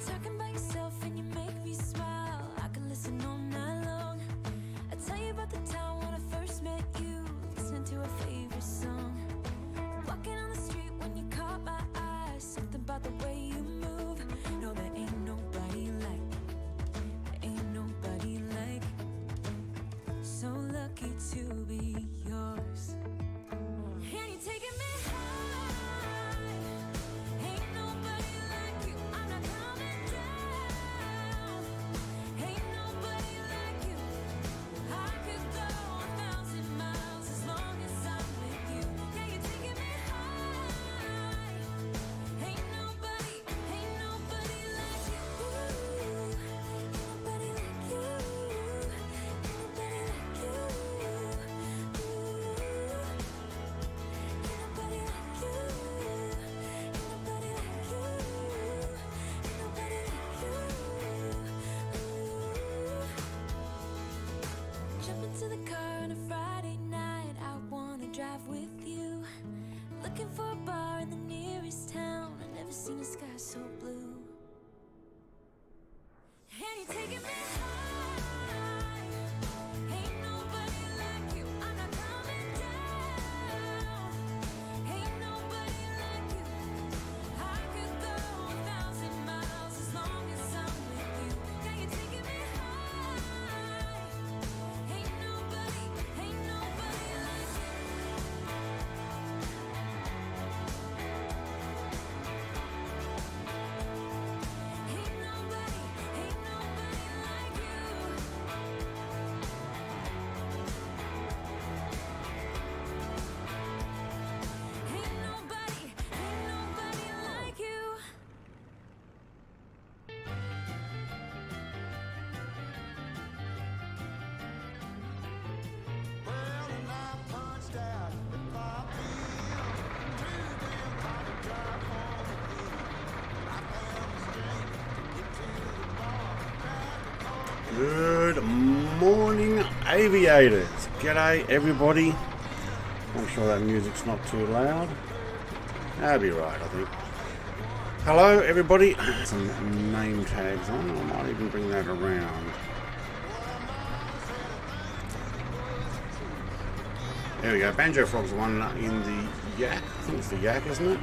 talking about yourself and you make me smile. I can listen all night long. I tell you about the time when I first met you, listening to a favorite song. Walking on the street when you caught my eye, something about the way you move. No, there ain't nobody like, there ain't nobody like. So lucky to be yours. And you're taking me high. Ain't nobody like you. I'm not coming down. Ain't nobody like you. I could go 1,000 miles as long as I'm with you. Yeah, you're taking me high. Ain't nobody like you. Ain't nobody like you. Ain't nobody like you. Jump into the car on a Friday night, I wanna drive with you. Looking for a bar in the nearest town, I've never seen a sky so blue. And you're taking me high. Ain't nobody like you. I'm not coming down. Ain't nobody like you. I could go 1,000 miles as long as I'm with you. Yeah, you're taking me high. Ain't nobody like you. Ain't nobody like you. Ain't nobody like you. Well, and I punched out the pop too damn hot to drive home again. I found the strength to get to the bar. Good morning, aviators. G'day, everybody. Make sure that music's not too loud. That'll be right, I think. Hello, everybody. Some name tags on. I might even bring that around. There we go. Banjo Frog's one in the Yak. I think it's the Yak, isn't it?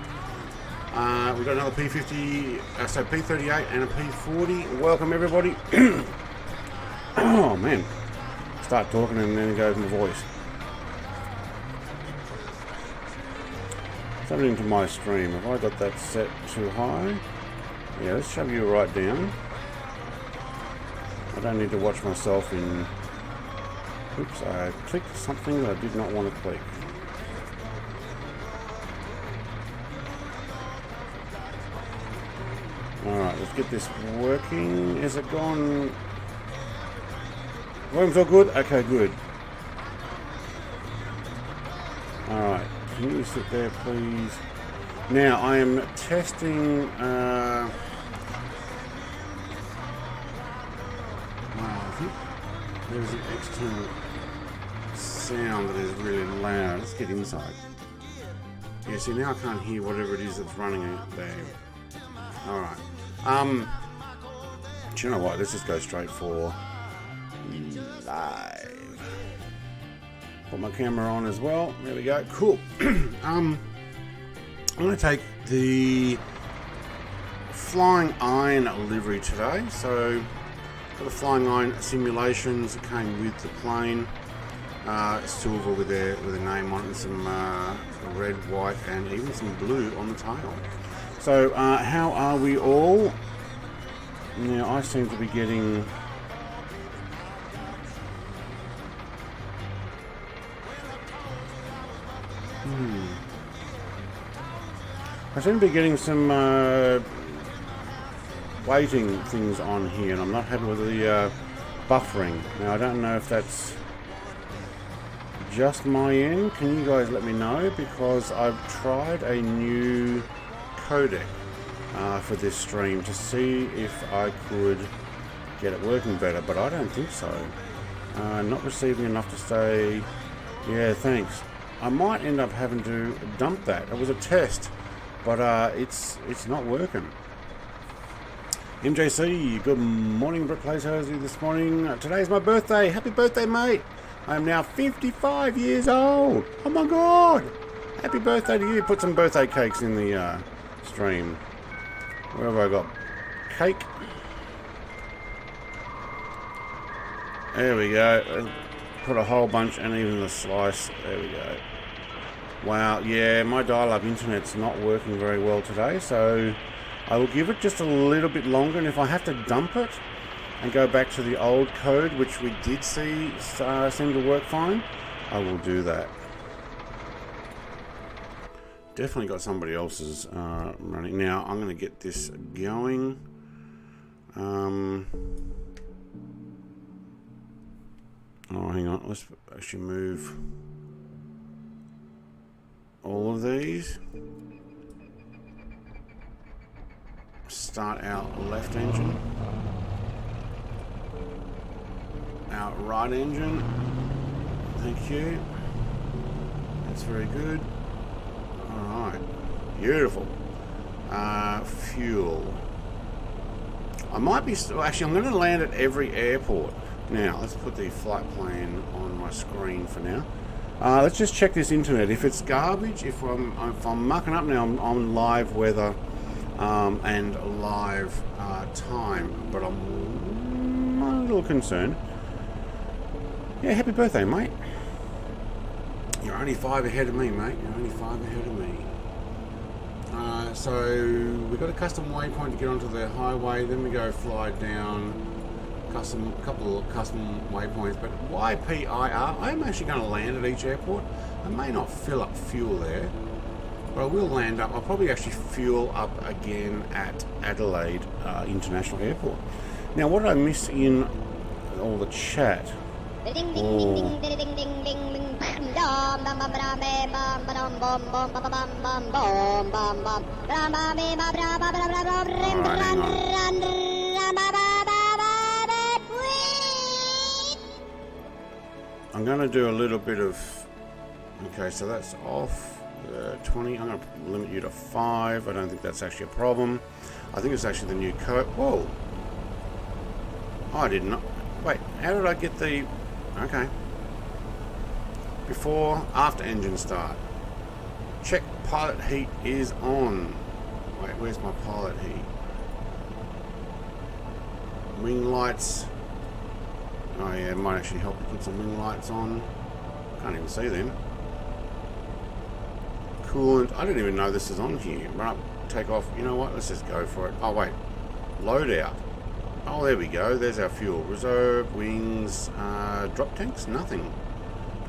We've got another P50, so P38 and a P40. Welcome, everybody. Oh, man. Start talking and then it goes my voice. Something to my stream. Have I got that set too high? Yeah, let's shove you right down. I don't need to watch myself in... Oops, I clicked something that I did not want to click. Alright, let's get this working. Is it gone? Volume's all good? Okay, good. Alright, can you sit there, please? Now, I am testing... wow, I think there's an external sound that is really loud. Let's get inside. Yeah, see, now I can't hear whatever it is that's running out there. Alright. Do you know what? Let's just go straight for live. Put my camera on as well. There we go. Cool. I'm going to take the Flying Iron livery today. So, for the Flying Iron simulations, it came with the plane. Silver with a name on it, and some red, white, and even some blue on the tail. So, how are we all? Now, I seem to be getting... I seem to be getting some waiting things on here, and I'm not happy with the buffering. Now, I don't know if that's just my end. Can you guys let me know? Because I've tried a new codec for this stream to see if I could get it working better, but I don't think so. Not receiving enough to say, yeah, thanks. I might end up having to dump that. It was a test, but it's not working. MJC, good morning, Brett Plays. How's you this morning? Today's my birthday. Happy birthday, mate. I am now 55 years old. Oh my god. Happy birthday to you. Put some birthday cakes in the stream. Where have I got? Cake. There we go. Put a whole bunch and even the slice. There we go. Wow, yeah, my dial-up internet's not working very well today, so I will give it just a little bit longer, and if I have to dump it and go back to the old code, which we did see seem to work fine, I will do that. Definitely got somebody else's running. Now, I'm going to get this going. Oh, hang on. Let's actually move all of these. Start our left engine. Our right engine. Thank you. That's very good. Alright. Beautiful. Fuel. I might be... Actually, I'm going to land at every airport. Now, let's put the flight plan on my screen for now. Let's just check this internet. If it's garbage, if I'm mucking up now, I'm on live weather and live time, but I'm a little concerned. Yeah, happy birthday, mate. You're only 5 ahead of me, mate. You're only 5 ahead of me. So we've got a custom waypoint to get onto the highway. Then we go fly down. Couple of custom waypoints, but YPIR, I'm actually going to land at each airport. I may not fill up fuel there, but I will land up. I'll probably actually fuel up again at Adelaide International Airport. Now, what did I miss in all the chat? I'm going to do a little bit of... Okay, so that's off 20. I'm going to limit you to 5. I don't think that's actually a problem. I think it's actually the new code. Whoa! I did not... Wait, how did I get the... Okay. Before, after engine start. Check pilot heat is on. Wait, where's my pilot heat? Wing lights... Oh yeah, it might actually help to put some wing lights on. Can't even see them. Coolant. I didn't even know this is on here. Run up, take off. You know what? Let's just go for it. Oh wait. Load out. Oh, there we go. There's our fuel. Reserve, wings, drop tanks? Nothing. Do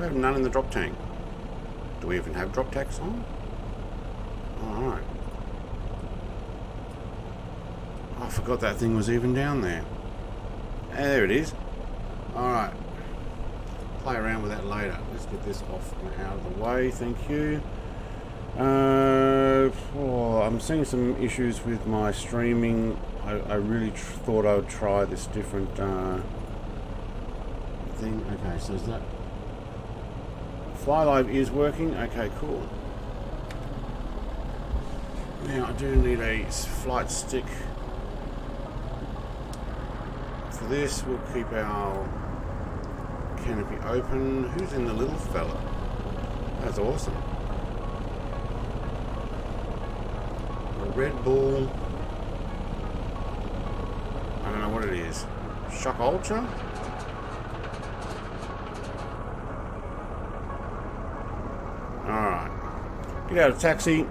we have none in the drop tank? Do we even have drop tanks on? Alright. Oh, I forgot that thing was even down there. There it is. Alright, play around with that later. Let's get this off and out of the way, thank you. I'm seeing some issues with my streaming. I really thought I would try this different thing. Okay, so is that... Fly Live is working, okay, cool. Now I do need a flight stick. For this, we'll keep our canopy open. Who's in the little fella? That's awesome. A Red Bull. I don't know what it is. Shock Ultra? Alright. Get out of taxi.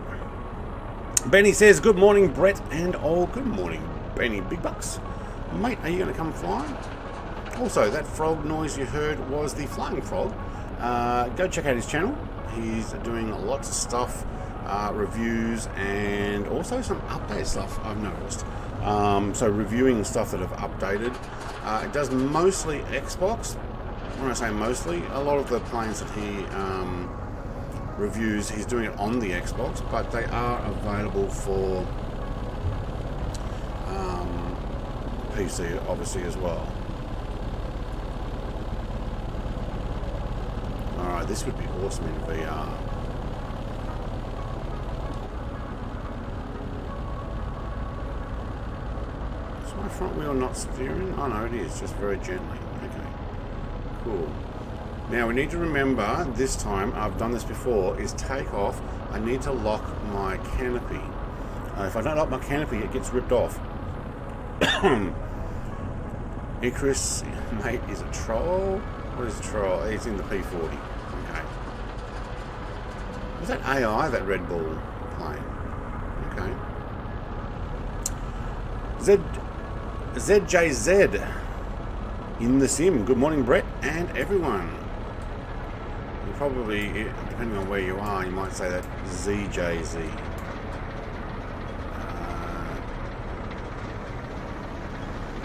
Benny says, good morning, Brett and all. Good morning, Benny. Big bucks. Mate, are you going to come flying? Also, that frog noise you heard was the flying frog. Go check out his channel. He's doing lots of stuff, reviews, and also some update stuff I've noticed. So reviewing stuff that have updated. It does mostly Xbox. When I say mostly, a lot of the planes that he reviews, he's doing it on the Xbox, but they are available for PC, obviously, as well. Alright, this would be awesome in VR. Let's my front wheel not steering? Oh no, it is, just very gently. Okay, cool. Now we need to remember, this time, I've done this before, is take off. I need to lock my canopy. If I don't lock my canopy, it gets ripped off. Icarus, mate, is a troll? What is a troll? It's in the P40. Okay. Was that AI, that Red Bull plane? Okay. ZJZ in the sim. Good morning, Brett and everyone. You probably, depending on where you are, you might say that ZJZ.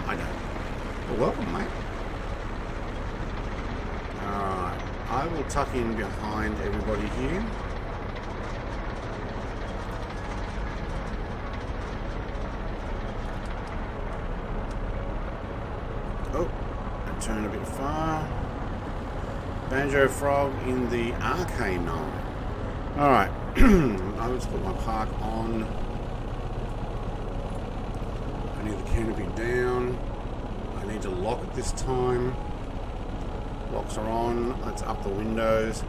I don't. Well, welcome, mate. Alright, I will tuck in behind everybody here. Oh, I turn a bit far. Banjo Frog in the RK9. Alright, I'll just put my park on. I need the canopy down. I need to lock it this time. Locks are on. Let's up the windows.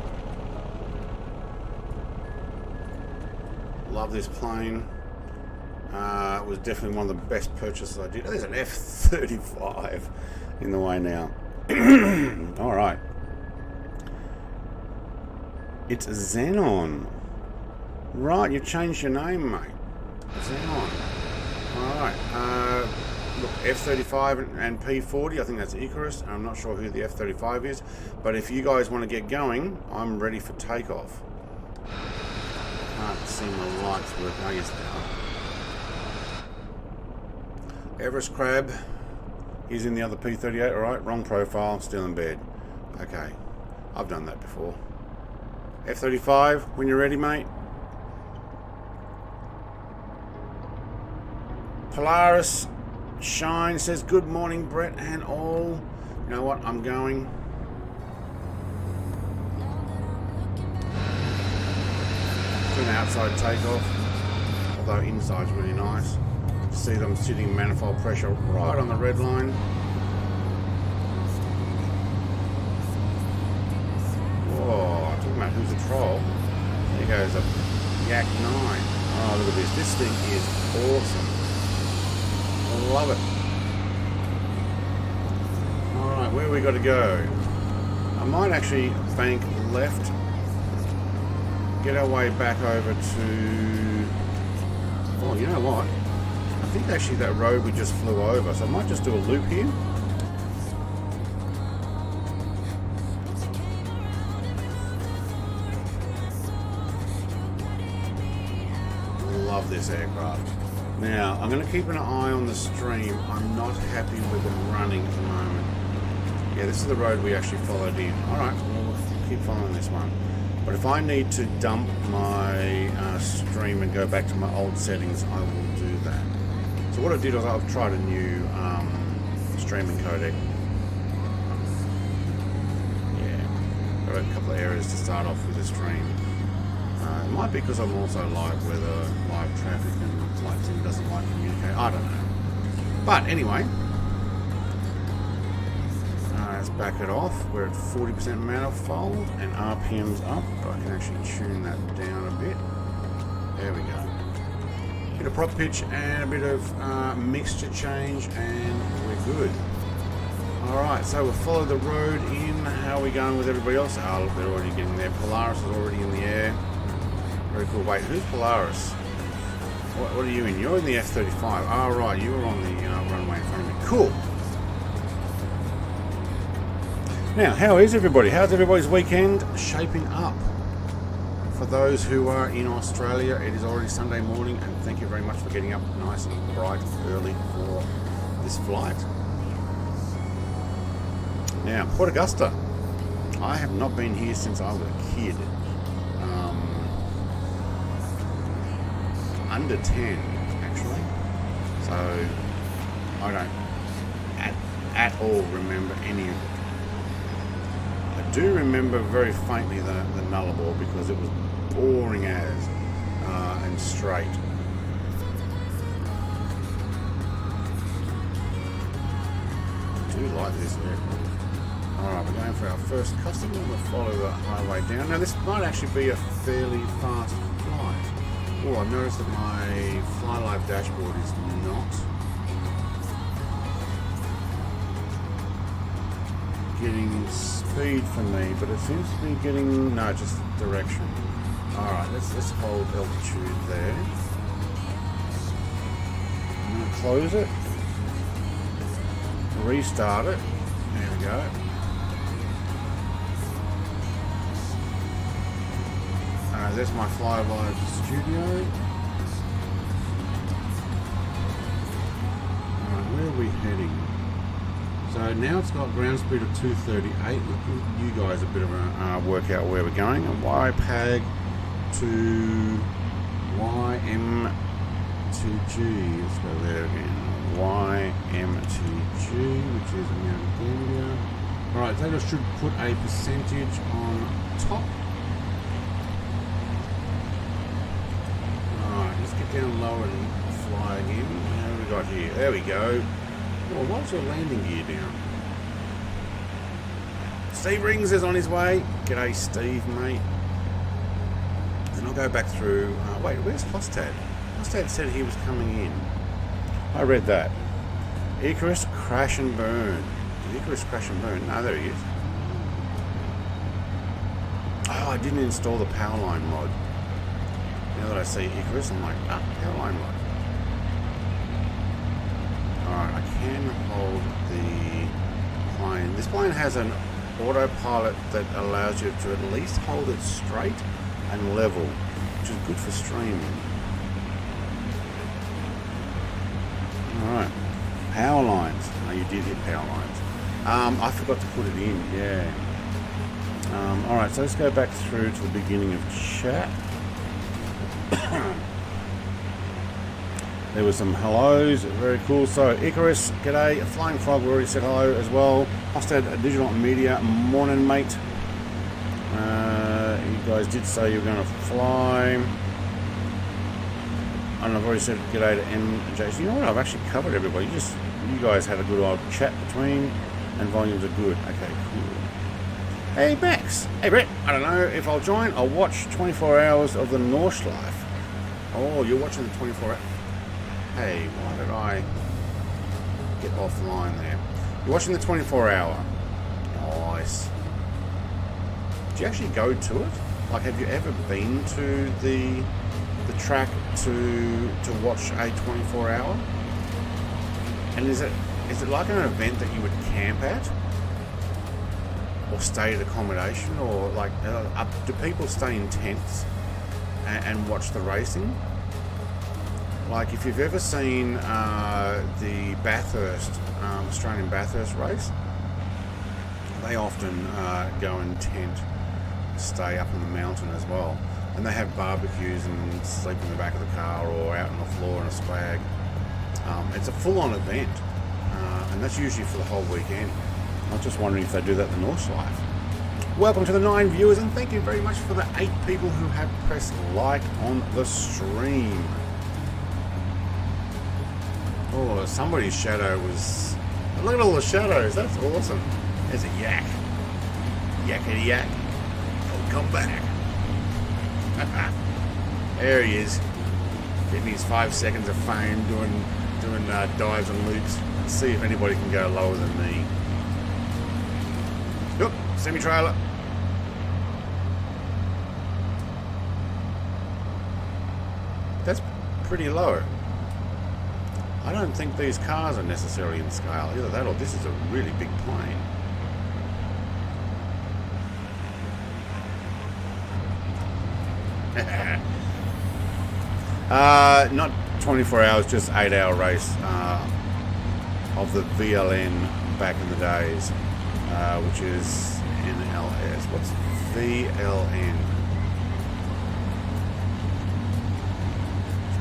Love this plane. It was definitely one of the best purchases I did. Oh, there's an F-35 in the way now. Alright. It's Xenon. Right, you've changed your name, mate. Xenon. Alright. Look, F-35 and P-40, I think that's Icarus. I'm not sure who the F-35 is. But if you guys want to get going, I'm ready for takeoff. Can't see my lights work. Oh, yes, they are. Everest Crab. He's in the other P-38. Alright, wrong profile. Still in bed. Okay. I've done that before. F-35, when you're ready, mate. Polaris Shine says, good morning, Brett and all. You know what? I'm going. Do an outside takeoff. Although inside's really nice. See them sitting manifold pressure right on the red line. Whoa, talking about who's a troll. There goes a Yak 9. Oh, look at this. This thing is awesome. I love it. Alright, where we got to go? I might actually bank left. Get our way back over to... Oh, you know what? I think actually that road we just flew over, so I might just do a loop here. Love this aircraft. Now, I'm going to keep an eye on the stream. I'm not happy with them running at the moment. Yeah, this is the road we actually followed in. Alright, we'll keep following this one. But if I need to dump my stream and go back to my old settings, I will do that. So what I did was I've tried a new streaming codec. Yeah, got a couple of areas to start off with the stream. It might be because I'm also live weather, live traffic, and like Tim doesn't like communicate. I don't know. But anyway, let's back it off. We're at 40% manifold and RPM's up. I can actually tune that down a bit. There we go. Bit of prop pitch and a bit of mixture change, and we're good. Alright, so we'll follow the road in. How are we going with everybody else? Oh, look, they're already getting there. Polaris is already in the air. Very cool. Wait, who's Polaris? What are you in? You're in the F-35. Oh, right, you were on the runway in front of me. Cool. Now, how is everybody? How's everybody's weekend shaping up? For those who are in Australia, it is already Sunday morning, and thank you very much for getting up nice and bright early for this flight. Now, Port Augusta. I have not been here since I was a kid. Under 10, actually. So, I don't at all remember any of it. I do remember very faintly the Nullarbor because it was boring as and straight. like this airport. Alright, we're going for our first customer. We'll follow the highway down. Now this might actually be a fairly fast flight. Oh, I've noticed that my Fly Live dashboard is not getting speed for me, but it seems to be getting, no, just direction. Alright, let's hold altitude there. I'm going to close it. Restart it. There we go. There's my Fly Live studio. Alright, where are we heading? So now it's got ground speed of 238. Look, you guys a bit of a work out where we're going. A YPAG to YMTG. Let's go there again. YMTG, which is around Gambier. Alright, that should put a percentage on top. Alright, let's get down low and fly again. How have we got here? There we go. Well, why's your landing gear down? Steve Rings is on his way. G'day, Steve, mate. Then I'll go back through. Wait, where's Hostad? Hostad said he was coming in. I read that. Icarus crash and burn. Did Icarus crash and burn? No, there he is. Oh, I didn't install the Powerline mod. Now that I see Icarus, I'm like, Powerline mod. Alright, I can hold the plane. This plane has an autopilot that allows you to at least hold it straight and level, which is good for streaming. Alright, power lines. Oh, you did hit power lines. I forgot to put it in, yeah. Alright, so let's go back through to the beginning of chat. There were some hellos, very cool. So Icarus, g'day. Flying Frog, we already said hello as well. Hostad Digital Media, morning mate. You guys did say you were going to fly. And I've already said g'day to MJ. You know what? I've actually covered everybody. You guys had a good old chat between, and volumes are good. Okay, cool. Hey Max. Hey Brett. I don't know if I'll join. I'll watch 24 hours of the Nordschleife. Oh, you're watching the 24 hours. Hey, why did I get offline there? You're watching the 24-hour. Nice. Did you actually go to it? Like, have you ever been to the track to watch a 24-hour? And is it like an event that you would camp at, or stay at accommodation, or like do people stay in tents and watch the racing? Like, if you've ever seen the Bathurst, Australian Bathurst race, they often go and tent, stay up in the mountain as well. And they have barbecues and sleep in the back of the car or out on the floor in a swag. It's a full-on event, and that's usually for the whole weekend. I was just wondering if they do that in the Nordschleife. Welcome to the 9 viewers, and thank you very much for the 8 people who have pressed like on the stream. Oh, somebody's shadow was... Look at all the shadows. That's awesome. There's a yak. Yakety yak. Oh, come back. There he is. Getting his 5 seconds of fame doing dives and loops. Let's see if anybody can go lower than me. Look, semi-trailer. That's pretty low. I don't think these cars are necessarily in scale. Either that or this is a really big plane. Not 24 hours, just 8-hour race of the VLN back in the days, which is NLS. What's VLN?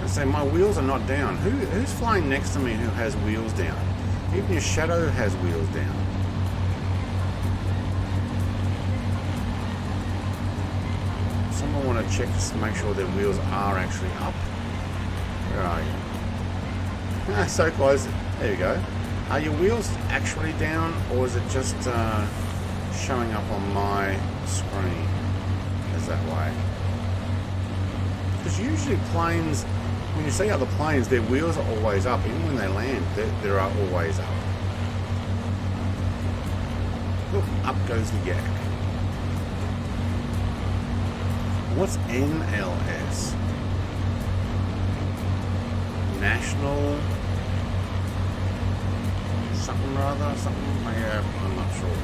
Say my wheels are not down. Who's flying next to me who has wheels down? Even your shadow has wheels down. Someone want to check to make sure their wheels are actually up. Where are you? So close. There you go. Are your wheels actually down, or is it just showing up on my screen as that way? Because usually planes, when you see other planes, their wheels are always up. Even when they land, they are always up. Look, up goes the yak. What's NLS? National something or other, something? Yeah, I'm not sure.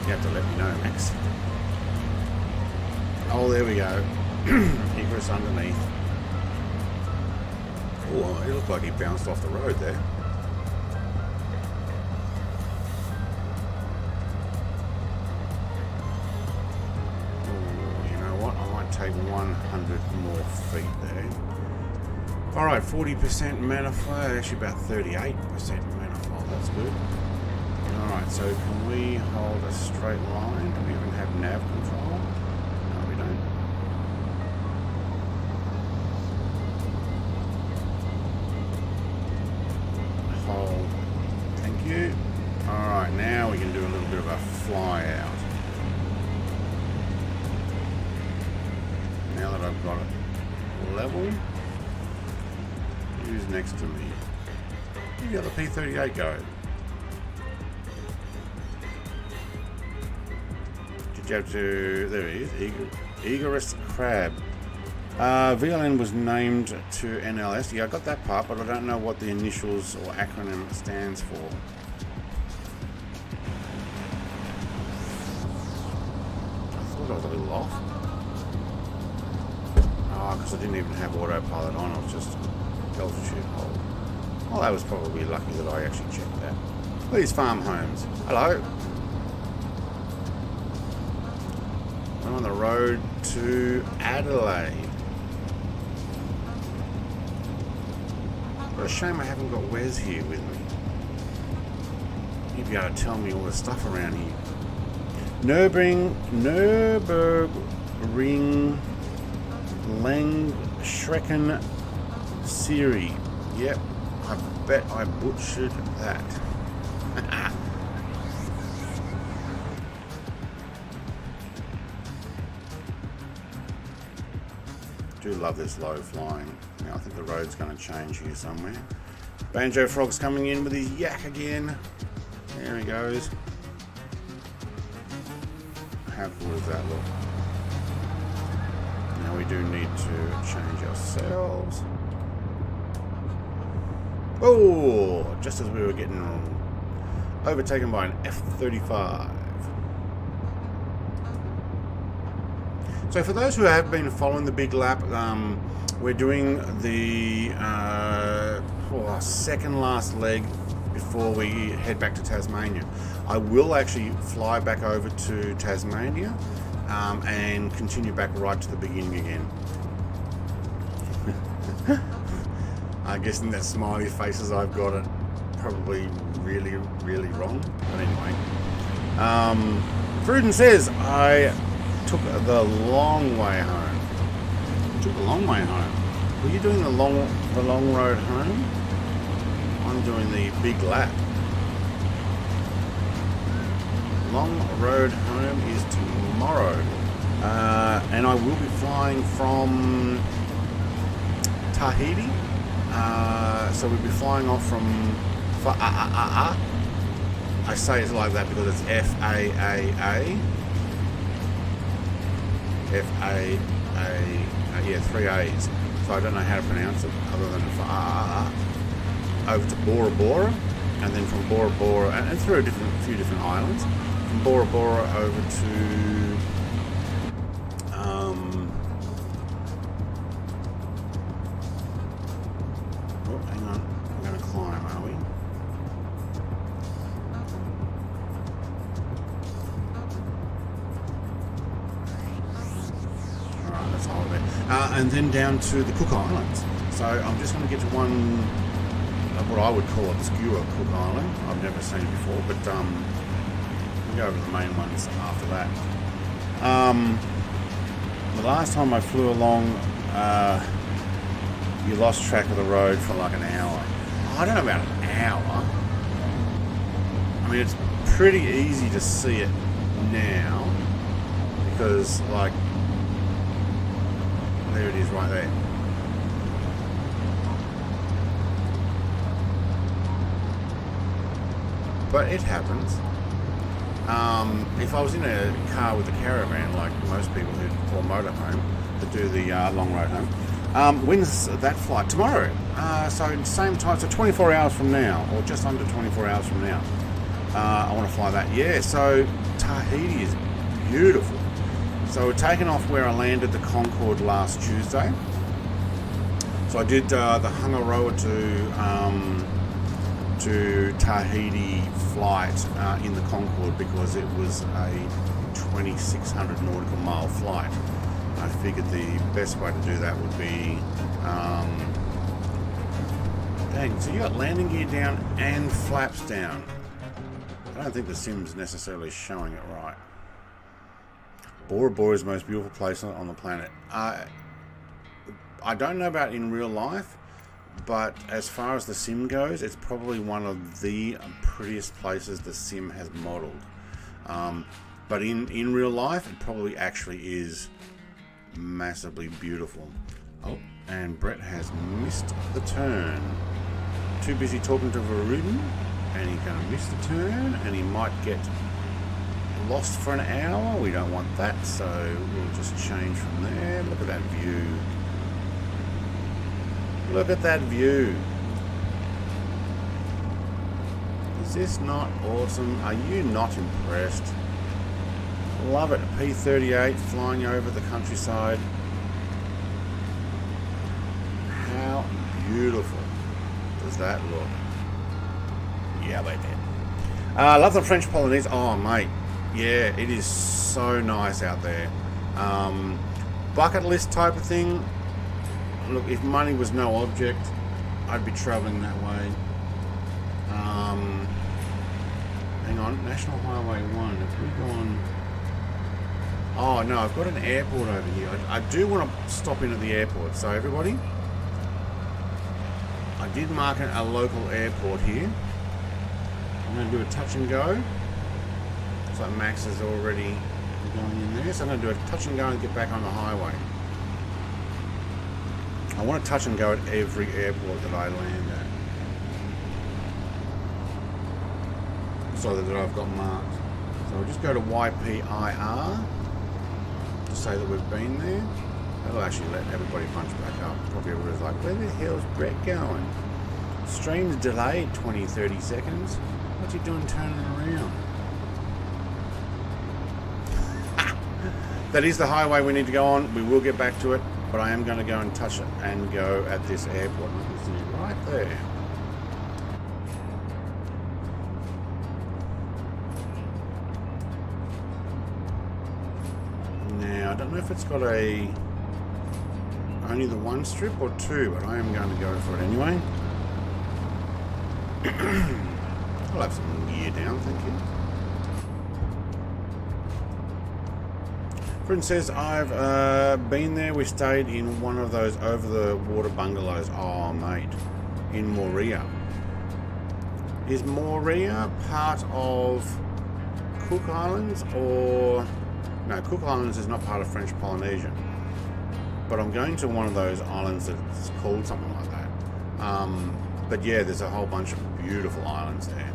You have to let me know, Max. Oh, there we go. Egress underneath. Oh, it looked like he bounced off the road there. Oh, you know what? I might take 100 more feet there. Alright, 40% manifold, actually about 38% manifold, that's good. Alright, so can we hold a straight line? Do we even have nav control? No, we don't. Hold, thank you. Alright, now we can do a little bit of a fly out. Now that I've got it level. Who's next to me? Where'd the other P-38 go? Did you have to... There he is. Eagorous Crab. VLN was named to NLS. Yeah, I got that part, but I don't know what the initials or acronym stands for. I thought I was a little off. Oh, because I didn't even have autopilot on. I was just... altitude hold. Well, I was probably lucky that I actually checked that. These farm homes. Hello. I'm on the road to Adelaide. What a shame I haven't got Wes here with me. He'd be able to tell me all the stuff around here. Nürburgring, Langstrecken Siri. Yep, I bet I butchered that. Do love this low flying. Now I think the road's going to change here somewhere. Banjo Frog's coming in with his yak again. There he goes. How cool does that look? Now we do need to change ourselves. Oh, just as we were getting overtaken by an F-35. So for those who have been following the Big Lap, we're doing the second last leg before we head back to Tasmania. I will actually fly back over to Tasmania and continue back right to the beginning again. I guess in that smiley faces I've got it probably really, really wrong. But anyway. Fruden says, I took the long way home. You took the long way home. Were you doing the long road home? I'm doing the Big Lap. Long road home is tomorrow. And I will be flying from Tahiti. So we'll be flying off from Fa'a'a'a. I say it's like that because it's F-A-A-A. F-A-A-A, yeah, 3 A's. So I don't know how to pronounce it other than Fa'a'a'a. Over to Bora Bora, and then from Bora Bora, and through a few different islands. From Bora Bora over to oh, hang on, we're going to climb, are we? Alright, let's hold it. And then down to the Cook Islands. So I'm just going to get to one, what I would call obscure Cook Island. I've never seen it before, but we'll go over the main ones after that. The last time I flew along, you lost track of the road for like an hour. I don't know about an hour. I mean, it's pretty easy to see it now because, like, there it is right there. But it happens. If I was in a car with a caravan, like most people who, or motorhome, that do the long road home, when's that flight? Tomorrow. So same time, so 24 hours from now, or just under 24 hours from now. I want to fly that. Yeah, so Tahiti is beautiful. So we're taking off where I landed the Concorde last Tuesday. So I did the Hungaroa to Tahiti flight in the Concorde because it was a 2,600 nautical mile flight. I figured the best way to do that would be dang, so you got landing gear down and flaps down. I don't think the sim's necessarily showing it right. Bora Bora is the most beautiful place on the planet. I don't know about in real life, but as far as the sim goes, it's probably one of the prettiest places the sim has modeled. But in real life, it probably actually is massively beautiful. Oh, and Brett has missed the turn. Too busy talking to Varuden, and he's going to miss the turn, and he might get lost for an hour. We don't want that, so we'll just change from there. Look at that view. Look at that view. Is this not awesome? Are you not impressed? Love it. A P-38 flying over the countryside. How beautiful does that look? Yeah, baby. I love the French Polynesia. Oh, mate. Yeah, it is so nice out there. Bucket list type of thing. Look, if money was no object, I'd be travelling that way. Hang on, National Highway 1. If we go on... Oh, no, I've got an airport over here. I do want to stop in at the airport. So, everybody, I did mark a local airport here. I'm going to do a touch and go. So Max is already going in there. So I'm going to do a touch and go and get back on the highway. I want to touch and go at every airport that I land at, so that I've got marked. So we'll just go to YPIR to say that we've been there. That'll actually let everybody punch back up. Probably everybody's like, where the hell's Brett going? Stream's delayed 20-30 seconds. What's he doing turning around? That is the highway we need to go on. We will get back to it. But I am going to go and touch it and go at this airport. You can see it right there. Now, I don't know if it's got only the one strip or two, but I am going to go for it anyway. I'll have some gear down, thank you. Friend says, I've been there. We stayed in one of those over-the-water bungalows. Oh, mate. In Moorea. Is Moorea part of Cook Islands or... No, Cook Islands is not part of French Polynesia. But I'm going to one of those islands that's called something like that. But yeah, there's a whole bunch of beautiful islands there.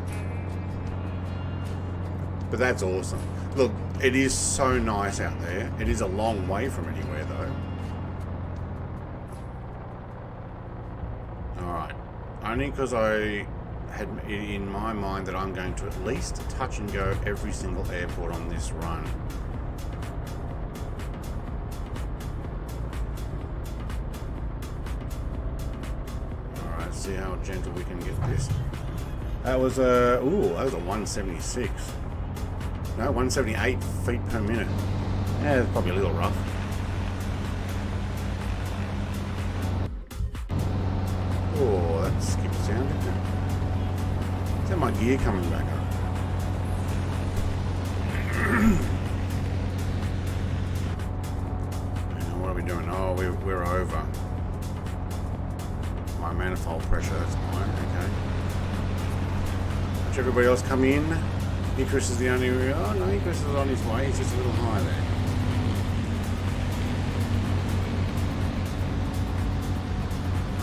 But that's awesome. Look, it is so nice out there. It is a long way from anywhere, though. Alright. Only because I had in my mind that I'm going to at least touch and go every single airport on this run. Alright, see how gentle we can get this. That was a... Ooh, that was a 176. No, 178 feet per minute. Yeah, it's probably a little rough. Oh, that skipped sound, didn't it? Is that my gear coming back up? What are we doing? Oh, we're over. My manifold pressure, that's fine, okay. Watch everybody else come in. Icarus is the only... Oh no, Icarus is on his way, he's just a little high there.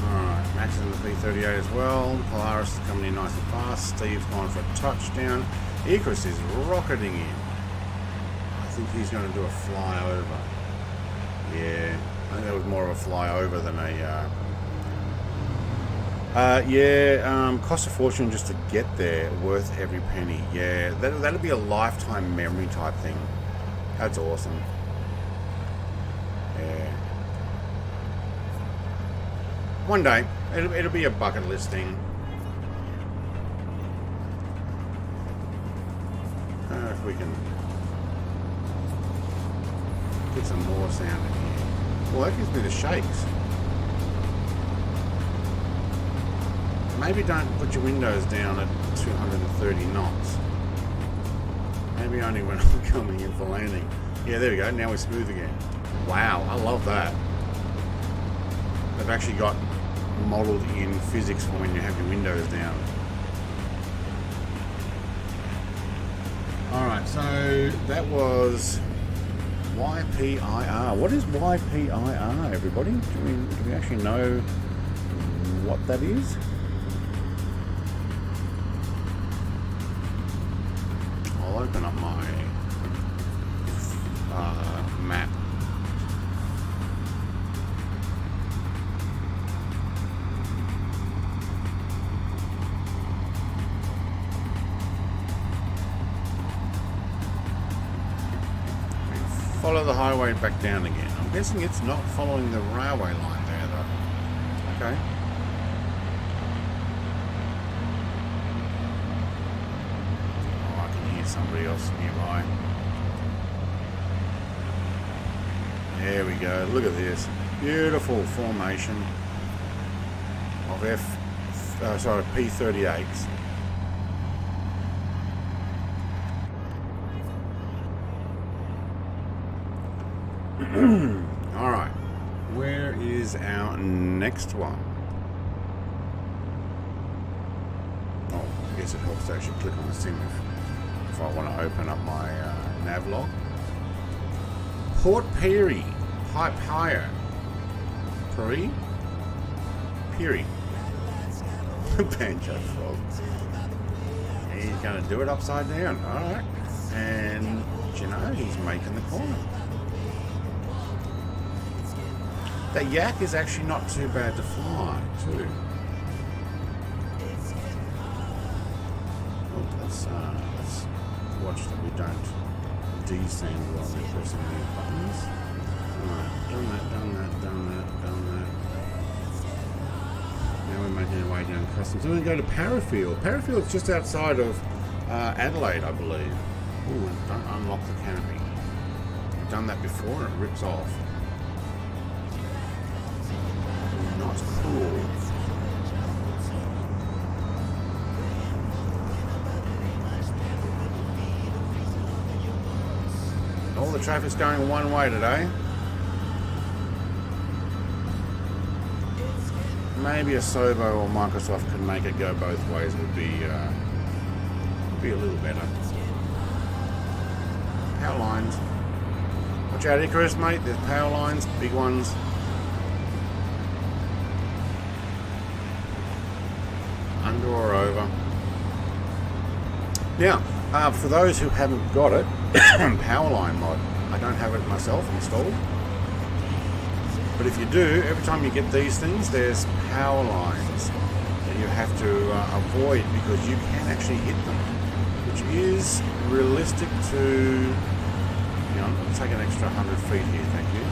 Alright, Max is in the P38 as well. Polaris is coming in nice and fast. Steve's gone for a touchdown. Icarus is rocketing in. I think he's going to do a flyover. Yeah, I think that was more of a flyover than a... cost a fortune just to get there, worth every penny. Yeah, that'll be a lifetime memory type thing. That's awesome. Yeah. One day, it'll be a bucket list thing. If we can get some more sound in here. Well, that gives me the shakes. Maybe don't put your windows down at 230 knots. Maybe only when I'm coming in for landing. Yeah, there we go. Now we're smooth again. Wow, I love that. They've actually got modelled in physics for when you have your windows down. Alright, so that was YPIR. What is YPIR, everybody? Do we actually know what that is? I'll open up my map. Follow the highway back down again. I'm guessing it's not following the railway line there though. Okay. Oh, I can hear somebody else nearby. There we go. Look at this. Beautiful formation of P38s. Alright, where is our next one? Oh, I guess it helps to actually click on the sim if I want to open up my nav log. Port Pirie, higher. Pirie. Banjo frog. He's going to do it upside down. Alright. And, you know, he's making the corner. That yak is actually not too bad to fly, too. Oh, let's watch that we don't descend while we're pressing these buttons. Alright, done that. Now we're making our way down customs. So we're going to go to Parafield. Parafield's just outside of Adelaide, I believe. Ooh, don't unlock the canopy. I've done that before and it rips off. Not cool. All the traffic's going one way today. Maybe a Sobo or Microsoft could make it go both ways. Would be a little better. Power lines. Watch out, Icarus, mate. There's power lines, big ones. Under or over. Now, for those who haven't got it, Powerline mod, I don't have it myself installed. But if you do, every time you get these things, there's power lines that you have to avoid because you can actually hit them, which is realistic to, you know, I'll take an extra 100 feet here, thank you.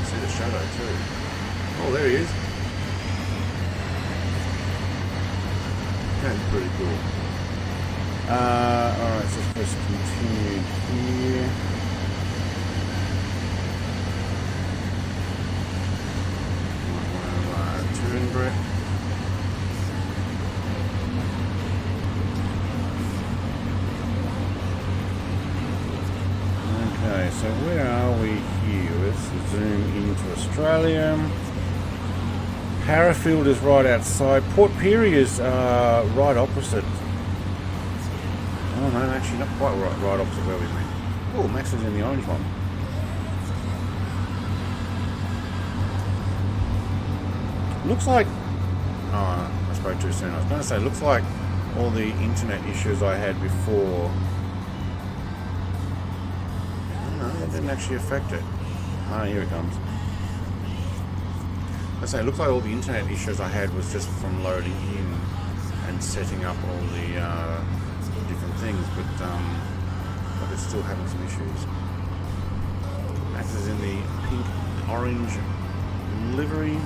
See the shadow too. Oh, there he is. That's pretty cool. Alright, so let's press continue here. Might want to turn brake. Okay, so where are we here? Let's zoom into Australia. Harrifield is right outside. Port Pirie is right opposite. Oh no, actually not quite right opposite where we went. Oh, Max is in the orange one. Looks like... Oh, I spoke too soon. I was going to say, looks like all the internet issues I had before... No, that didn't actually affect it. Ah, here it comes. I say, it looks like all the internet issues I had was just from loading in and setting up all the different things, but it's still having some issues. Max is in the pink-orange livery.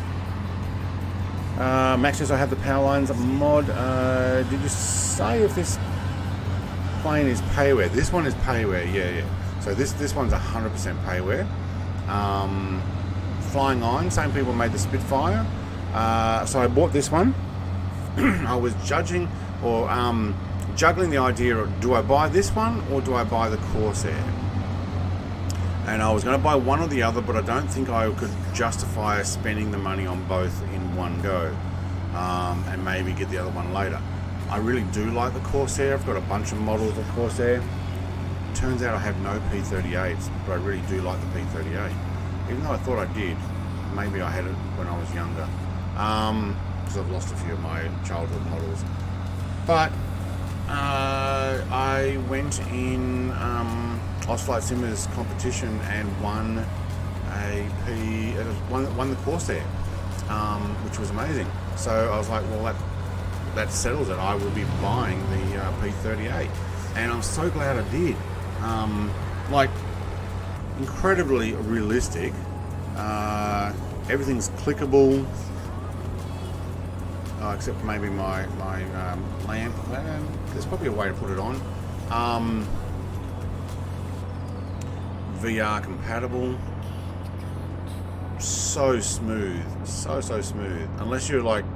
Max says I have the power lines mod. Did you say if this plane is payware? This one is payware, yeah. So this one's 100% payware. Flying Iron, same people made the Spitfire. So I bought this one. I was juggling the idea of, do I buy this one or do I buy the Corsair? And I was going to buy one or the other, but I don't think I could justify spending the money on both in one go, and maybe get the other one later. I really do like the Corsair. I've got a bunch of models of Corsair. Turns out I have no P38s, but I really do like the P38. Even though I thought I did. Maybe I had it when I was younger, because I've lost a few of my childhood models. But I went in Flight Simmers competition and won won the Corsair, which was amazing. So I was like, well, that settles it. I will be buying the P38, and I'm so glad I did. Like, incredibly realistic. Everything's clickable, except maybe my lamp. There's probably a way to put it on. VR compatible. So smooth, so smooth. Unless you're like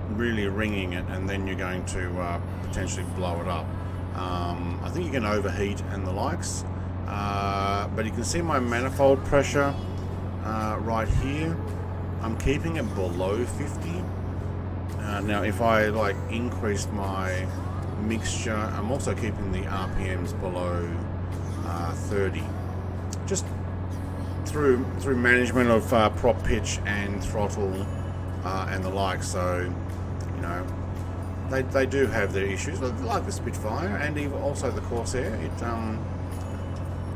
really ringing it, and then you're going to potentially blow it up. I think you can overheat and the likes. But you can see my manifold pressure right here. I'm keeping it below 50. Now if I like increase my mixture, I'm also keeping the RPMs below 30, just through management of prop pitch and throttle and the like. So, you know, they do have their issues, like the Spitfire and even also the Corsair.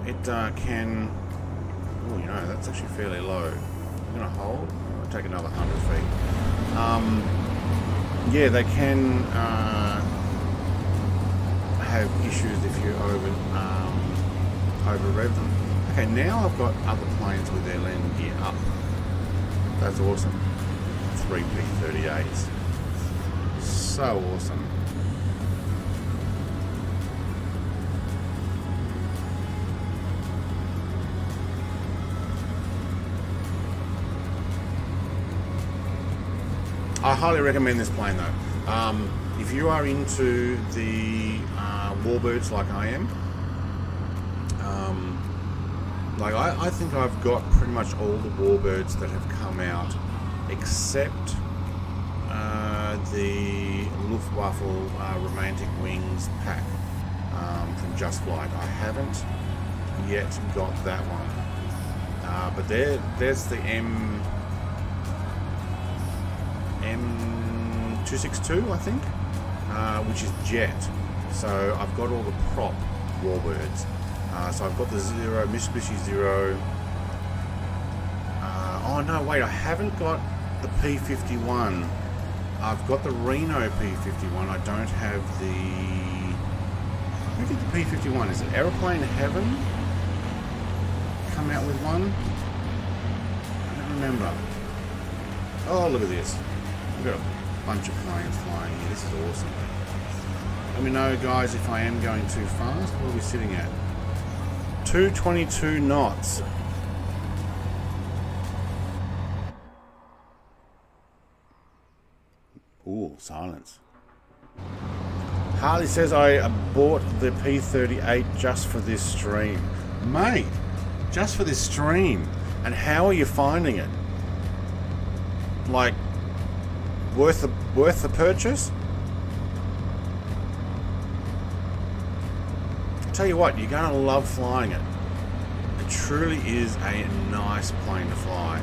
It can, oh, you know, that's actually fairly low. I'm going to hold. I'll take another 100 feet. Yeah, they can have issues if you over rev them. Okay, now I've got other planes with their landing gear up. That's awesome. 3 P38s. So awesome. I highly recommend this plane though. If you are into the warbirds like I am, like I think I've got pretty much all the warbirds that have come out, except the Luftwaffe Romantic Wings pack from Just Flight. I haven't yet got that one, but there's the M262, I think, which is jet. So I've got all the prop warbirds. So I've got the Zero, Mitsubishi Zero. Oh no, wait, I haven't got the P51. I've got the Reno P51. I don't have the... Who did the P51? Is it Aeroplane Heaven? Come out with one? I don't remember. Oh, look at this. We've got a bunch of planes flying here. This is awesome. Let me know, guys, if I am going too fast. What are we sitting at? 222 knots. Ooh, silence. Harley says I bought the P38 just for this stream. Mate, just for this stream. And how are you finding it? Like, worth the purchase? I'll tell you what, you're gonna love flying it. It truly is a nice plane to fly.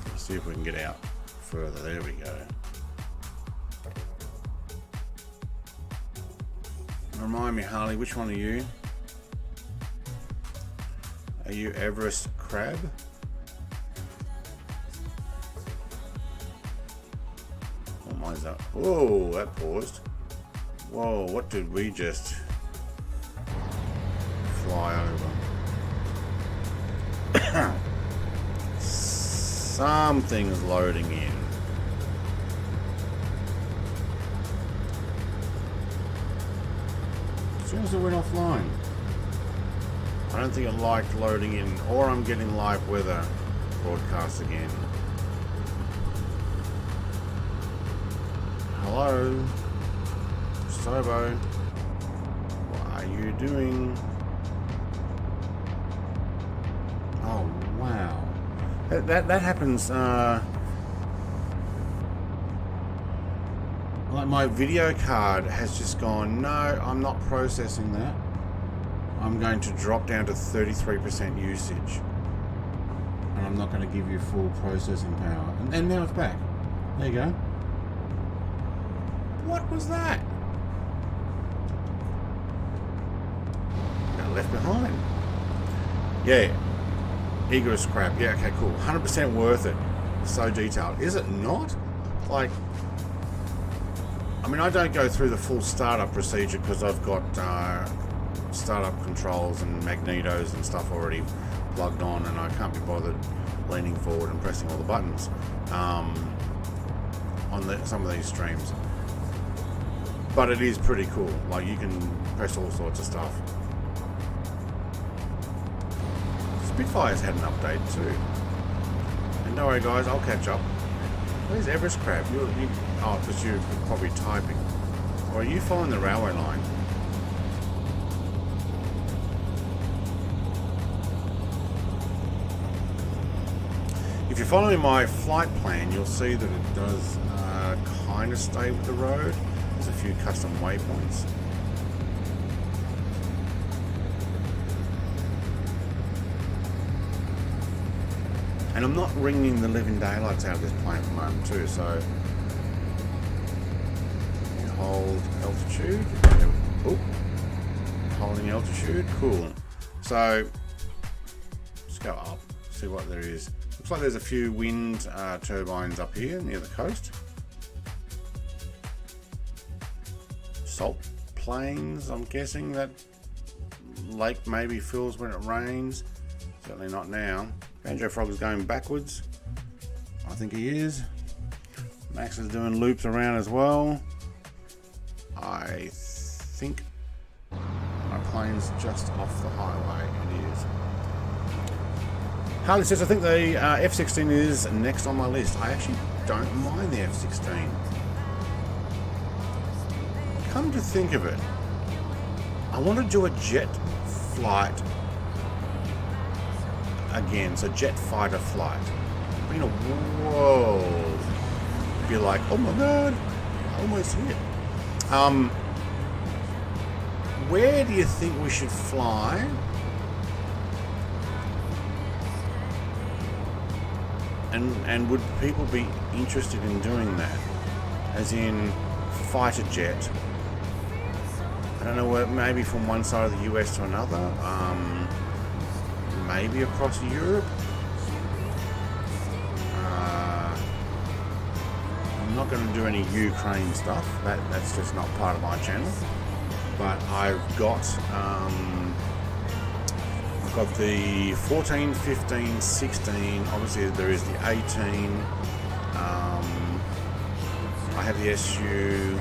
Let's see if we can get out further. There we go. Remind me, Harley, which one are you? Are you Everest Crab? Oh, mine's up. Whoa, that paused. Whoa, what did we just fly over? Something's loading in. As soon as it went offline. I don't think it liked loading in, or I'm getting live weather broadcasts again. Hello, Sobo. What are you doing? Oh wow, that happens. Like my video card has just gone, no, I'm not processing that. I'm going to drop down to 33% usage. And I'm not going to give you full processing power. And now it's back. There you go. What was that? Got left behind. Yeah. Egress crap. Yeah, okay, cool. 100% worth it. So detailed. Is it not? Like, I mean, I don't go through the full startup procedure because I've got startup controls and magnetos and stuff already plugged on, and I can't be bothered leaning forward and pressing all the buttons on some of these streams. But it is pretty cool. Like, you can press all sorts of stuff. Spitfire's had an update too. And don't worry, guys, I'll catch up. Where's Everest Crab? Oh, because you're probably typing. Or are you following the railway line? If you're following my flight plan, you'll see that it does kind of stay with the road. There's a few custom waypoints. And I'm not wringing the living daylights out of this plane at the moment too, so hold altitude. Oh, holding altitude, cool. So let's go up, see what there is. Looks like there's a few wind turbines up here near the coast. Salt plains, I'm guessing that lake maybe fills when it rains. Certainly not now. Banjo Frog is going backwards. I think he is. Max is doing loops around as well. I think my plane's just off the highway. It is. Harley says, I think the F-16 is next on my list. I actually don't mind the F-16. Come to think of it, I want to do a jet flight again, so jet fighter flight. You know, whoa. Be like, oh my god, almost here. Where do you think we should fly? And would people be interested in doing that? As in, fighter jet. I don't know, where, maybe from one side of the US to another. Maybe across Europe. I'm not going to do any Ukraine stuff. That's just not part of my channel. But I've got the 14, 15, 16. Obviously, there is the 18. I have the SU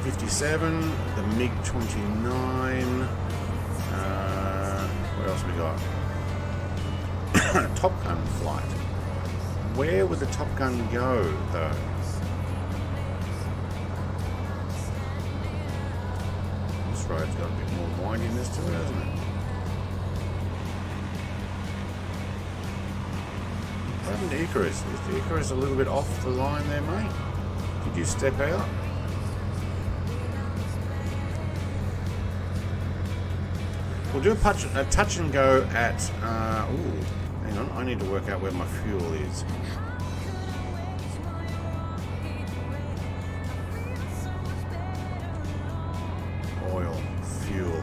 57, the MiG 29. What else we got? Top Gun flight. Where would the Top Gun go, though? This road's got a bit more windiness to it, hasn't it? What happened to Icarus? Is the Icarus a little bit off the line there, mate? Did you step out? We'll do a touch and go at... ooh, hang on. I need to work out where my fuel is. Oil. Fuel.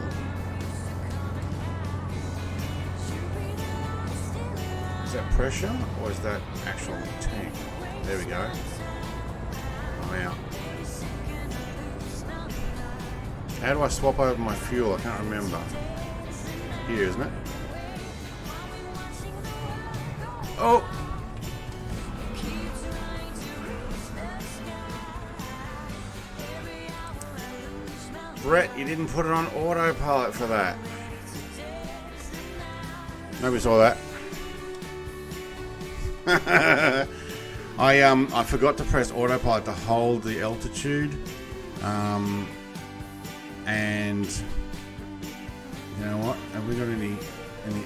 Is that pressure or is that actual tank? There we go. I'm out. How do I swap over my fuel? I can't remember. Here, isn't it? Oh! Brett, you didn't put it on autopilot for that. Nobody saw that. I forgot to press autopilot to hold the altitude, and you know what? Have we got any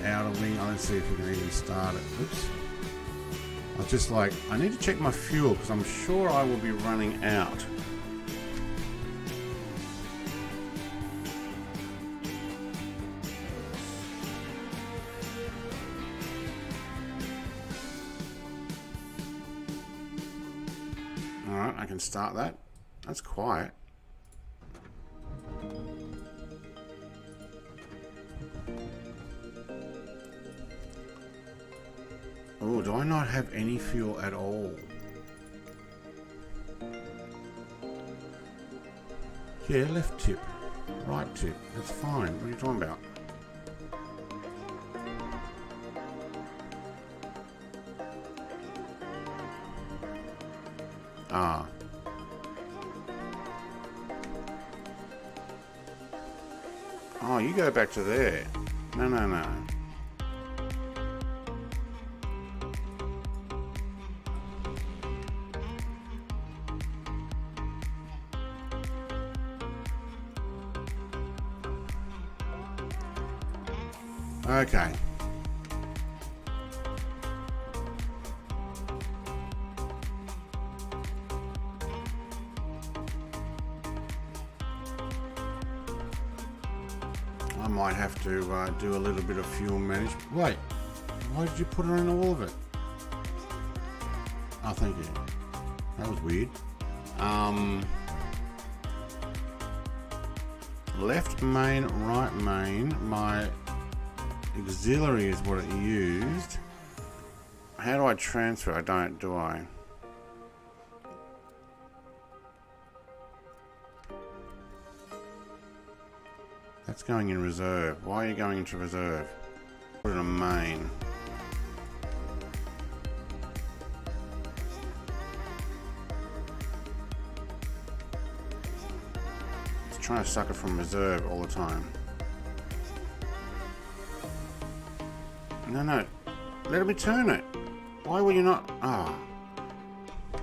outer wing? Let's see if we can even start it. Oops. I was just like, I need to check my fuel because I'm sure I will be running out. Alright, I can start that. That's quiet. Oh, do I not have any fuel at all? Yeah, left tip. Right tip. That's fine. What are you talking about? Ah. Oh, you go back to there. No, no, no. Okay. I might have to do a little bit of fuel management. Wait, why did you put it on all of it? Oh, thank you. That was weird. Left main, right main. My auxiliary is what it used. How do I transfer? I don't, do I? That's going in reserve. Why are you going into reserve? Put it in main. It's trying to suck it from reserve all the time. No, no. Let me turn it. Why will you not? Ah. Do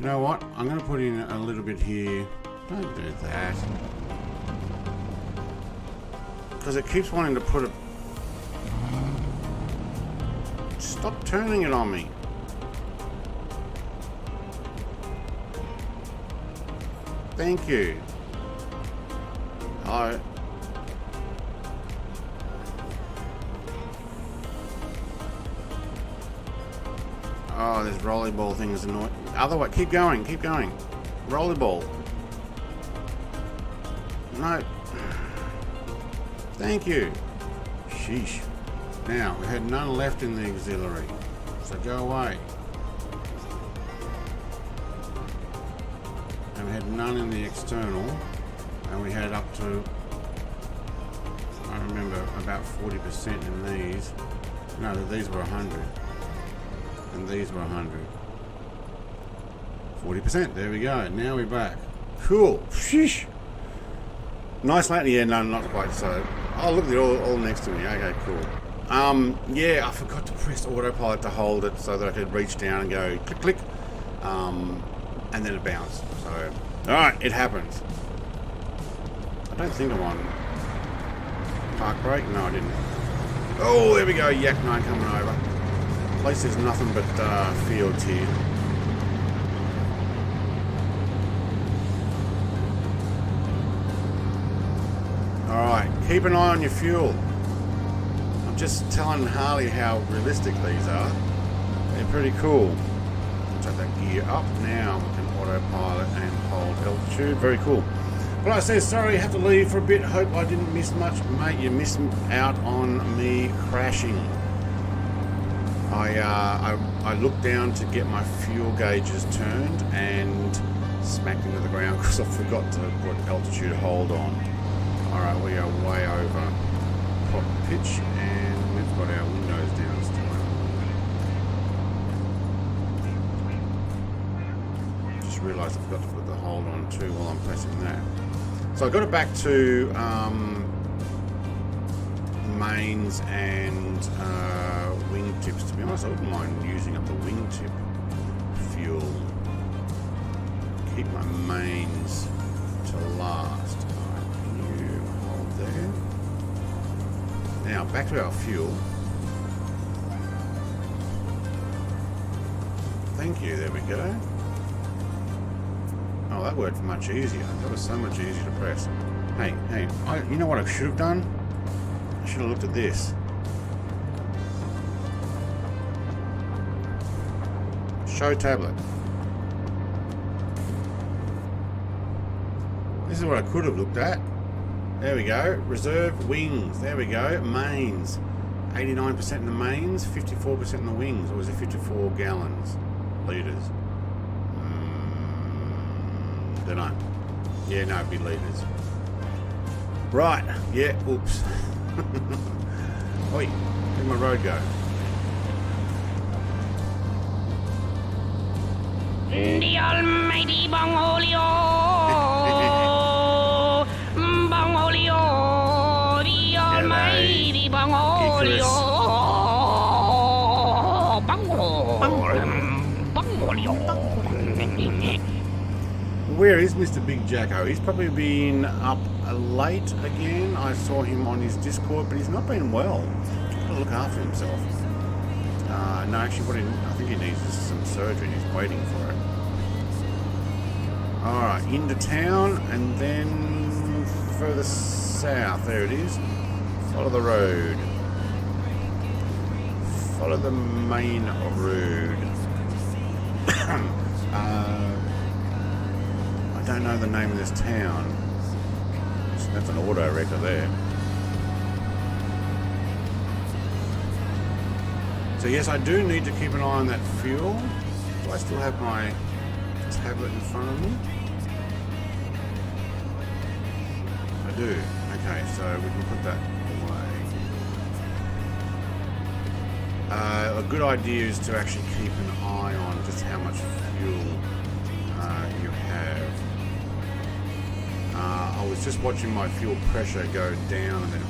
you know what? I'm going to put in a little bit here. Don't do that. Because it keeps wanting to put it... Stop turning it on me. Thank you. Hello. Oh, this rollerball thing is annoying. Other way, keep going, keep going. Rollerball. No. Thank you. Sheesh. Now, we had none left in the auxiliary, so go away. And we had none in the external, and we had up to, I remember, about 40% in these. No, these were 100. And these were 100. 40%, there we go. Now we're back. Cool. Sheesh. Nice lane. Yeah, no, not quite so. Oh, look, they're all next to me. Okay, cool. Yeah, I forgot to press autopilot to hold it so that I could reach down and go click, click. And then it bounced. So, alright, it happens. I don't think I'm on park brake. No, I didn't. Oh, there we go. Yak 9 coming over. At least there's nothing but fields here. Alright, keep an eye on your fuel. I'm just telling Harley how realistic these are. They're pretty cool. Take that gear up. Now we can autopilot and hold altitude. Very cool. But like I said, sorry, have to leave for a bit. Hope I didn't miss much. Mate, you missed out on me crashing. I looked down to get my fuel gauges turned and smacked into the ground because I forgot to put altitude hold on. Alright, we are way over top pitch and we've got our windows down still. Just realised I forgot to put the hold on too while I'm pressing that. So I got it back to mains and wingtips. To be honest, I wouldn't mind using up the wingtip fuel. Keep my mains to last. Alright, can you hold there? Now back to our fuel. Thank you, there we go. Oh, that worked much easier. That was so much easier to press. Hey, you know what I should have done? I should have looked at this. Show tablet. This is what I could have looked at. There we go. Reserve wings. There we go. Mains. 89% in the mains, 54% in the wings. Or was it 54 gallons? Litres. Don't know. Yeah, no, it'd be litres. Right. Yeah, oops. Oi, where'd my road go? The almighty Bongolio, Bongolio, the almighty Bongolio, Bongolio. Where is Mr. Big Jacko? He's probably been up late again. I saw him on his Discord, but he's not been well. He's got to look after himself. No, actually, I think he needs is some surgery. He's waiting for it. Alright, into town and then further south. There it is. Follow the road. Follow the main road. I don't know the name of this town. That's an auto wrecker there. So yes, I do need to keep an eye on that fuel. Do I still have my tablet in front of me? I do. Okay, so we can put that away. A good idea is to actually keep an eye on just how much fuel you have. I was just watching my fuel pressure go down and then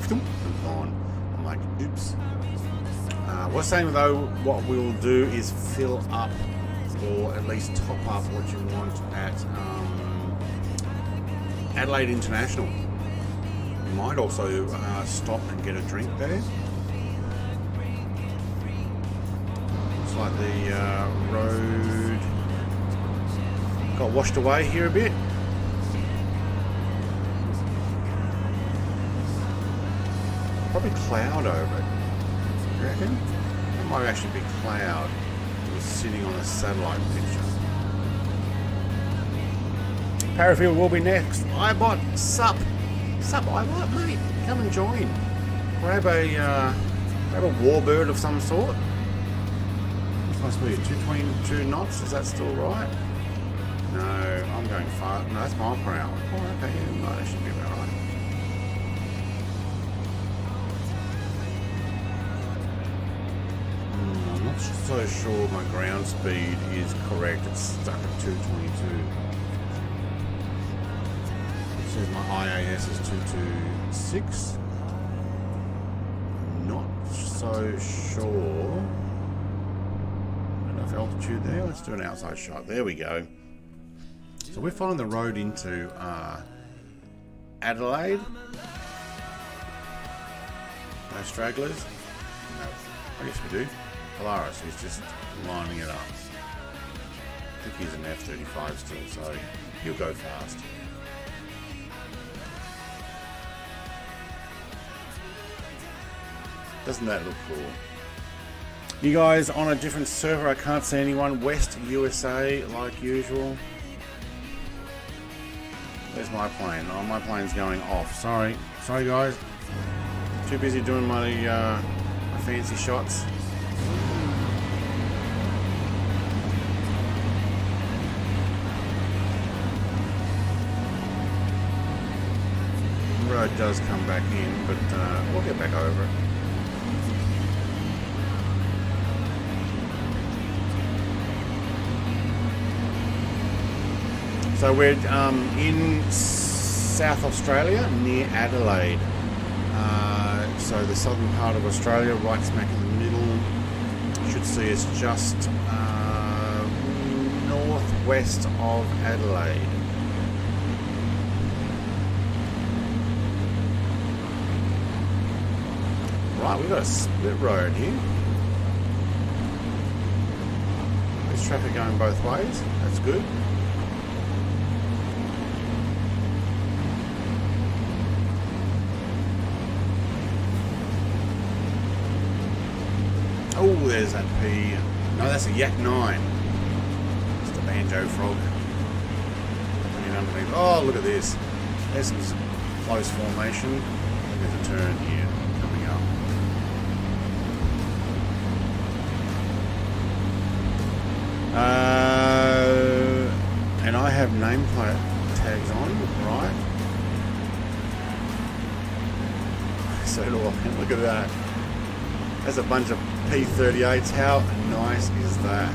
on. I'm like, oops. What's saying though, what we will do is fill up or at least top up what you want at Adelaide International. You might also stop and get a drink there. Looks like the road got washed away here a bit. Probably cloud over it. You reckon? It might actually be cloud. It was sitting on a satellite picture. Parafield will be next. iBot, sup iBot, mate. Come and join. Grab a warbird of some sort. This must be 222 knots. Is that still right? No, I'm going far. No, that's mile per hour. Oh, okay, yeah, no, that should be about right. I'm not so sure my ground speed is correct. It's stuck at 222. It says my IAS is 226. Not so sure. Enough altitude there. Let's do an outside shot. There we go. So we're following the road into Adelaide. No stragglers? No. I guess we do. Polaris is just lining it up. I think he's an F-35 still, so he'll go fast. Doesn't that look cool? You guys on a different server, I can't see anyone. West USA, like usual. There's my plane. Oh, my plane's going off. Sorry guys. Too busy doing my fancy shots. The road does come back in, but we'll get back over it. So we're in South Australia, near Adelaide. So the southern part of Australia, right smack in the middle, should see us just northwest of Adelaide. Right, we've got a split road here. There's traffic going both ways, that's good. Oh, there's that P. No, that's a Yak 9. It's the banjo frog. Coming underneath. Oh, look at this. There's some close formation. There's a turn here coming up. And I have nameplate tags on, right? So do I. Look at that. There's a bunch of P38s. How nice is that?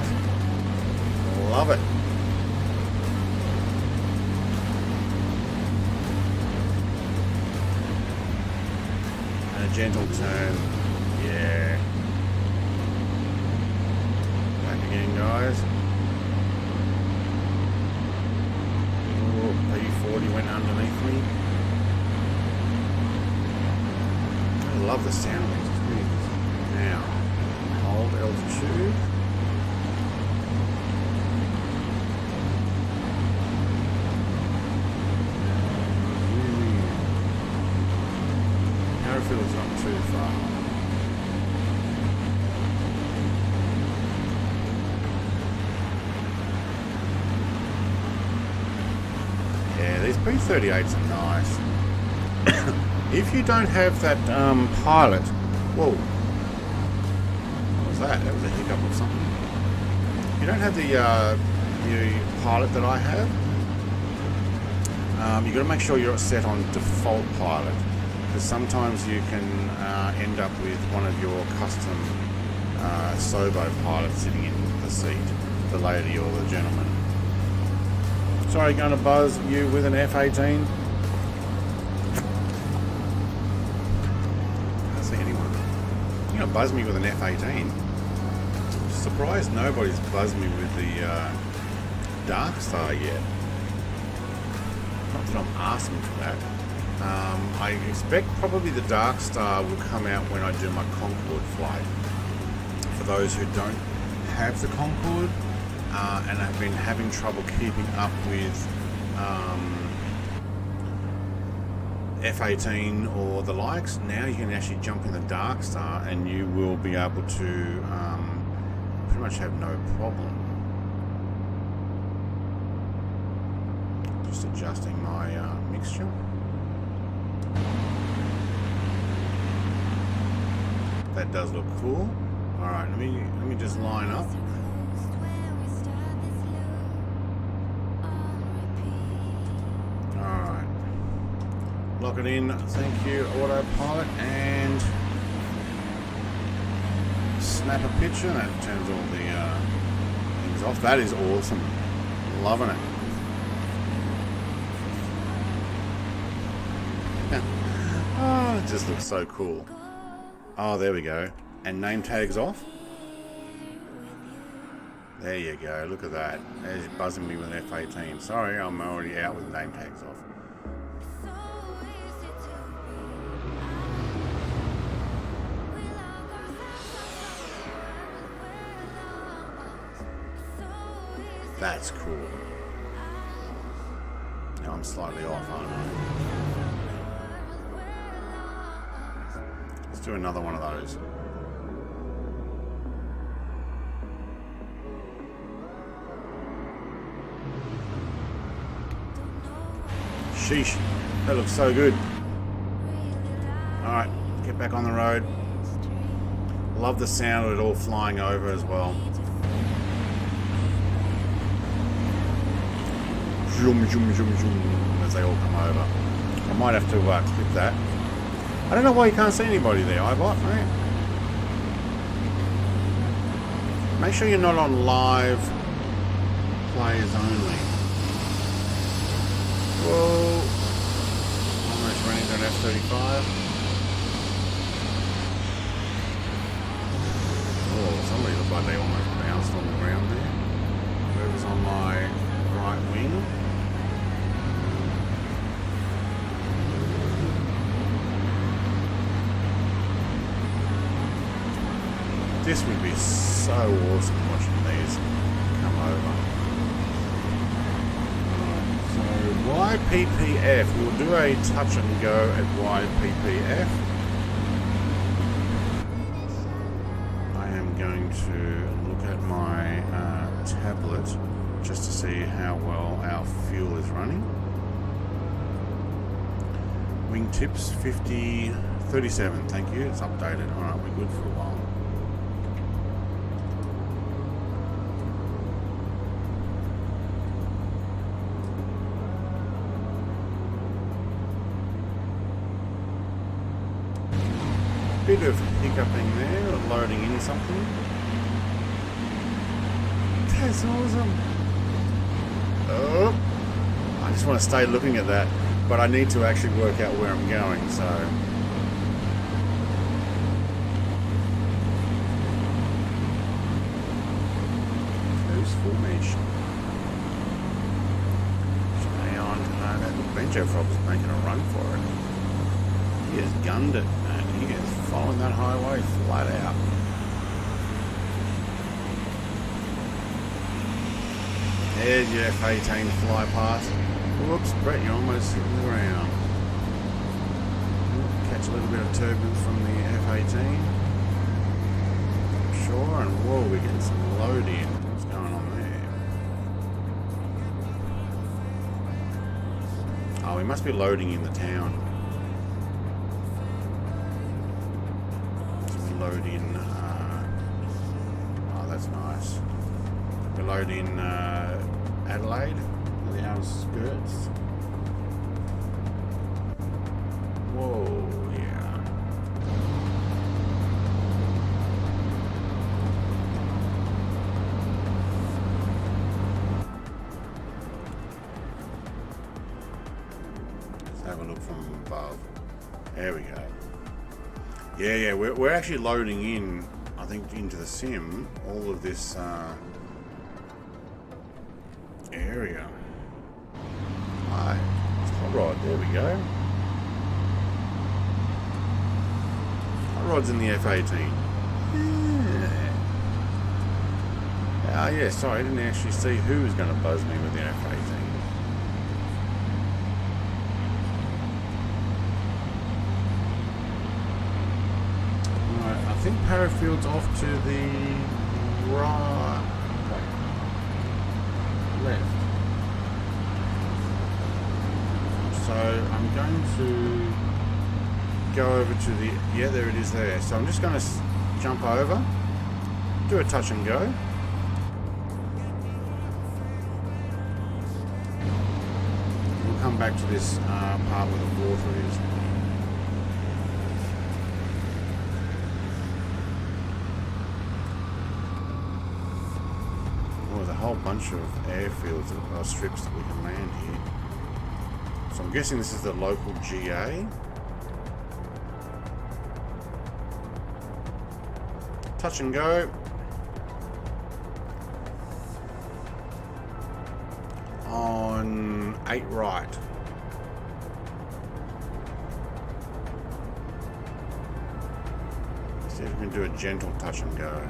Love it. And a gentle turn. Yeah. Back again, guys. Oh, P40 went underneath me. I love the sound of it. Now, hold altitude. Airfield's not too far. Yeah, these P38s are nice. If you don't have that pilot, whoa. That was a hiccup or something. You don't have the pilot that I have. You've got to make sure you're set on default pilot, because sometimes you can end up with one of your custom Sobo pilots sitting in the seat, the lady or the gentleman. Sorry, going to buzz you with an F-18. Can't see anyone. You're going to buzz me with an F-18. Surprised nobody's buzzed me with the Dark Star yet. Not that I'm asking for that. I expect probably the Dark Star will come out when I do my Concorde flight. For those who don't have the Concorde and have been having trouble keeping up with F-18 or the likes, now you can actually jump in the Dark Star and you will be able to pretty much have no problem. Just adjusting my mixture. That does look cool. All right, let me just line up. All right, lock it in. Thank you, autopilot, and snap a picture. That turns all the things off. That is awesome. Loving it. Oh, it just looks so cool. Oh, there we go. and name tags off. There you go, look at that. There's buzzing me with an F18. Sorry, I'm already out with name tags off. That's cool. Now I'm slightly off, aren't I? Let's do another one of those. Sheesh, that looks so good. Alright, get back on the road. Love the sound of it all flying over as well. Zoom, zoom, zoom, zoom, as they all come over. I might have to clip that. I don't know why you can't see anybody there, Hobart, mate. Make sure you're not on live players only. Whoa. Almost running to an F-35. Oh, somebody looked like they almost bounced on the ground there. Whoever's on my right wing. This would be so awesome watching these come over. So YPPF, we'll do a touch and go at YPPF. I am going to look at my tablet just to see how well our fuel is running. Wing tips 37, thank you, it's updated. Alright, we're good for a while. Bit of hiccuping there, loading in something. That's awesome. Oh, I just want to stay looking at that, but I need to actually work out where I'm going, so. Cruise formation. Stay on. That Benjo Frog's making a run for it. He has gunned it. He is following that highway flat out. There's your F-18 fly past. Whoops, Brett, you're almost hitting the ground. Catch a little bit of turbulence from the F-18. Sure, and whoa, we're getting some load in. What's going on there? Oh, we must be loading in the town. Load in, oh that's nice. We load in Adelaide, the outskirts. Whoa, yeah. Let's have a look from above. There we go. Yeah, we're actually loading in, I think, into the sim, all of this area. Hi, it's hot rod, there we go. Hot rod's in the F-18. Yeah. Yeah, sorry, I didn't actually see who was going to buzz me with the F-18. I think Parafield's off to the right, left. So I'm going to go over to the, yeah, there it is there. So I'm just going to jump over, do a touch and go. We'll come back to this part where the water is. There's a whole bunch of airfields or strips that we can land here. So I'm guessing this is the local GA. touch and go. On 8 right. See if we can do a gentle touch and go.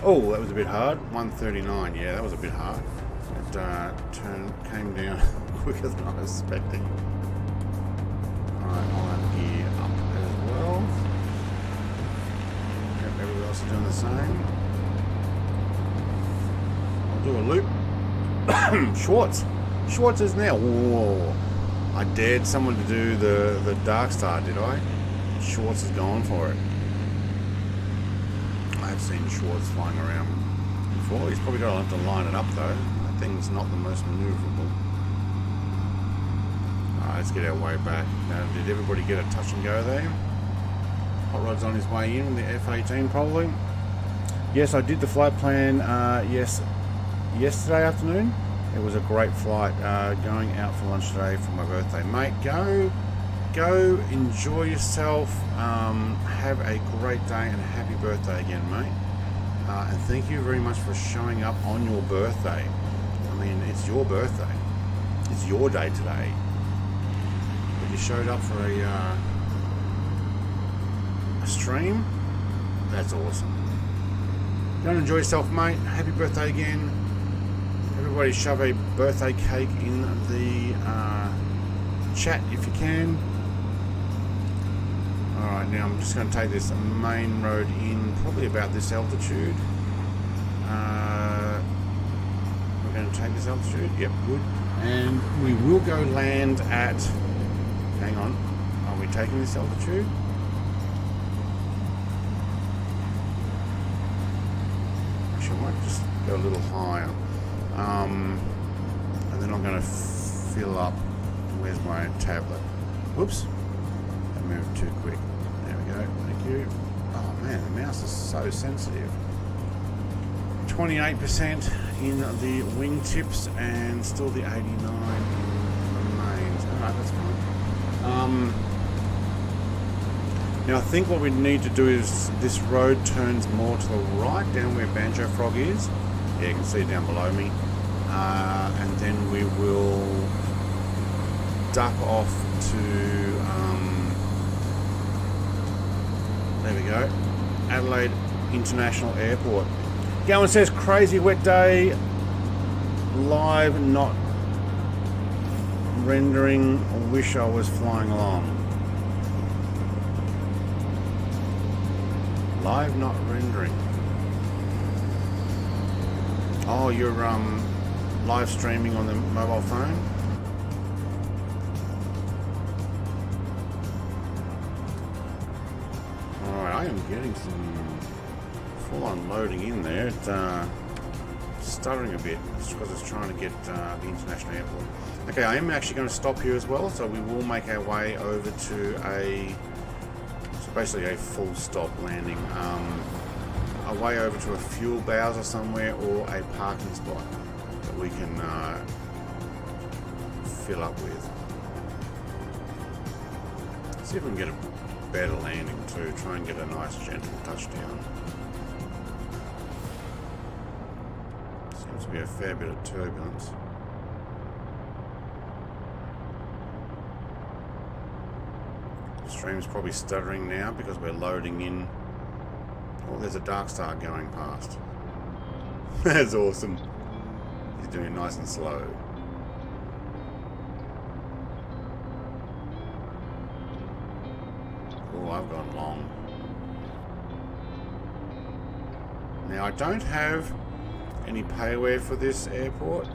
Oh, that was a bit hard. 139. Yeah, that was a bit hard. It came down quicker than I was expecting. Alright, I'll have gear up as well. Yep, everybody else is doing the same. I'll do a loop. Schwartz is now. Whoa. I dared someone to do the Dark Star, did I? Schwartz has gone for it. I've seen Schwartz flying around before. He's probably got to line it up though. That thing's not the most maneuverable. Alright, let's get our way back. Now, did everybody get a touch and go there? Hot Rod's on his way in, the F-18 probably. Yes, I did the flight plan yesterday afternoon. It was a great flight. Going out for lunch today for my birthday. Mate, go enjoy yourself. Have a great day and happy birthday again, mate. And thank you very much for showing up on your birthday. I mean, it's your birthday. It's your day today. But you showed up for a stream. That's awesome. Go and enjoy yourself, mate. Happy birthday again. Everybody shove a birthday cake in the chat if you can. Alright, now I'm just going to take this main road in probably about this altitude. We're going to take this altitude. Yep, good. And we will go land at... Hang on. Are we taking this altitude? Actually, I might just go a little higher. And then I'm going to fill up. Where's my tablet? Whoops. I moved too quick. There we go. Thank you. Oh man, the mouse is so sensitive. 28% in the wingtips and still the 89 in the mains. Alright, that's fine. Now I think what we need to do is this road turns more to the right, down where Banjo Frog is. Yeah, you can see it down below me. And then we will duck off to there we go, Adelaide International Airport. Gowan says crazy wet day, live not rendering, wish I was flying along. Live not rendering. Oh, you're live streaming on the mobile phone? Alright, I am getting some full-on loading in there. It's stuttering a bit just because it's trying to get the international airport. Okay, I am actually going to stop here as well, so we will make our way over to basically a full stop landing. A way over to a fuel bowser somewhere or a parking spot that we can fill up with. See if we can get a better landing too. Try and get a nice gentle touchdown. Seems to be a fair bit of turbulence. The stream's probably stuttering now because we're loading in. Oh, there's a Dark Star going past. That's awesome. He's doing it nice and slow. Oh, I've gone long. Now, I don't have any payware for this airport.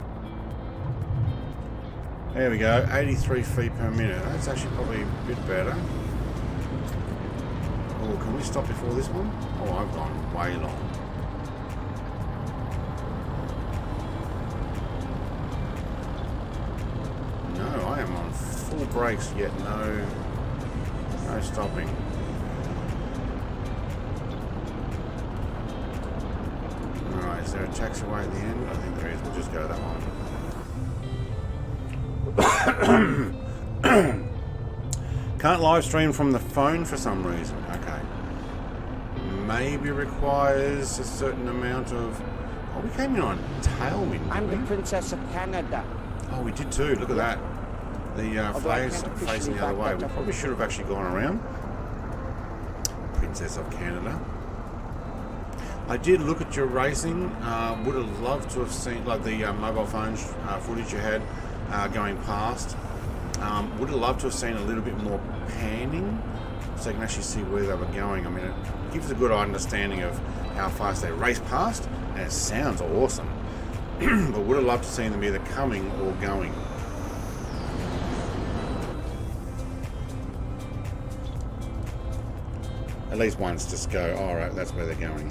There we go, 83 feet per minute. That's actually probably a bit better. Oh, can we stop before this one? Oh, I've gone way long. No, I am on full brakes yet no stopping. Alright, is there a taxiway at the end? I think there is. We'll just go that one. Can't live stream from the phone for some reason. Okay. maybe requires a certain amount of... Oh, we came in on tailwind, I'm the didn't we? Princess of Canada. Oh, we did too. Look at that. The Although I face can't facing officially the other back way. that We up probably with should have actually gone around. Princess of Canada. I did look at your racing. Would have loved to have seen like the mobile phone footage you had going past. Would have loved to have seen a little bit more panning so you can actually see where they were going. I mean, it gives a good understanding of how fast they race past, and it sounds awesome. But would have loved to have seen them either coming or going. At least once, just go, all right, that's where they're going.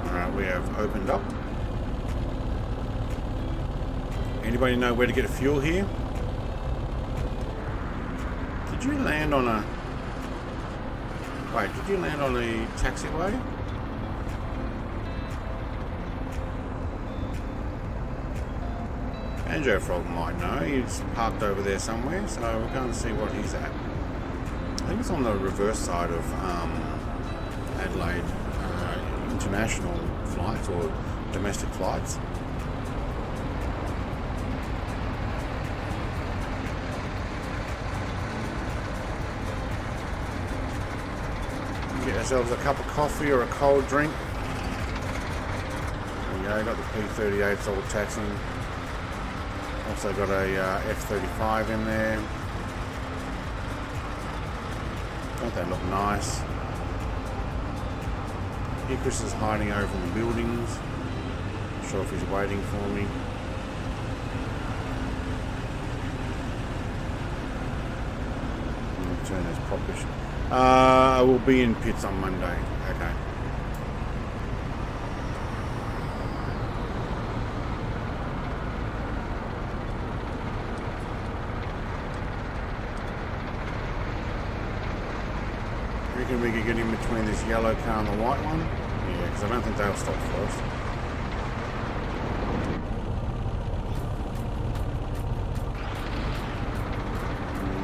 All right, we have opened up. Anybody know where to get a fuel here? Did you land on a... Wait, did you land on a taxiway? Banjo Frog might know. He's parked over there somewhere, so we'll go and see what he's at. I think it's on the reverse side of Adelaide international flights or domestic flights. Get ourselves a cup of coffee or a cold drink. There we go, got the P38s all taxing. Also got a F35 in there. Don't they look nice? Here Chris is hiding over in the buildings. Not sure if he's waiting for me. I'll turn this proper. I will be in pits on Monday. Okay. Reckon we could get in between this yellow car and the white one? Yeah, because I don't think they'll stop for us.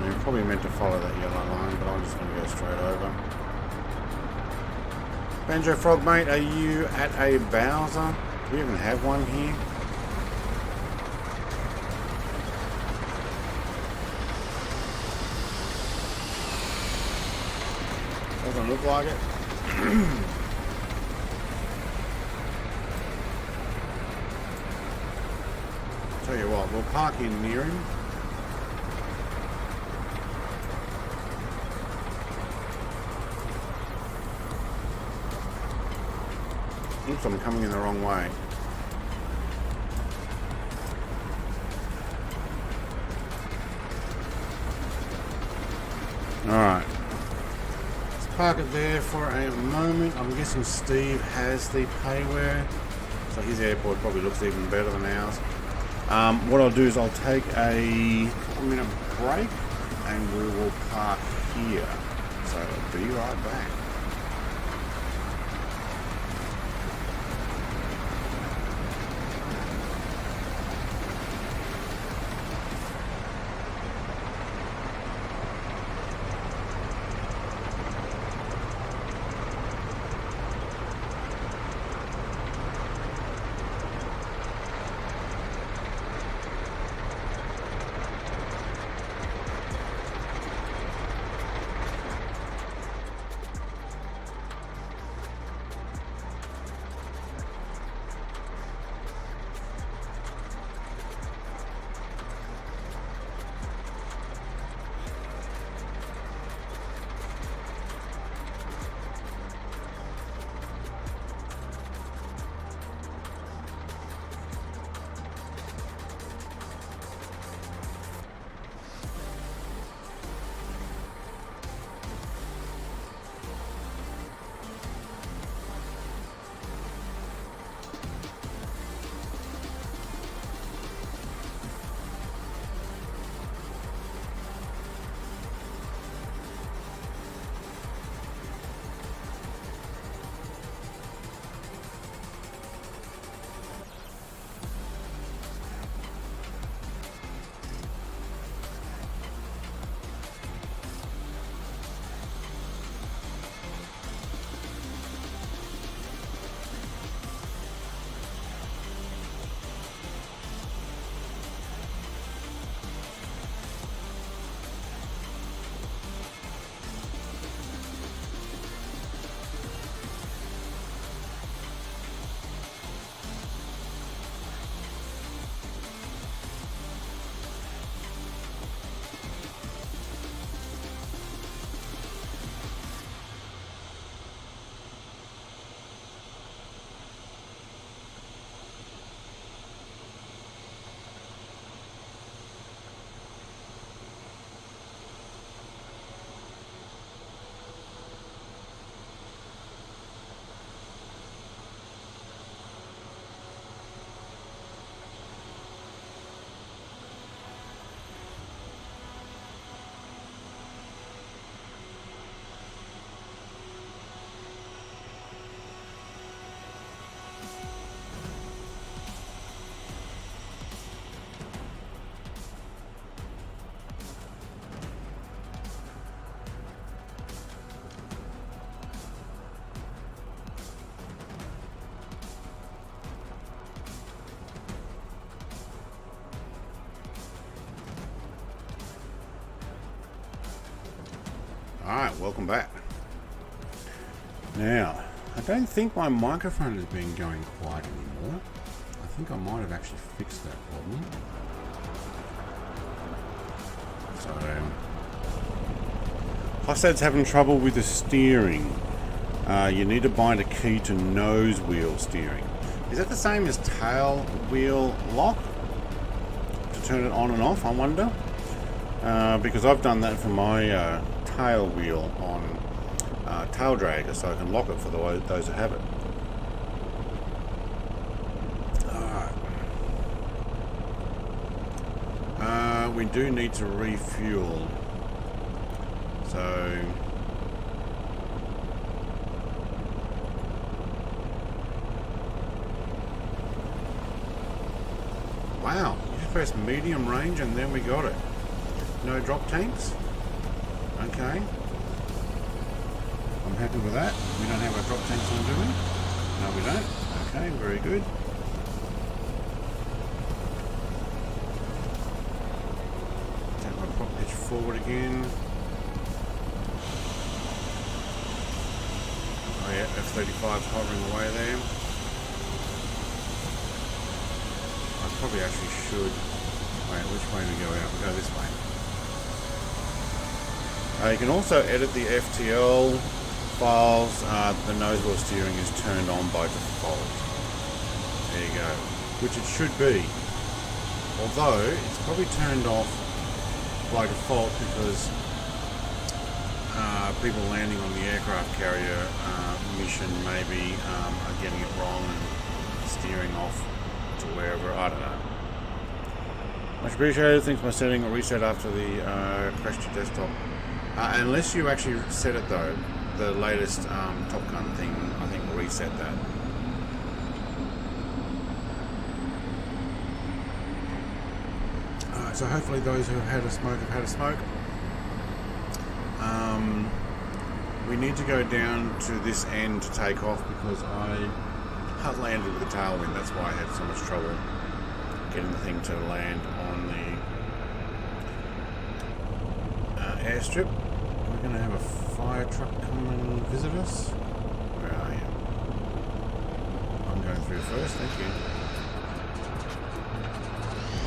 We're probably meant to follow that yellow line, but I'm just going to go straight over. Banjo Frog, mate, are you at a Bowser? Do we even have one here? Doesn't look like it. Tell you what, we'll park in near him. Oops, I'm coming in the wrong way. Alright. Let's park it there for a moment. I'm guessing Steve has the payware, so his airport probably looks even better than ours. What I'll do is I'll take a couple-minute break and we will park here. So I'll be right back. Alright, welcome back. Now, I don't think my microphone has been going quiet anymore. I think I might have actually fixed that problem. So, Hofstad's having trouble with the steering. You need to bind a key to nose wheel steering. Is that the same as tail wheel lock? To turn it on and off, I wonder? Because I've done that for my tail wheel on tail dragger, so I can lock it for those who have it. Alright. We do need to refuel. So... Wow, you just pressed medium range and then we got it. No drop tanks? Okay. I'm happy with that. We don't have our drop tanks on, do we? No, we don't. Okay, very good. Take my prop pitch forward again. Oh yeah, F-35's hovering away there. I probably actually should. Wait, which way do we go out? We go this way. You can also edit the FTL files. The nose wheel steering is turned on by default. There you go. Which it should be. Although, it's probably turned off by default because people landing on the aircraft carrier mission maybe are getting it wrong and steering off to wherever. I don't know. Much appreciated. Thanks for my setting. A reset after the crashed your desktop. Unless you actually set it though, the latest Top Gun thing, I think will reset that. So hopefully those who have had a smoke have had a smoke. We need to go down to this end to take off because I landed with the tailwind. That's why I had so much trouble getting the thing to land on the airstrip. We're going to have a fire truck come and visit us. Where are you? I'm going through first, thank you.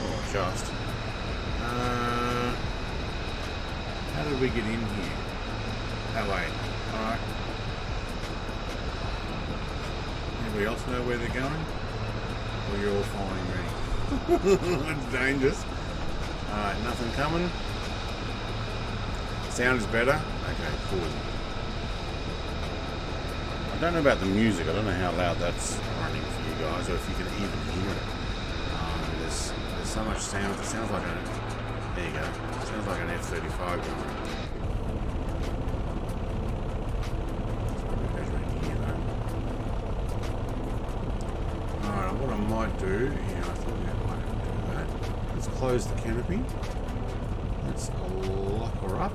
Oh, just. How did we get in here? That way. Alright. Anybody else know where they're going? Or you're all following me? It's dangerous. Alright, nothing coming. Sound is better? Okay, cool. I don't know about the music. I don't know how loud that's running for you guys, or if you can even hear it. There's so much sound. It sounds like there you go. It sounds like an F-35 going. Alright, what I might do, I thought we might do that. Let's close the canopy. Let's lock her up.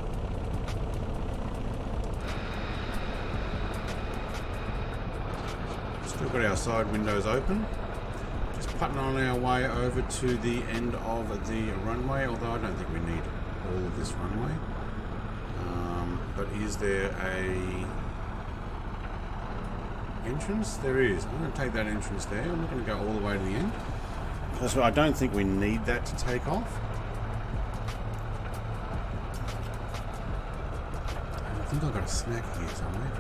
Still got our side windows open. Just putting on our way over to the end of the runway, although I don't think we need all of this runway. But is there a entrance? There is. I'm going to take that entrance there. I'm not going to go all the way to the end. Because I don't think we need that to take off. I think I've got a snack here somewhere.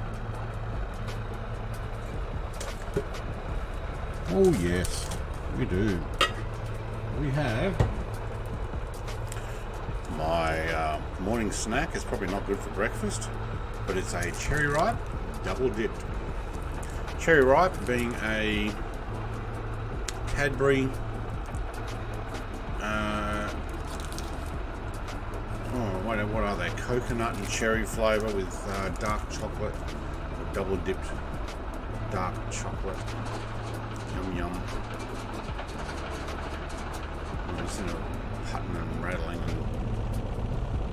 Oh yes, we do. We have my morning snack. It's probably not good for breakfast, but it's a cherry ripe double dipped. Cherry ripe being a Cadbury what are they? Coconut and cherry flavour with dark chocolate, or double dipped dark chocolate. Yum yum. I'm just in a putting and rattling and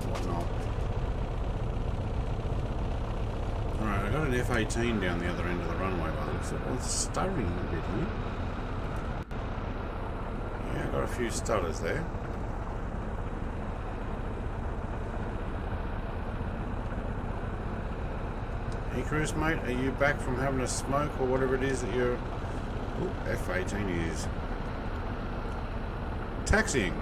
whatnot. Alright, I got an F-18 down the other end of the runway, but it's stuttering a bit here. Yeah, I got a few stutters there. Icarus, mate, are you back from having a smoke or whatever it is that you're... Ooh, F18 is... taxiing.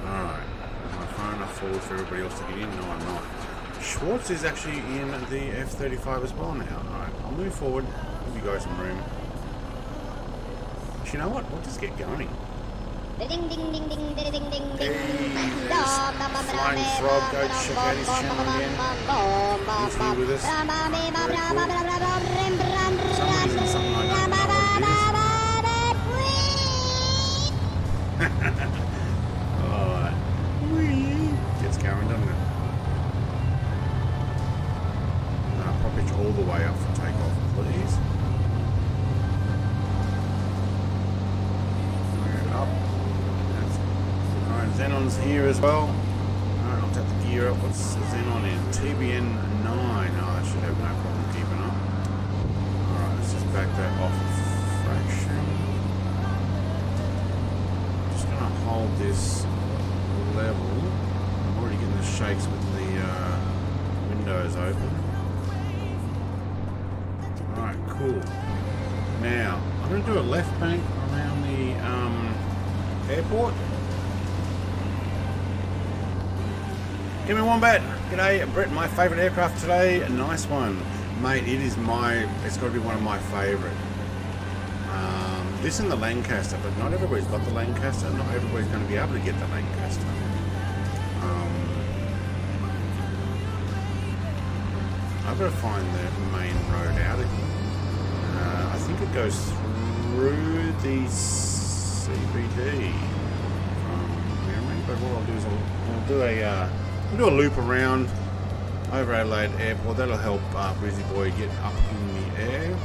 Alright. My phone up forward for everybody else to get in? No, I'm not. Schwartz is actually in the F35 as well now. Alright, I'll move forward. Give you guys some room. But you know what? We'll just get going. Ding ding ding ding ding ding ding ding. Flying Frog, go check out his channel again. He's here with us. Very cool. For some reason, something I don't know what it is. Alright. Gets going, doesn't it? Pop it all the way up for takeoff, please. Up. Alright, Xenon's here as well. Alright, I'll take the gear up. What's the Xenon in? TBN 9. Oh, I should have no problem keeping up. Alright, let's just back that off a fraction. Just gonna hold this level. I'm already getting the shakes with the windows open. Alright, cool. Now, I'm going to do a left bank around the airport. Give me one bat. G'day, Brett, my favourite aircraft today. A nice one. Mate, it's got to be one of my favourite. This and the Lancaster, but not everybody's got the Lancaster. Not everybody's going to be able to get the Lancaster. I've got to find the main road out of here. I think it goes through the CBD from memory, but what I'll do is we'll do a loop around over Adelaide Airport. That'll help Brizzy Boy get up in the air.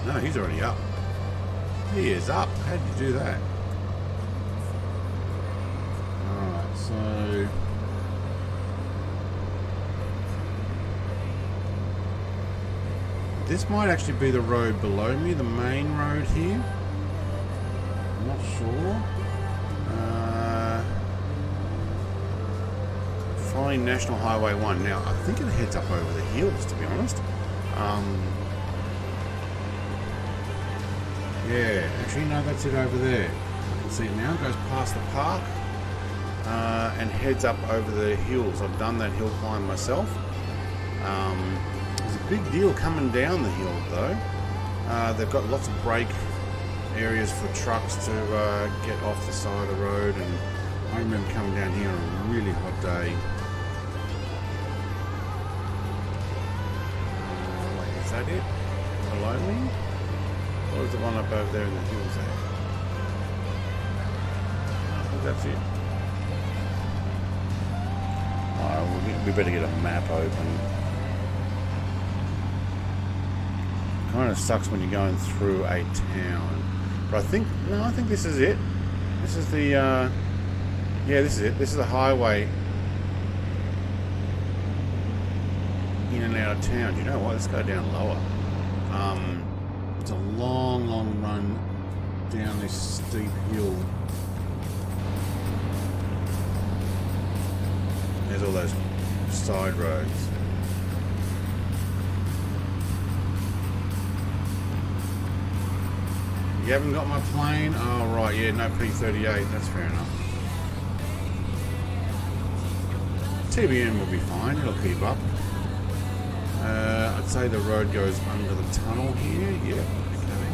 No, he's already up. He is up. How did you do that? Alright, so... this might actually be the road below me, the main road here. I'm not sure. Following National Highway 1. Now, I think it heads up over the hills, to be honest. Yeah, actually, no, that's it over there. I can see it now. It goes past the park and heads up over the hills. I've done that hill climb myself. There's a big deal coming down the hill, though. They've got lots of brake areas for trucks to get off the side of the road, and I remember coming down here on a really hot day. Wait, is that it? Below me? Or is the one up over there in the hills there? I think that's it. Alright, we better get a map open. Kind of sucks when you're going through a town. But I think this is it. This is the, yeah, this is it. This is the highway in and out of town. Do you know what? Let's go down lower. It's a long, long run down this steep hill. There's all those side roads. You haven't got my plane? Oh, right, yeah, no P-38. That's fair enough. TBN will be fine. It'll keep up. I'd say the road goes under the tunnel here. Yeah, okay.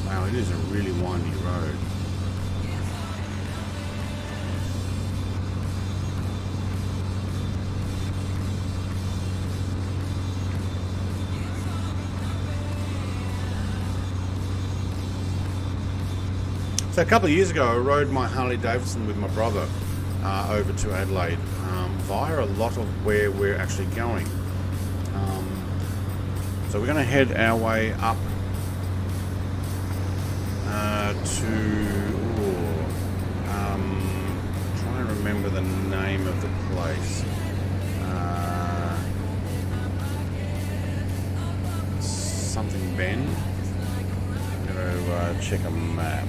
Wow, it is a really windy road. So a couple of years ago, I rode my Harley Davidson with my brother over to Adelaide via a lot of where we're actually going. So we're going to head our way up trying to remember the name of the place. something Bend. I'm going to check a map.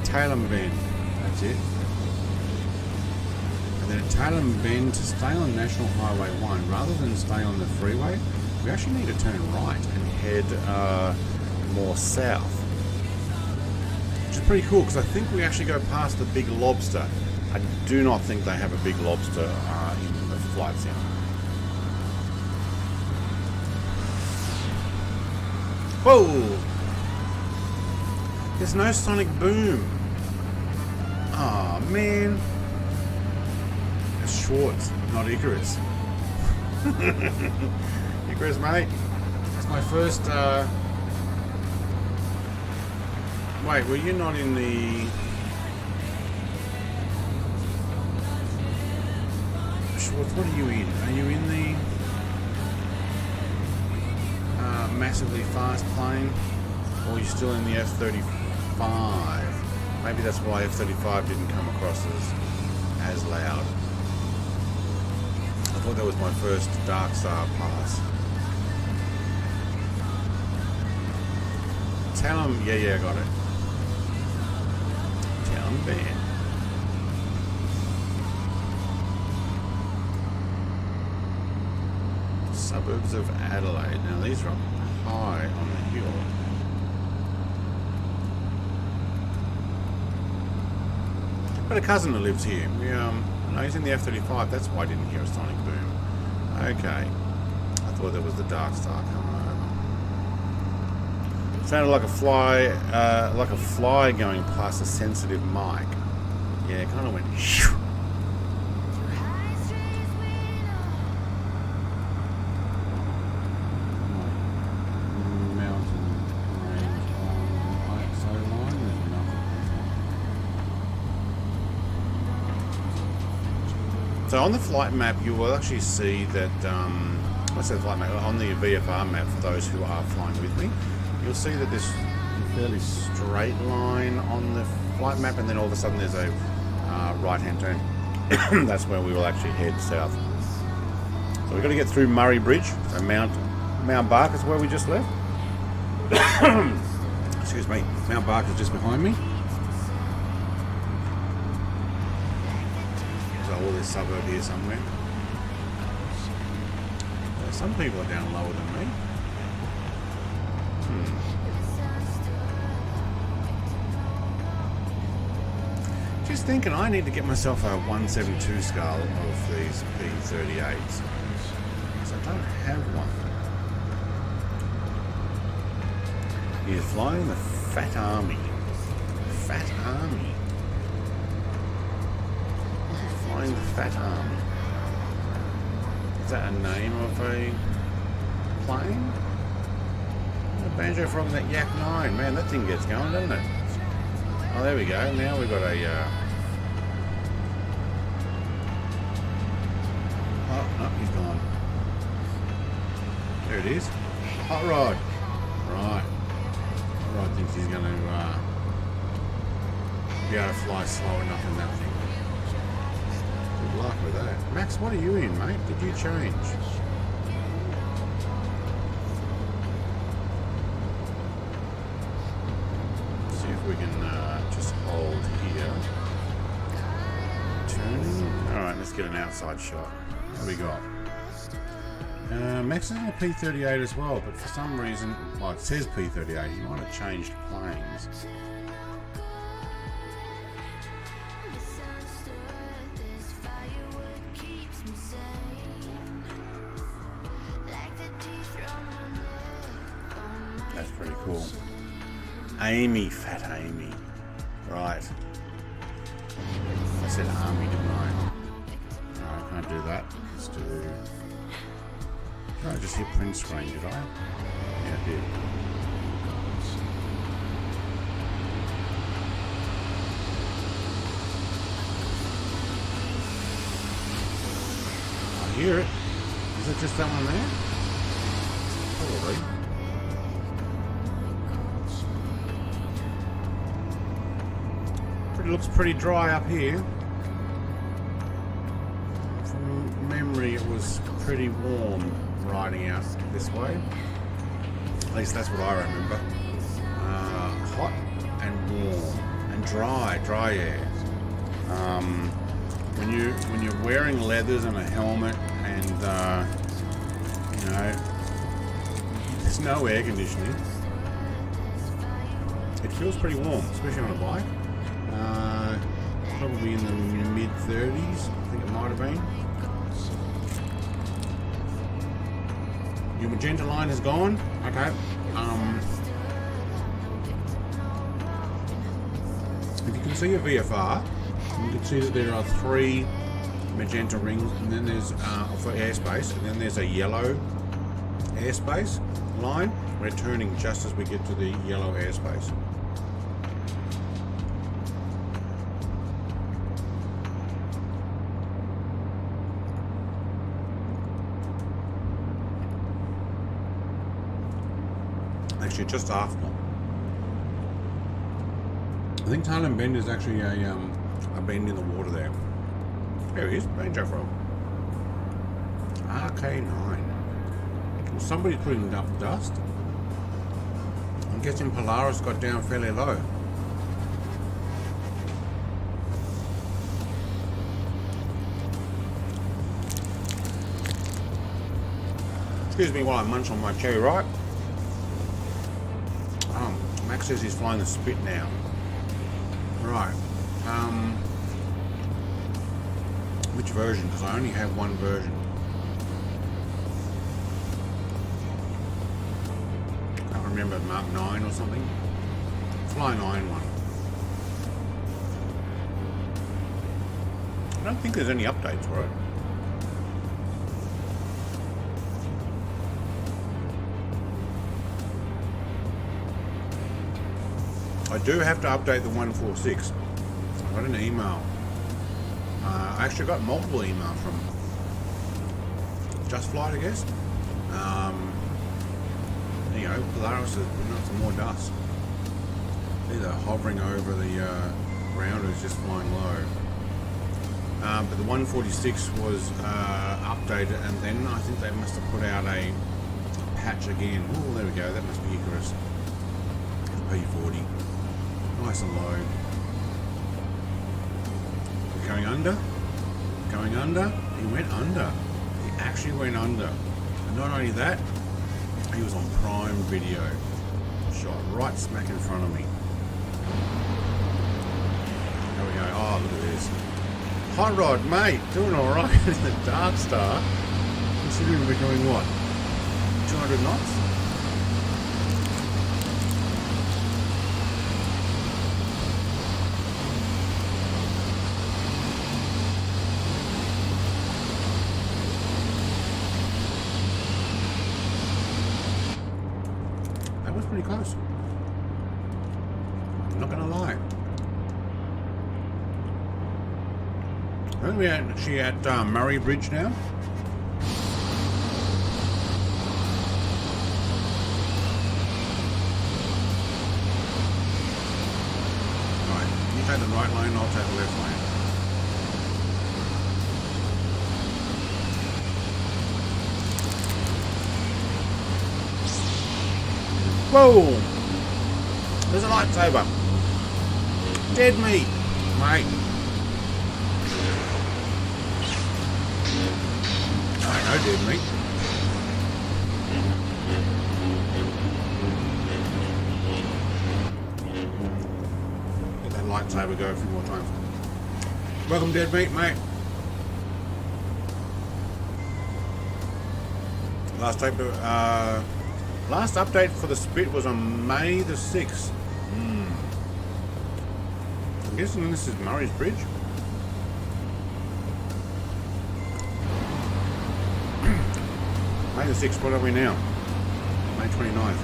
Tailem Bend, that's it. And then at Tailem Bend, to stay on National Highway 1, rather than stay on the freeway, we actually need to turn right and head more south. Which is pretty cool, because I think we actually go past the Big Lobster. I do not think they have a Big Lobster in the flight center. Whoa! There's no sonic boom. Oh man. It's Schwartz, not Icarus. Icarus, mate. That's my first. Wait, were you not in the? Schwartz, what are you in? Are you in the massively fast plane? Or are you still in the F-35? Maybe that's why F-35 didn't come across as loud. I thought that was my first Dark Star pass. Tell him, yeah, I got it. Tell him Ben. Suburbs of Adelaide. Now these are up high on the hill. I've got a cousin who lives here. No, he's in the F-35. That's why I didn't hear a sonic boom. Okay. I thought that was the Dark Star coming over. Sounded like a fly going past a sensitive mic. Yeah, it kind of went. Shoo. So on the flight map, you will actually see that, what's that flight map? On the VFR map, for those who are flying with me, you'll see that there's a fairly straight line on the flight map, and then all of a sudden there's a right-hand turn. That's where we will actually head south. So we've got to get through Murray Bridge. So Mount Barker is where we just left. Excuse me. Mount Barker is just behind me. All this suburb here somewhere. Some people are down lower than me. Just thinking I need to get myself a 172 scale of these P-38s. Because I don't have one. He's flying the Fat Army. Fat Army. The Fat Army. Is that a name of a plane? A Banjo from that Yak 9. Man, that thing gets going, doesn't it? Oh, there we go. Now we've got a... Oh, no, he's gone. There it is. Hot Rod. Right. Hot Rod thinks he's going to be able to fly slow enough in that thing. Good luck with that. Max, what are you in, mate? Did you change? Let's see if we can just hold here. Turning. Alright, let's get an outside shot. What do we got? Max is in a P-38 as well, but for some reason, well, it says P-38. He might have changed planes. That's pretty cool. Amy, Fat Amy. Right. I said Army, didn't I? No, I can't do that. Let's do... Did I just hit print screen, did I? Yeah, I did. I hear it. Is it just that one there? Probably. It looks pretty dry up here. From pretty warm riding out this way. At least that's what I remember. Hot and warm and dry air. When you're wearing leathers and a helmet and you know, there's no air conditioning, it feels pretty warm, especially on a bike. Probably in the mid 30s, I think it might have been. Your magenta line has gone. Okay. If you can see a VFR, you can see that there are 3 magenta rings, and then there's for airspace, and then there's a yellow airspace line. We're turning just as we get to the yellow airspace. Actually, just after. I think Thailand Bend is actually a bend in the water there. There he is, Banjo Frog. RK9. Well, somebody's putting up dust. I'm guessing Polaris got down fairly low. Excuse me while I munch on my cherry ripe. Max says he's flying the Spit now. Right. Which version? Because I only have one version. I can't remember, Mark 9 or something. Fly 9 one. I don't think there's any updates for it. I do have to update the 146. I got an email. I actually got multiple emails from Just Flight, I guess. You know, Polaris has putting up some more dust. Either hovering over the ground or is just flying low. But the 146 was updated, and then I think they must have put out a patch again. Oh, there we go. That must be Icarus. P40. Nice and low. We're going under. Going under. He went under. He actually went under. And not only that, he was on prime video. Shot right smack in front of me. There we go. Oh, look at this. Hot Rod, mate. Doing alright in the Dark Star. Considering we're doing what? 200 knots? Pretty close. I'm not gonna lie. I think we're actually at Murray Bridge now. Right, you take the right lane, I'll take the left lane. Whoa! There's a lightsaber. Dead meat, mate. I know dead meat. Let that lightsaber go a few more times. Welcome, dead meat, mate. Last update for the Spit was on May the 6th. I'm guessing this is Murray's Bridge. May the 6th, what are we now? May 29th.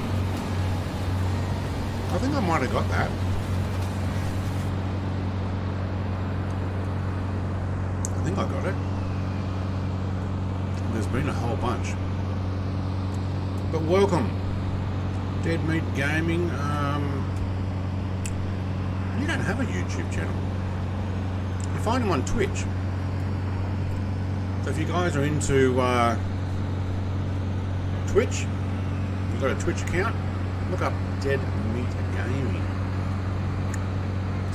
I think I might have got that. I think I got it. There's been a whole bunch. But welcome, Dead Meat Gaming. You don't have a YouTube channel. You find him on Twitch. So if you guys are into Twitch. You've got a Twitch account, look up Dead Meat Gaming.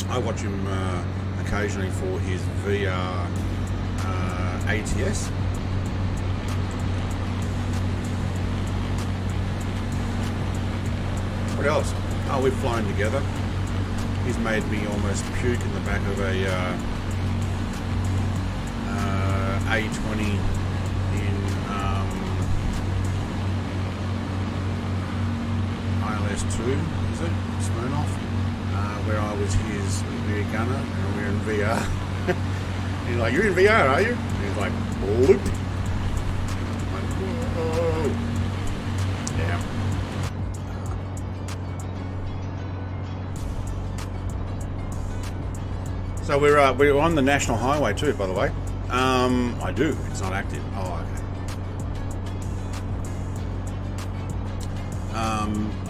I watch him occasionally for his VR ATS. What else? Oh, we've flown together. He's made me almost puke in the back of a A20 in ILS 2, is it? Smirnoff, where I was his rear gunner and we're in VR. He's like, "You're in VR, are you?" And he's like, "Loop." I'm like, "Whoa." Yeah. So we're on the national highway too, by the way. I do. It's not active. Oh, okay.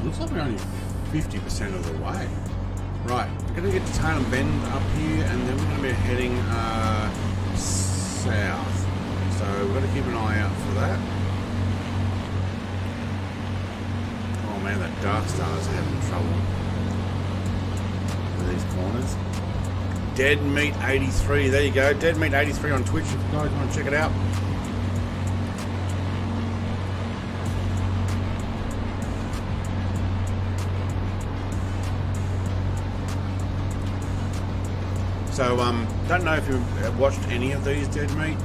Looks like we're only 50% of the way. Right, we're going to get to Tailem Bend up here, and then we're going to be heading south. So we've got to keep an eye out for that. Oh man, that Dark Star's having trouble with these corners. Dead Meat 83, there you go. Dead Meat 83 on Twitch if you guys want to check it out. So, don't know if you've watched any of these Dead Meat.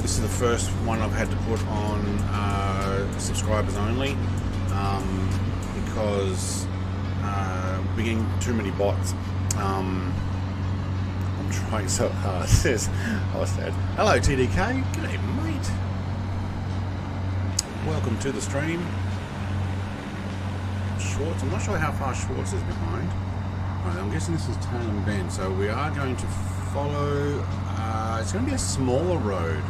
This is the first one I've had to put on subscribers only because we're getting too many bots. I'm trying so hard. Says, hello TDK. G'day mate. Welcome to the stream. Schwartz. I'm not sure how far Schwartz is behind. Right, I'm guessing this is Tailem Bend, so we are going to follow. It's going to be a smaller road.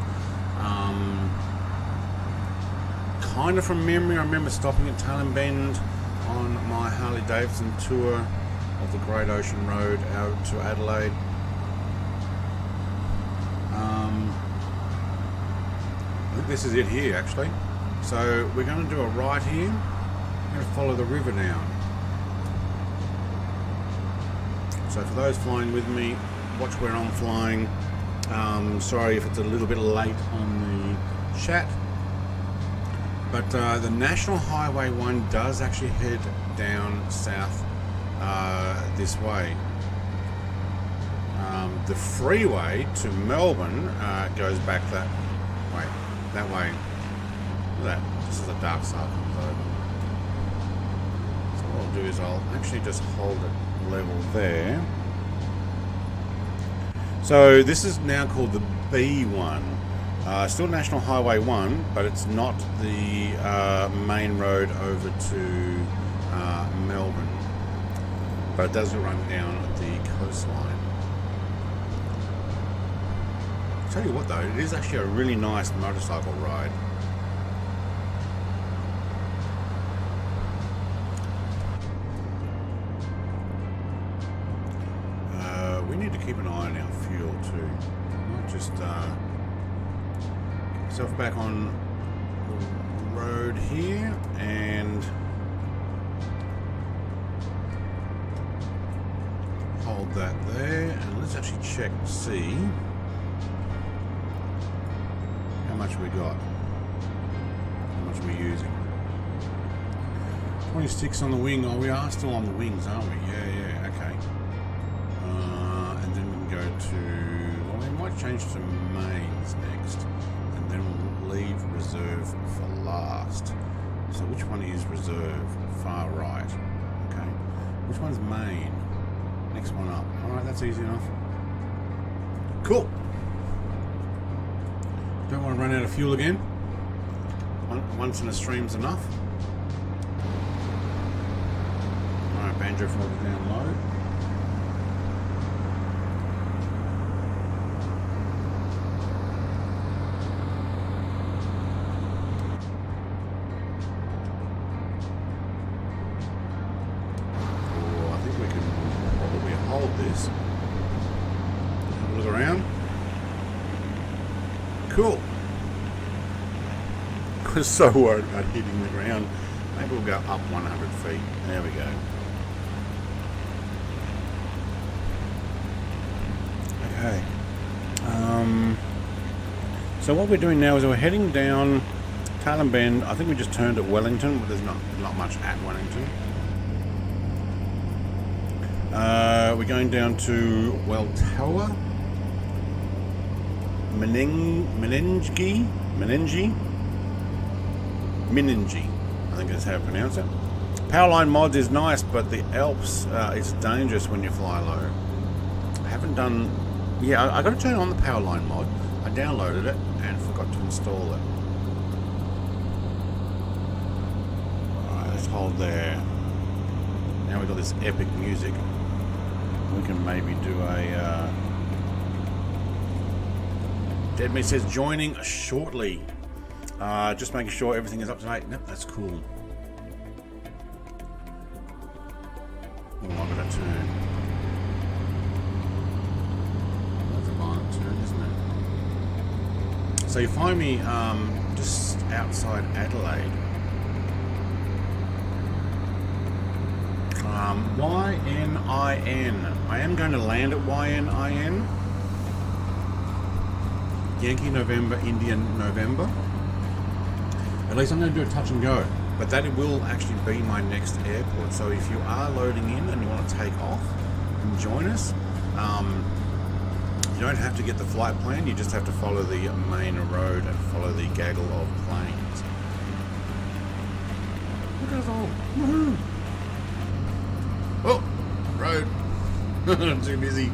Kind of from memory, I remember stopping at Tailem Bend on my Harley Davidson tour of the Great Ocean Road out to Adelaide. I think this is it here actually. So we're going to do a right here. We're going to follow the river down. So for those flying with me, watch where I'm flying. Sorry if it's a little bit late on the chat. But the National Highway 1 does actually head down south this way. The freeway to Melbourne goes back that way. That way. Look at that. This is a dark circle. So what I'll do is I'll actually just hold it level there. So this is now called the B1. Still National Highway 1, but it's not the main road over to Melbourne. But it does run down the coastline. I'll tell you what though, it is actually a really nice motorcycle ride. We need to keep an eye on our fuel too. Not just myself back on the road here and hold that there, and let's actually check and see how much we got, how much we're using. 26 on the wing. Oh, we are still on the wings, aren't we? Yeah, okay. And then we can go to, well, we might change to mains next, and then we'll leave reserve for last. So which one is reserve? Far right. Okay. Which one's main? Next one up. Alright, that's easy enough. Cool. Don't want to run out of fuel again. Once in a stream's enough. Alright, banjo float down low. Cool. was so worried about hitting the ground. Maybe we'll go up 100 feet. There we go. Okay. So what we're doing now is we're heading down Tailem Bend. I think we just turned at Wellington, but there's not much at Wellington. We're going down to Weltowa, Meningi, I think that's how to pronounce it. Powerline mods is nice, but the Alps is dangerous when you fly low. I haven't done... Yeah, I got to turn on the Powerline mod. I downloaded it and forgot to install it. Alright, let's hold there. Now we've got this epic music. We can maybe do a... Deadmeat says joining shortly. Just making sure everything is up to date. Nope, that's cool. Oh, I'm gonna turn. That's a violent turn, isn't it? So you find me just outside Adelaide. YNIN. I am going to land at YNIN. Yankee November, Indian November. At least I'm going to do a touch and go. But that will actually be my next airport. So if you are loading in and you want to take off and join us, you don't have to get the flight plan. You just have to follow the main road and follow the gaggle of planes. Look at us all. Woohoo! Oh, road. I'm too busy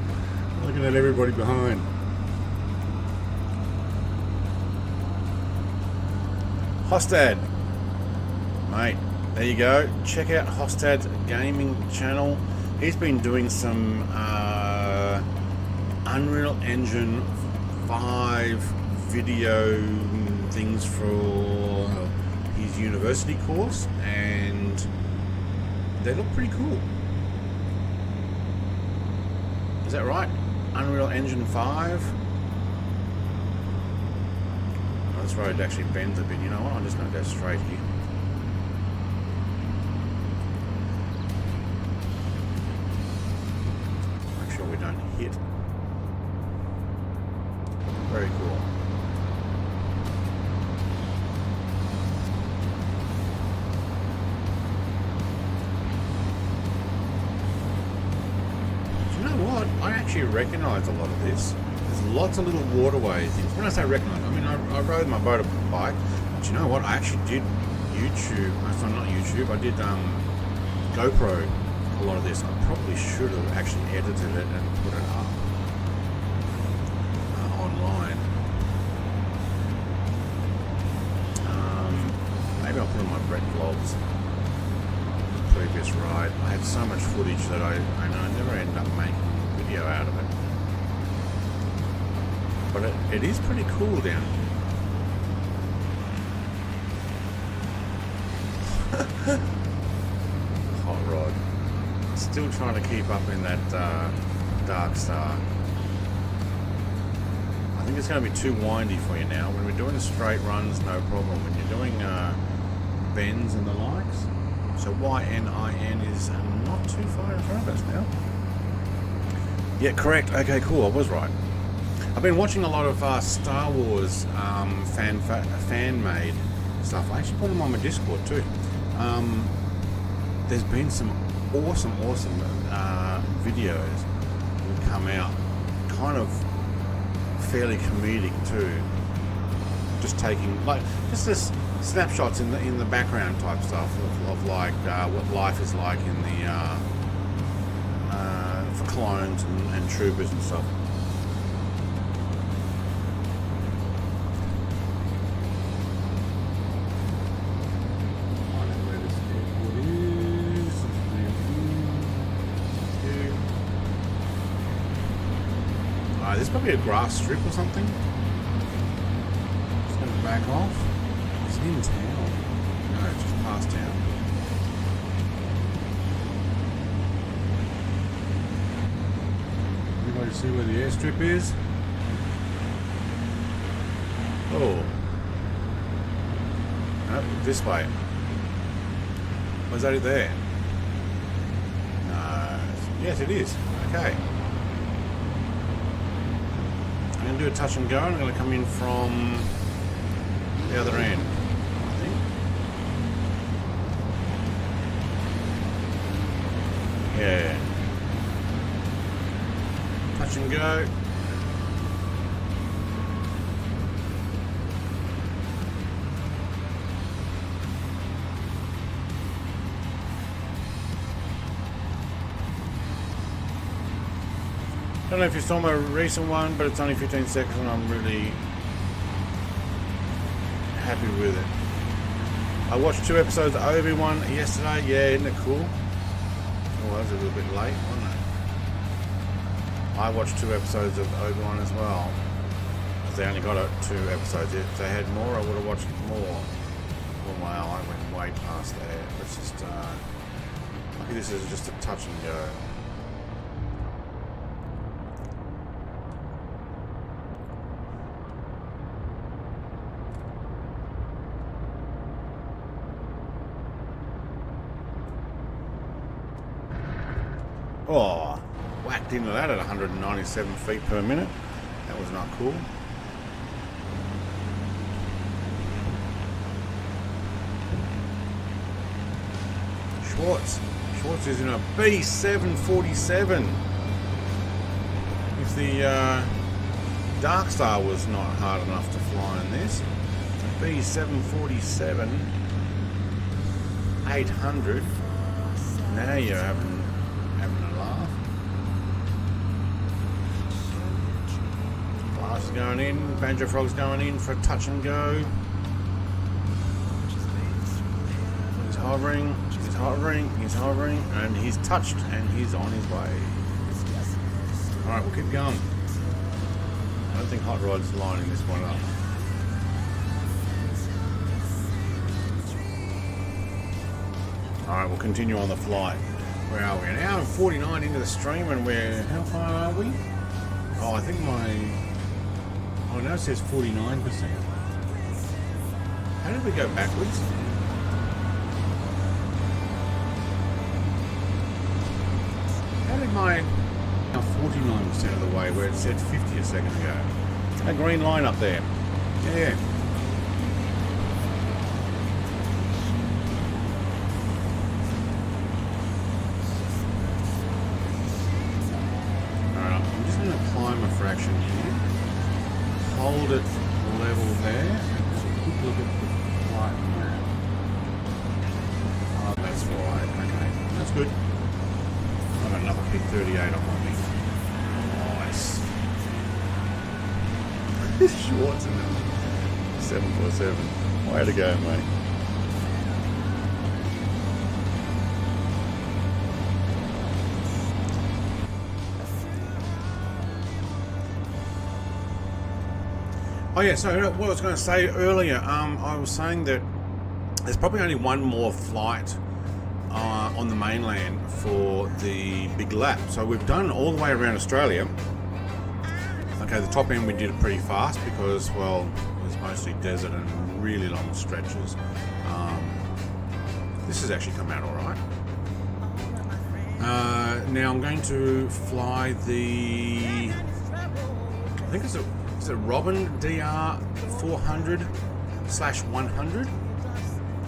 looking at everybody behind. Hostad, mate, there you go. Check out Hostad's gaming channel. He's been doing some Unreal Engine 5 video things for his university course, and they look pretty cool. Is that right? Unreal Engine 5? This road actually bends a bit. You know what? I'm just going to go straight here. Make sure we don't hit. Very cool. Do you know what? I actually recognise a lot of this. There's lots of little waterways. When I say recognise, I mean I rode my motorbike, but you know what? I actually did YouTube. No, not YouTube. I did GoPro a lot of this. I probably should have actually edited it and put it up online. Maybe I'll put on my Brett vlogs. The previous ride. I had so much footage that I never ended up making a video out of it. But it is pretty cool down here. Hot rod. Still trying to keep up in that Dark Star. I think it's going to be too windy for you now. When we're doing the straight runs, no problem. When you're doing bends and the likes. So YNIN is not too far in front of us now. Yeah, correct. Okay, cool. I was right. I've been watching a lot of Star Wars fan-made stuff. I actually put them on my Discord too. There's been some awesome videos that come out, kind of fairly comedic too. Just taking just this snapshots in the background type stuff of like what life is like in the for clones and troopers and stuff. There's probably a grass strip or something. Just gonna back off. It's in town. No, it's just past town. Everybody see where the airstrip is? Oh. this way. Was that it there? No. Yes, it is. Okay. I'm going to do a touch and go. I'm going to come in from the other end, I think. Yeah. Touch and go. I don't know if you saw my recent one, but it's only 15 seconds and I'm really happy with it. I watched 2 episodes of Obi-Wan yesterday. Yeah, isn't it cool? Oh, that was a little bit late, wasn't it? I watched 2 episodes of Obi-Wan as well. Because they only got 2 episodes. If they had more, I would have watched more. Oh wow, I went way past there. Let's just, lucky this is just a touch and go. Oh, whacked into that at 197 feet per minute. That was not cool. Schwartz is in a B747. If the Dark Star was not hard enough to fly in this, B747 800. Now you're having a laugh. Blast is going in. Banjo Frog's going in for a touch and go. He's hovering. He's hovering, and he's touched, and he's on his way. Alright, we'll keep going. I don't think Hot Rod's lining this one up. Alright, we'll continue on the flight. Where are we? An hour and 49 into the stream, and we're... How far are we? Oh, I think my... Oh, now it says 49%. How did we go backwards? How did my... Now 49% of the way, where it said 50 a second ago. A green line up there. Yeah. Fraction here. Hold it level there. Just a quick look at the flight map. Oh, that's right. Okay, that's good. I've got another Pig 38 on me. Nice. Schwartz in the 747. Way to go, mate. Oh yeah, so what I was going to say earlier, I was saying that there's probably only one more flight on the mainland for the big lap. So we've done all the way around Australia. Okay, the top end we did it pretty fast because, well, it was mostly desert and really long stretches. This has actually come out all right. Now I'm going to fly the, I think it's a Robin DR 400/100.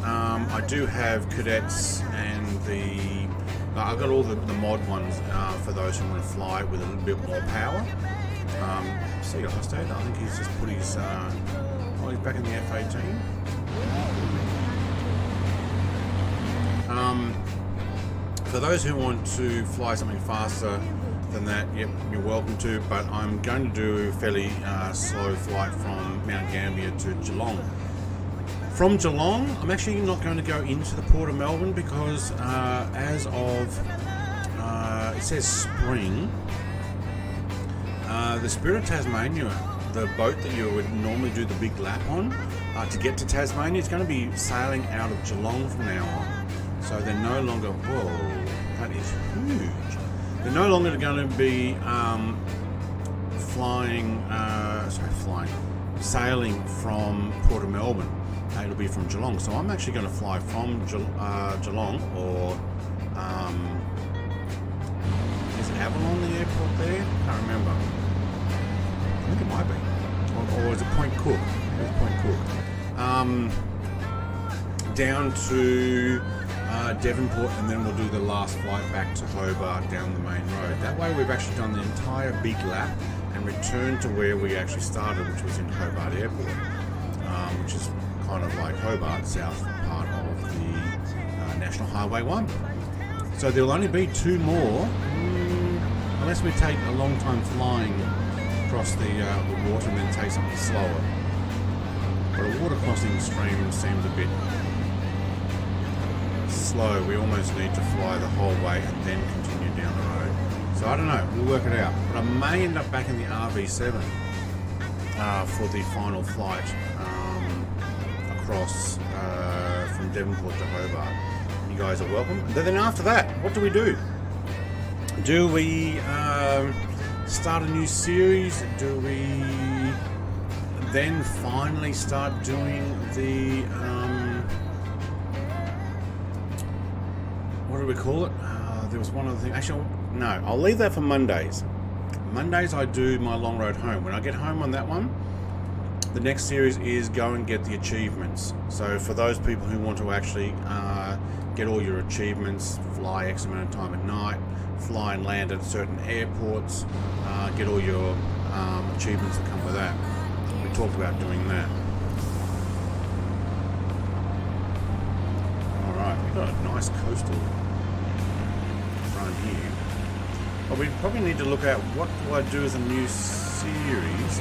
I do have cadets and I've got all the mod ones for those who want to fly with a little bit more power. See Augusta, I think he's just put his, he's back in the F-18. For those who want to fly something faster than that, yep, you're welcome to, but I'm going to do a fairly slow flight from Mount Gambier to Geelong. From Geelong, I'm actually not going to go into the Port of Melbourne because as of, it says spring, the Spirit of Tasmania, the boat that you would normally do the big lap on, to get to Tasmania, is going to be sailing out of Geelong from now on. So they're no longer, whoa, that is huge. They're no longer going to be sailing from Port of Melbourne. it'll be from Geelong. So I'm actually going to fly from Geelong, or is Avalon the airport there? Can't remember. I think it might be. Or is it Point Cook? It's Point Cook. Down to Devonport, and then we'll do the last flight back to Hobart down the main road. That way we've actually done the entire big lap and returned to where we actually started, which was in Hobart Airport, which is kind of like Hobart, south part of the National Highway 1. So there'll only be 2 more, unless we take a long time flying across the water and then take something slower. But a water crossing stream seems a bit slow. We almost need to fly the whole way and then continue down the road. So I don't know, we'll work it out. But I may end up back in the RV7 for the final flight across from Devonport to Hobart. You guys are welcome. And then after that, what do we do? Do we start a new series? Do we then finally start doing the what do we call it? There was one other thing. Actually, no, I'll leave that for Mondays. Mondays I do my long road home. When I get home on that one, the next series is go and get the achievements. So for those people who want to actually get all your achievements, fly X amount of time at night, fly and land at certain airports, get all your achievements that come with that. We talked about doing that. Alright, we've got a nice coastal run here. But we probably need to look at what do I do as a new series.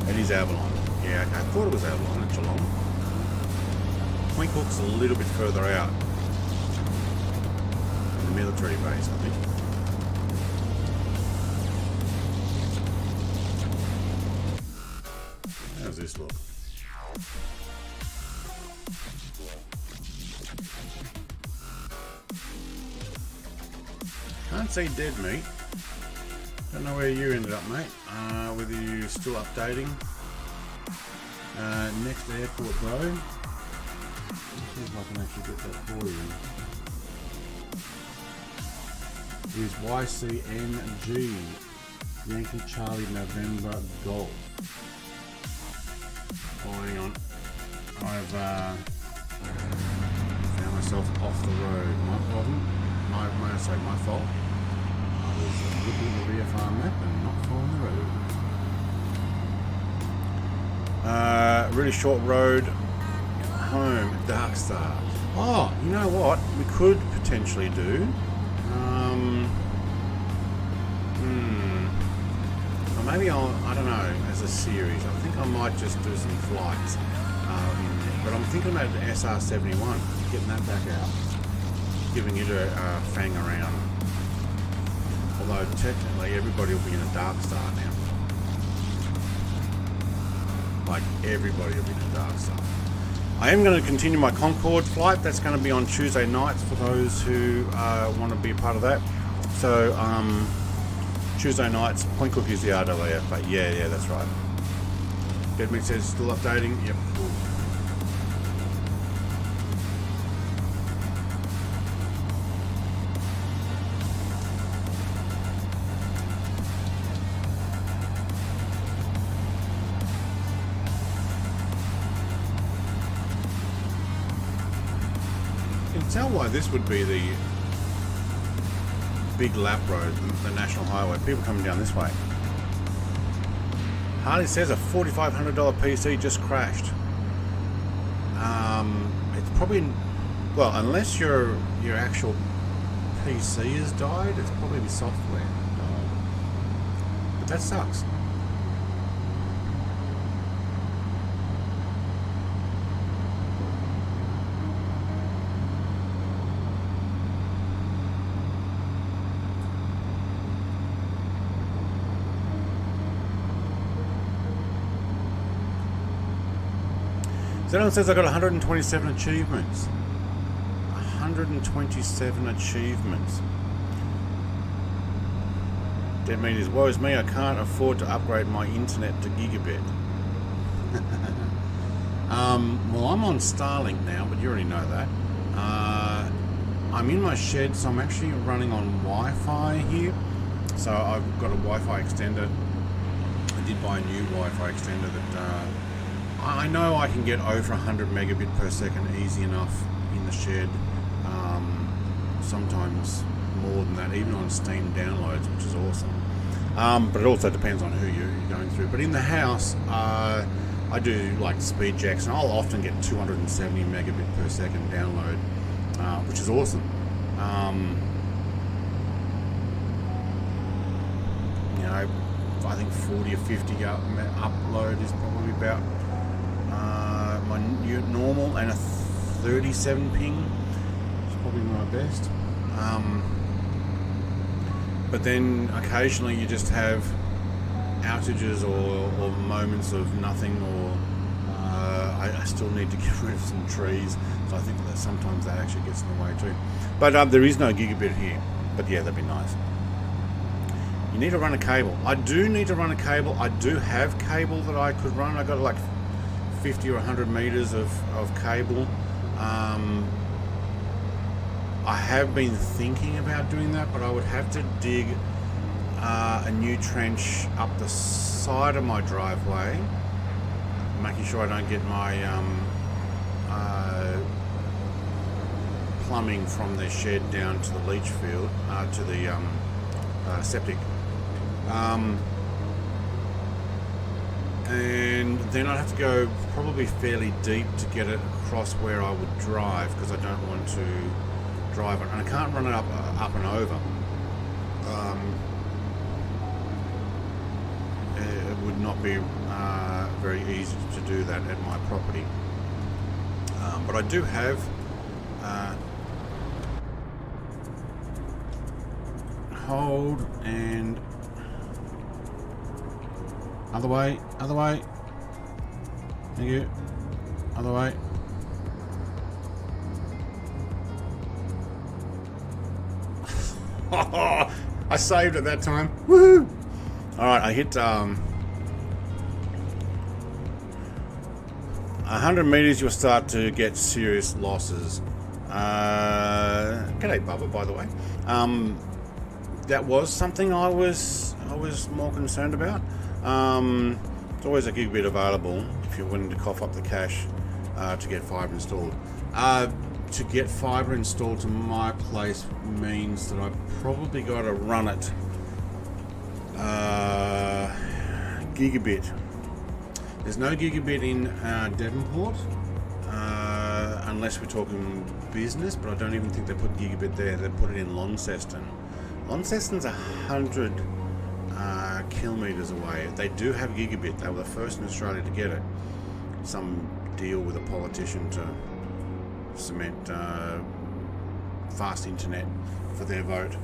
It is Avalon. Yeah, okay. I thought it was Avalon at Geelong. Point Cook's a little bit further out. The military base, I think. How's this look? Can't see dead meat. Don't know where you ended up, mate. Whether you're still updating. Next airport, bro. Let's see if I can actually get that for you. Is YCNG, Yankee Charlie November Golf. Oh, hang on. I've found myself off the road. My problem. My fault. I was looking at the VFR map and not following the road. Really short road home, Dark Star. Oh, you know what? We could potentially do. Or maybe I don't know, as a series. I think I might just do some flights. But I'm thinking about the SR-71, getting that back out. Giving it a fang around. Although technically everybody will be in a Dark Star now. Like everybody will be in a Dark Star. I am going to continue my Concorde flight. That's going to be on Tuesday nights for those who want to be a part of that. So Tuesday nights, Point Cook is the RWF, but yeah, that's right. Deadmeat says still updating. Yep, cool. Tell why this would be the big lap road, the national highway. People coming down this way. Harley says a $4,500 PC just crashed. It's probably, well, unless your actual PC has died, it's probably the software died. But that sucks. Zenon says I got 127 achievements. 127 achievements. Dead meat is woe's me, I can't afford to upgrade my internet to gigabit. Well, I'm on Starlink now, but you already know that. I'm in my shed, so I'm actually running on Wi-Fi here. So I've got a Wi-Fi extender. I did buy a new Wi-Fi extender that I know I can get over 100 megabit per second easy enough in the shed. Sometimes more than that, even on Steam downloads, which is awesome. But it also depends on who you're going through. But in the house, I do like speed jacks, and I'll often get 270 megabit per second download, which is awesome. You know, I think 40 or 50 upload is probably about my normal, and a 37 ping is probably my best. But then occasionally you just have outages or moments of nothing, or I still need to get rid of some trees, so I think that sometimes that actually gets in the way too. But there is no gigabit here, but yeah, that'd be nice. You need to run a cable. I do need to run a cable. I do have cable that I could run. I got like 50 or 100 meters of cable. I have been thinking about doing that, but I would have to dig a new trench up the side of my driveway, making sure I don't get my plumbing from the shed down to the leach field, to the septic. And then I'd have to go probably fairly deep to get it across where I would drive, because I don't want to drive it, and I can't run it up and over. It would not be very easy to do that at my property. But I do have hold and other way, thank you, other way. I saved it that time. Woohoo! Alright, I hit 100 meters, you'll start to get serious losses. G'day Bubba, by the way. That was something I was more concerned about. There's always a gigabit available if you're willing to cough up the cash to get fibre installed. To get fibre installed to my place means that I've probably got to run it gigabit. There's no gigabit in Devonport unless we're talking business, but I don't even think they put gigabit there. They put it in Launceston. Launceston's 100 kilometres away. They do have gigabit. They were the first in Australia to get it. Some deal with a politician to cement fast internet for their vote.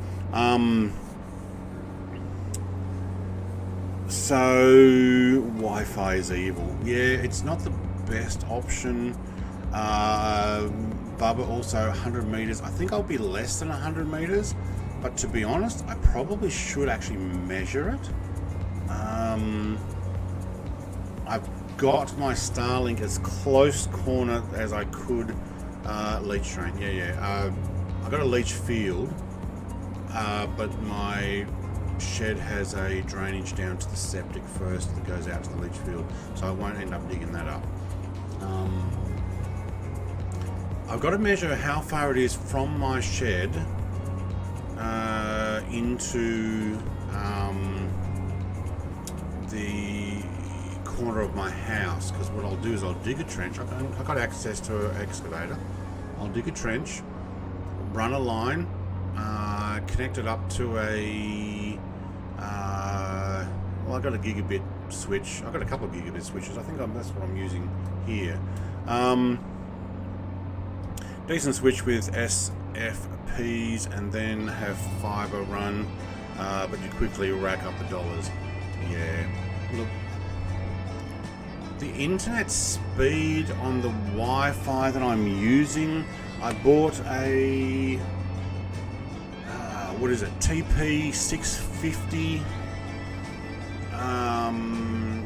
So Wi-Fi is evil. Yeah, it's not the best option. Bubba also 100 meters. I think I'll be less than 100 meters, but to be honest, I probably should actually measure it. I've got my Starlink as close corner as I could. Leach train, I got a leach field, but my shed has a drainage down to the septic first that goes out to the leach field, so I won't end up digging that up. I've got to measure how far it is from my shed into the corner of my house, because what I'll do is I'll dig a trench. I've got access to an excavator. I'll dig a trench, run a line, connect it up to a well, I've got a gigabit switch. I've got a couple of gigabit switches. I think that's what I'm using here. Decent switch with SFPs, and then have fibre run, but you quickly rack up the dollars. Yeah, look, the internet speed on the Wi-Fi that I'm using, I bought a what is it? TP650.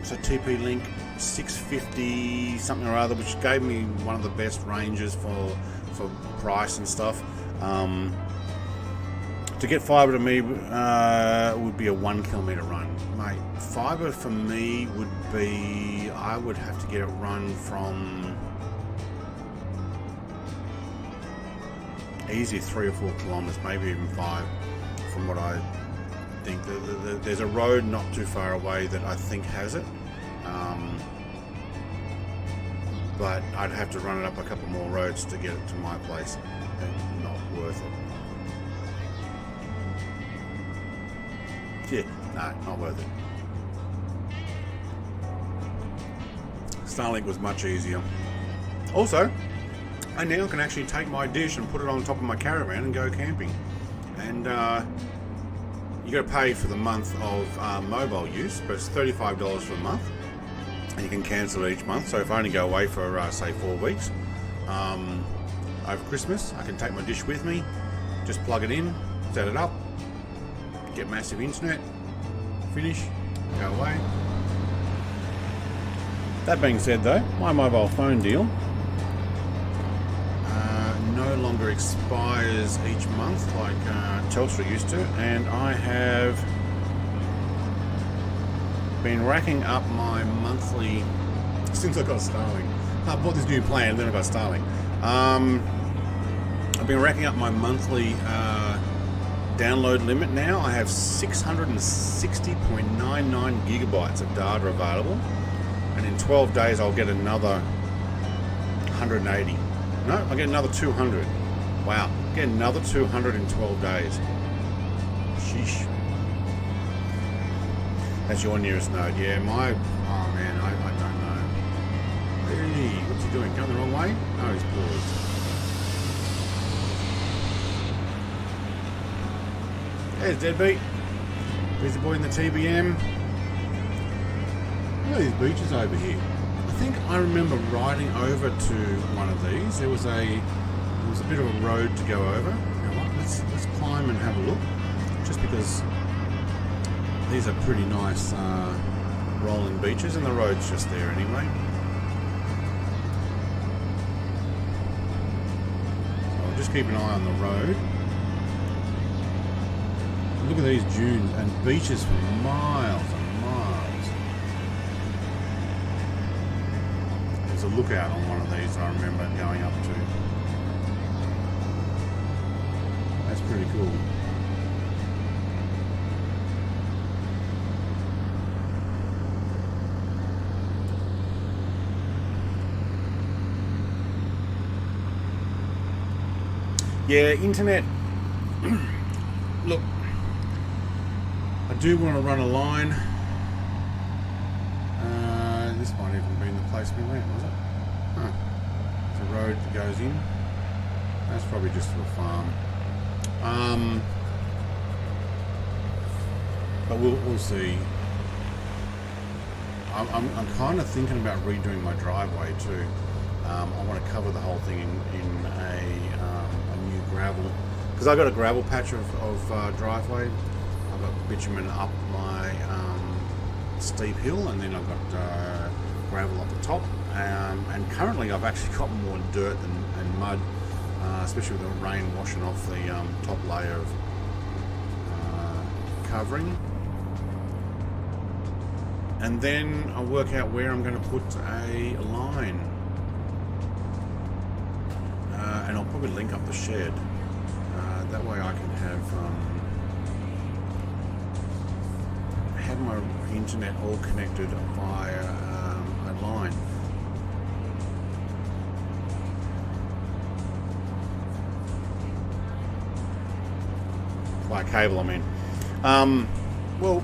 So TP Link 650 something or other, which gave me one of the best ranges for price and stuff. To get fibre to me would be a 1 kilometre run, mate. Fibre for me would be, I would have to get it run from easy 3 or 4 kilometres, maybe even 5, from what I think. There's a road not too far away that I think has it, but I'd have to run it up a couple more roads to get it to my place. And not worth it. Yeah, no, not worth it. Starlink was much easier. Also, I now can actually take my dish and put it on top of my caravan and go camping. And you got to pay for the month of mobile use, but it's $35 for the month, and you can cancel it each month. So if I only go away for say 4 weeks over Christmas, I can take my dish with me, just plug it in, set it up, get massive internet, finish, go away. That being said though, my mobile phone deal no longer expires each month like Telstra used to, and I have been racking up my monthly since I got Starlink. I bought this new plan, then I got Starlink. I've been racking up my monthly download limit now. I have 660.99 gigabytes of data available, and in 12 days I'll get another 180. No, I'll get another 200. Wow, get another 200 in 12 days. Sheesh. That's your nearest node. Yeah, my... Oh man, I don't know. Hey, what's he doing? Going the wrong way? Oh, he's paused. There's Deadbeat. Busy boy in the TBM. Look at these beaches over here. I think I remember riding over to one of these. There was a bit of a road to go over. You know what? Let's climb and have a look. Just because these are pretty nice rolling beaches, and the road's just there anyway. So I'll just keep an eye on the road. Look at these dunes and beaches for miles and miles. There's a lookout on one of these I remember going up to. That's pretty cool. Yeah, internet. Look, I do want to run a line. This might even be the place we went, was it? Huh. There's a road that goes in. That's probably just for a farm. But we'll see. I'm kind of thinking about redoing my driveway too. I want to cover the whole thing in a new gravel, because I got a gravel patch of driveway. I've got bitumen up my steep hill, and then I've got gravel up the top. And currently, I've actually got more dirt and mud, especially with the rain washing off the top layer of covering. And then I'll work out where I'm going to put a line. And I'll probably link up the shed. That way I can have my internet all connected via a line. Via cable, I mean. Well,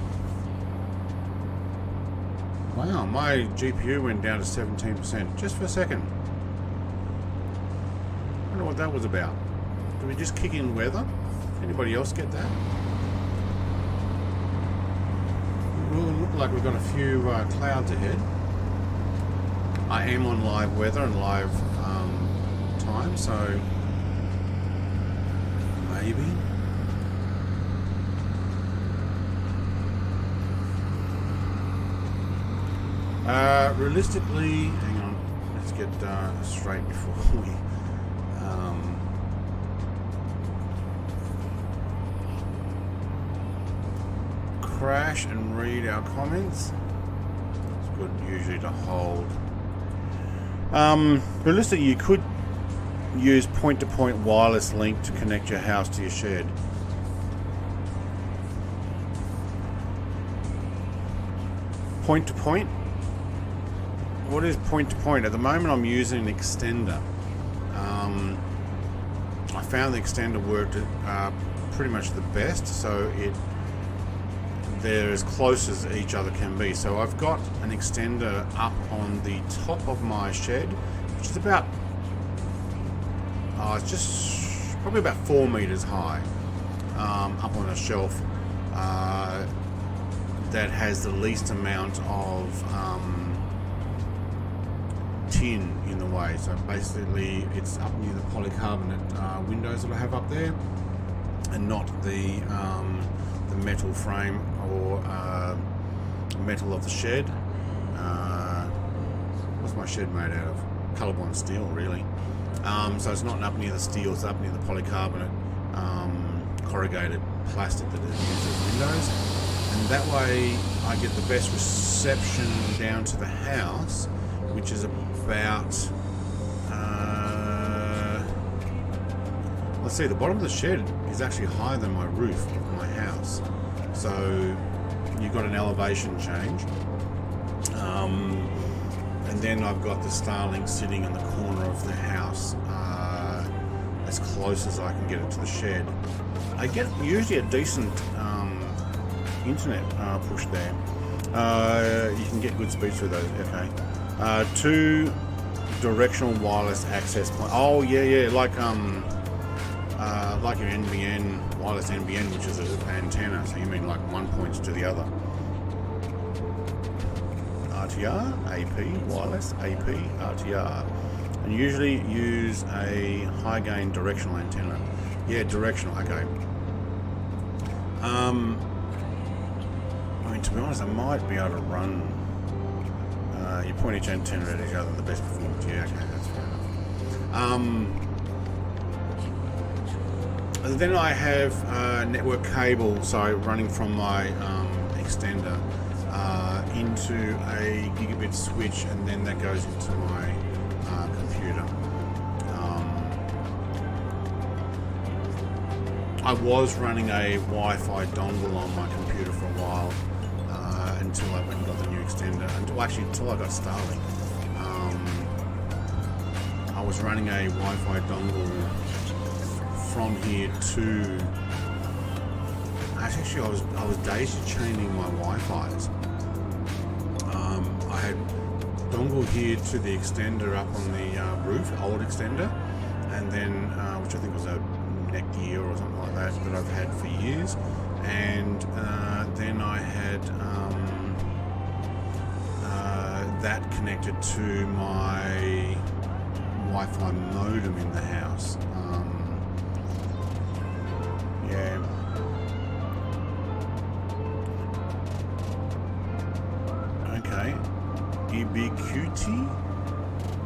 wow, my GPU went down to 17% just for a second. I wonder what that was about. Did we just kick in weather? Anybody else get that? It will look like we've got a few clouds ahead. I am on live weather and live time, so maybe. Realistically, hang on, let's get straight before we crash and read our comments. It's good usually to hold. Realistically, you could use point-to-point wireless link to connect your house to your shed. Point-to-point? What is point-to-point? At the moment I'm using an extender. I found the extender worked pretty much the best, so they're as close as each other can be. So I've got an extender up on the top of my shed, which is about it's just probably about 4 meters high, up on a shelf that has the least amount of tin in the way. So basically it's up near the polycarbonate windows that I have up there, and not the metal frame or metal of the shed. What's my shed made out of? Colorbond steel, really. So it's not up near the steel, it's up near the polycarbonate corrugated plastic that is used as windows, and that way I get the best reception down to the house, which is about let's see, the bottom of the shed is actually higher than my roof of my house, so you've got an elevation change. And then I've got the Starlink sitting in the corner of the house, as close as I can get it to the shed. I get usually a decent internet push there. You can get good speeds through those. Okay. 2 directional wireless access point. Oh yeah, like your NBN, wireless NBN, which is an antenna. So you mean like one points to the other. RTR, AP, wireless, AP, RTR. And usually use a high gain directional antenna. Yeah, directional, okay. I mean, to be honest, I might be able to run you point each antenna at each other, the best performance. Yeah, okay, that's fair enough. Then I have network cable, so running from my extender into a gigabit switch, and then that goes into my computer. I was running a Wi-Fi dongle on my computer for a while, until I went and got the new extender, until I got Starlink. I was running a Wi-Fi dongle from here to, actually I was daisy chaining my Wi-Fi's. I had dongle here to the extender up on the roof, old extender, and then which I think was a Netgear or something like that I've had for years, and then I had that connected to my Wi-Fi modem in the house. Yeah. Okay. Ubiquiti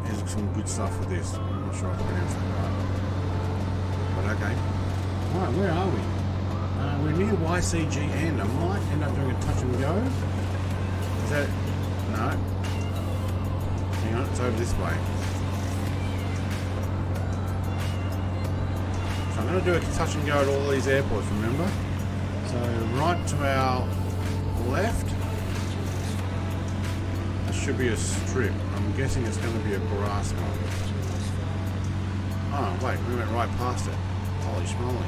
has some good stuff for this. I'm not sure I pronounced that right. But okay. Right, where are we? We're near YCGN. I might end up doing a touch and go. Is that... No. Hang on, it's over this way. So I'm going to do a touch and go at all these airports, remember? So right to our left, there should be a strip. I'm guessing it's going to be a grass one. Oh, wait, we went right past it. Holy schmoly.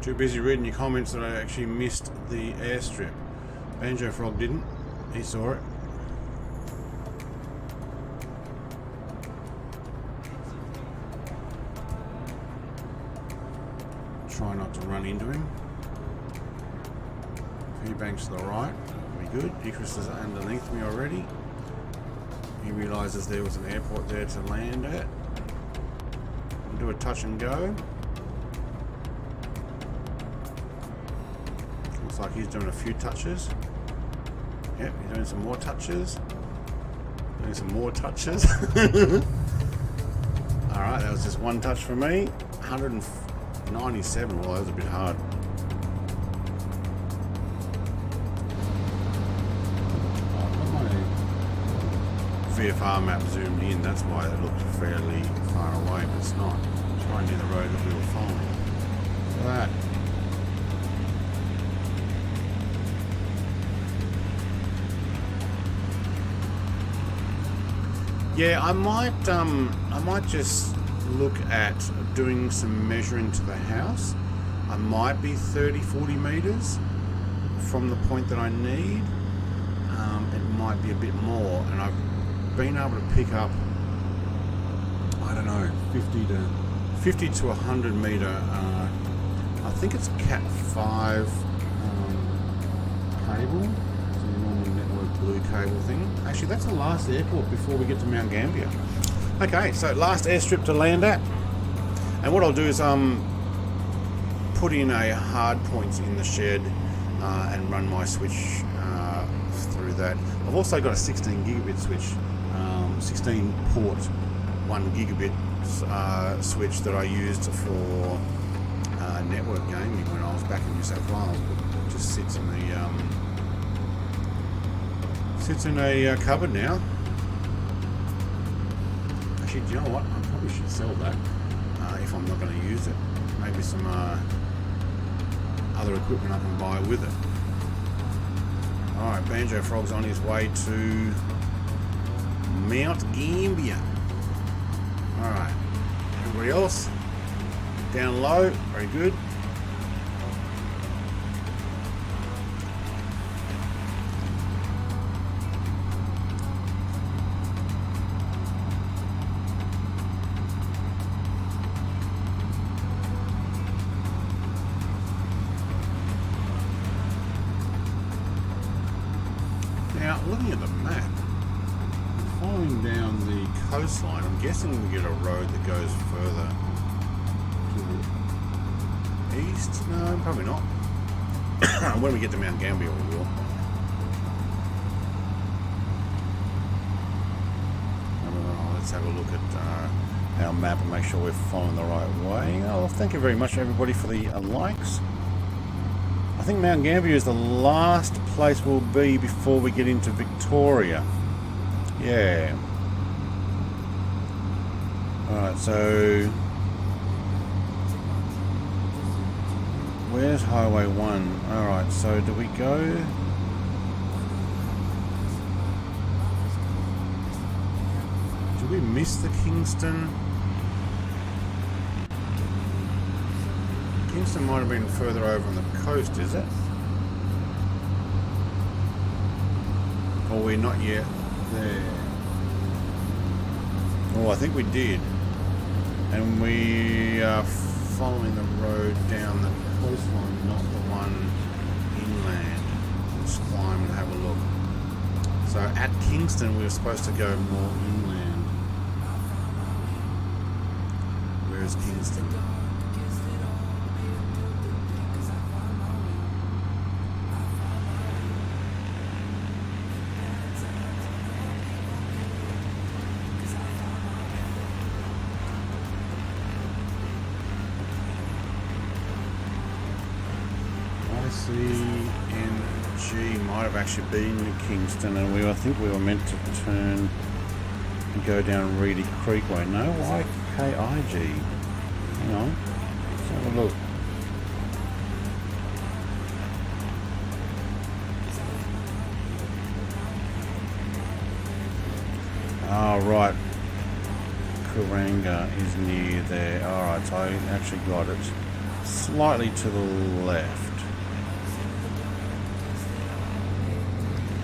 Too busy reading your comments that I actually missed the airstrip. Banjo Frog didn't. He saw it. Try not to run into him. A few banks to the right. That'll be good. Icarus is underneath me already. He realises there was an airport there to land at. We'll do a touch and go. Looks like he's doing a few touches. Yep, he's doing some more touches. Doing some more touches. Alright, that was just one touch for me. 197, well that was a bit hard. VFR map zoomed in, that's why it looked fairly far away, but it's not. It's right near the road that we were following. Look at that. Yeah, I might just look at doing some measuring to the house. I might be 30-40 meters from the point that I need. It might be a bit more, and I've been able to pick up, I don't know, 50 to 100 meter. I think it's Cat 5 cable. It's a normal network blue cable thing. Actually, that's the last airport before we get to Mount Gambier. Okay, so last airstrip to land at, and what I'll do is put in a hard point in the shed and run my switch through that. I've also got a 16 gigabit switch, 16 port 1 gigabit switch that I used for network gaming when I was back in New South Wales, but it just sits in a cupboard now. Actually, do you know what? I probably should sell that if I'm not going to use it. Maybe some other equipment I can buy with it. Alright, Banjo Frog's on his way to Mount Gambier. Alright, everybody else down low, very good. Now, looking at the map, following down the coastline, I'm guessing we get a road that goes further to the east. No, probably not. When we get to Mount Gambier, we will. Let's have a look at our map and make sure we're following the right way. Oh, thank you very much, everybody, for the likes. I think Mount Gambier is the last place we'll be before we get into Victoria. Yeah. Alright, so where's Highway 1? Alright, so do we go? Did we miss the Kingston? Kingston might have been further over on the coast, is it? Or we're not yet there. Oh, I think we did. And we are following the road down the coastline, not the one inland. Let's climb and have a look. So at Kingston, we were supposed to go more inland. Where is Kingston? YCNG might have actually been in Kingston, and I think we were meant to turn and go down Reedy Creek way. No, YKIG. Hang on, let's have a look. Oh, right. Kuranga is near there. Alright, so I actually got it slightly to the left.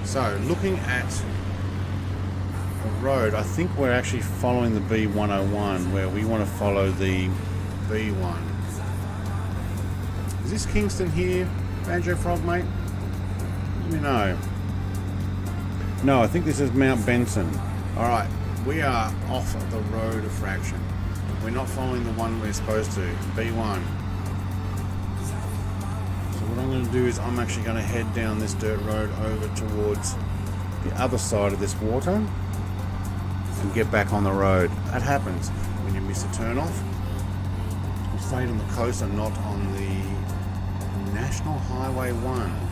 So, looking at the road, I think we're actually following the B101, where we want to follow the B1. Is this Kingston here, Banjo Frog, mate? Let me know. No, I think this is Mount Benson. Alright, we are off the road a fraction. We're not following the one we're supposed to, B1. So what I'm going to do is I'm actually going to head down this dirt road over towards the other side of this water and get back on the road. That happens when you miss a turn off. We stayed on the coast and not on the National Highway 1.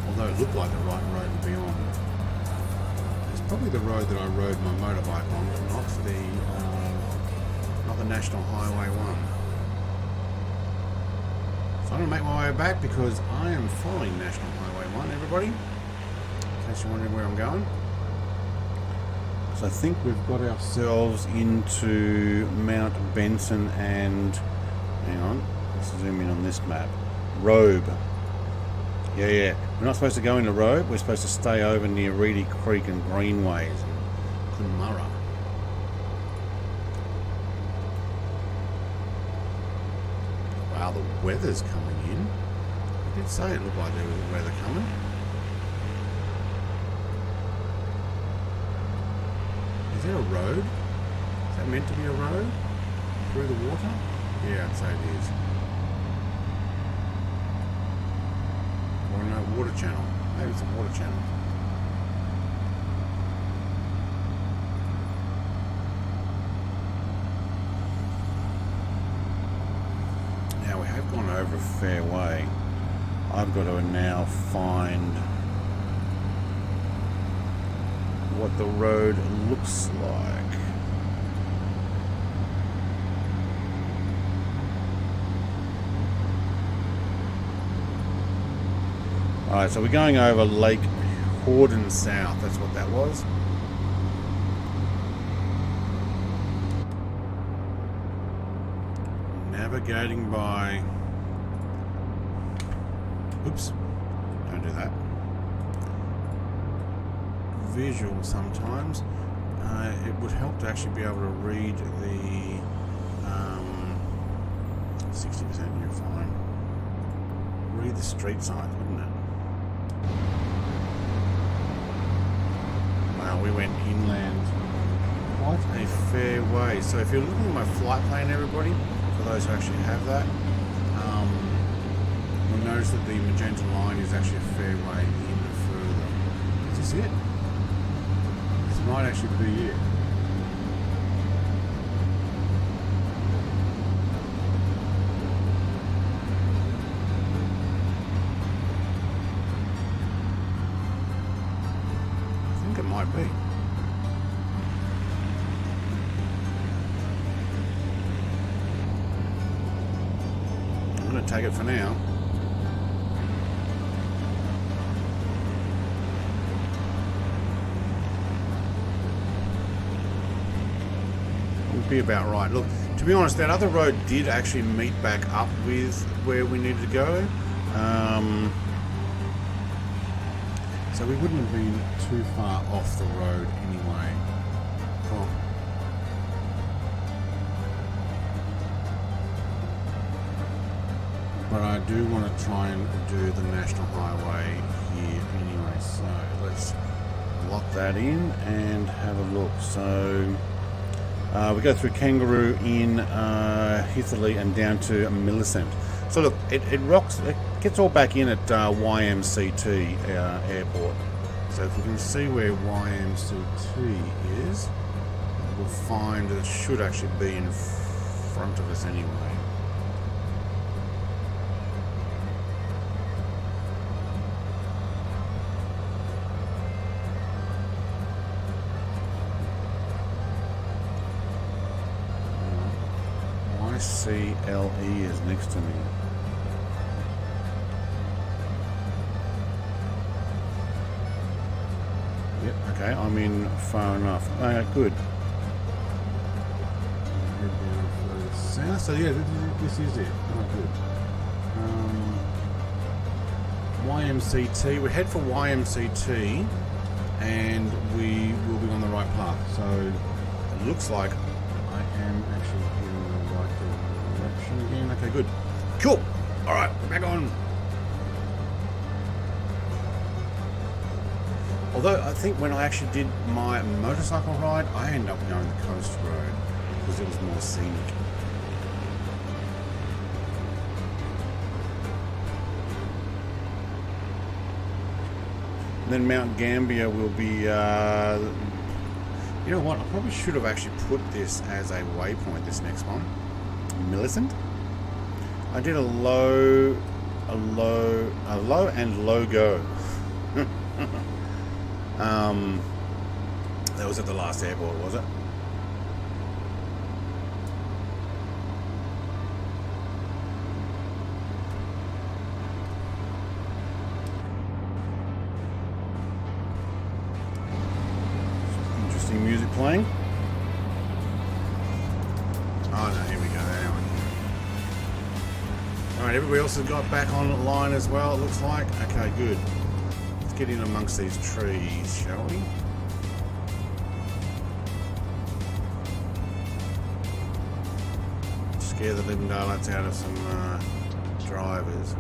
Although it looked like the right road to be on. It's probably the road that I rode my motorbike on, but not the National Highway 1. So I'm going to make my way back because I am following National Highway 1, everybody. In case you're wondering where I'm going. So I think we've got ourselves into Mount Benson and, hang on, let's zoom in on this map, Robe. Yeah. We're not supposed to go into Robe. We're supposed to stay over near Reedy Creek and Greenways and Kunmurra. Wow, the weather's coming in. I did say it looked like there was weather coming. Is there a road? Is that meant to be a road? Through the water? Yeah, I'd say it is. Or no, water channel. Maybe it's a water channel. Now we have gone over a fair way. I've got to now find what the road looks like. Alright, so we're going over Lake Horden South, that's what that was. Navigating by... Oops, don't do that. Visual sometimes. It would help to actually be able to read the 60%, you're fine. Read the street signs, wouldn't it? Wow, we went inland quite a fair way. So if you're looking at my flight plan, everybody, for those who actually have that, you'll notice that the magenta line is actually a fair way in further. Is this it? This might actually be it. It might be. I'm going to take it for now. Would be about right. Look, to be honest, that other road did actually meet back up with where we needed to go. So we wouldn't have been too far off the road anyway. Cool. But I do want to try and do the National Highway here anyway. So let's lock that in and have a look. So we go through Kangaroo in Hitherley and down to Millicent. So look, it rocks. It gets all back in at YMCT airport. So if we can see where YMCT is, we'll find that it should actually be in front of us anyway. YCLE is next to me. Yep, okay, I'm in far enough. Good. Head down further south. So yeah, this is it. Oh, good. YMCT. We head for YMCT, and we will be on the right path. So it looks like I am actually heading in the right direction again. Okay, good. Cool. All right, back on. Although I think when I actually did my motorcycle ride, I ended up going the coast road because it was more scenic. Then Mount Gambier will be, you know what, I probably should have actually put this as a waypoint, this next one. Millicent. I did a low and low go. That was at the last airport, was it? Music playing. Oh no, here we go. Alright, everybody else has got back online as well, it looks like. Okay, good. Let's get in amongst these trees, shall we? Scare the living daylights out of some drivers.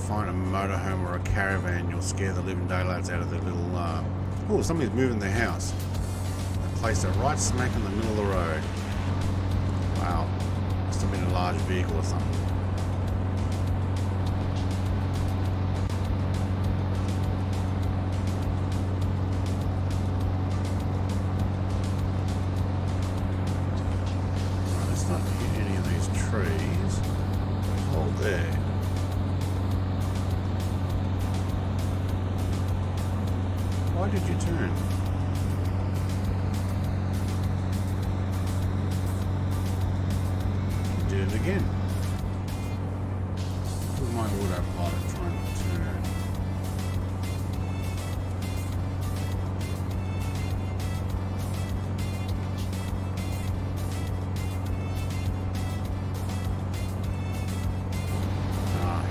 Find a motorhome or a caravan, you'll scare the living daylights out of their little oh, somebody's moving their house. They placed it right smack in the middle of the road. Wow. Must have been a large vehicle or something. Right, let's not hit any of these trees. Hold there. Why did you turn? You did it again. Put my autopilot trying to turn.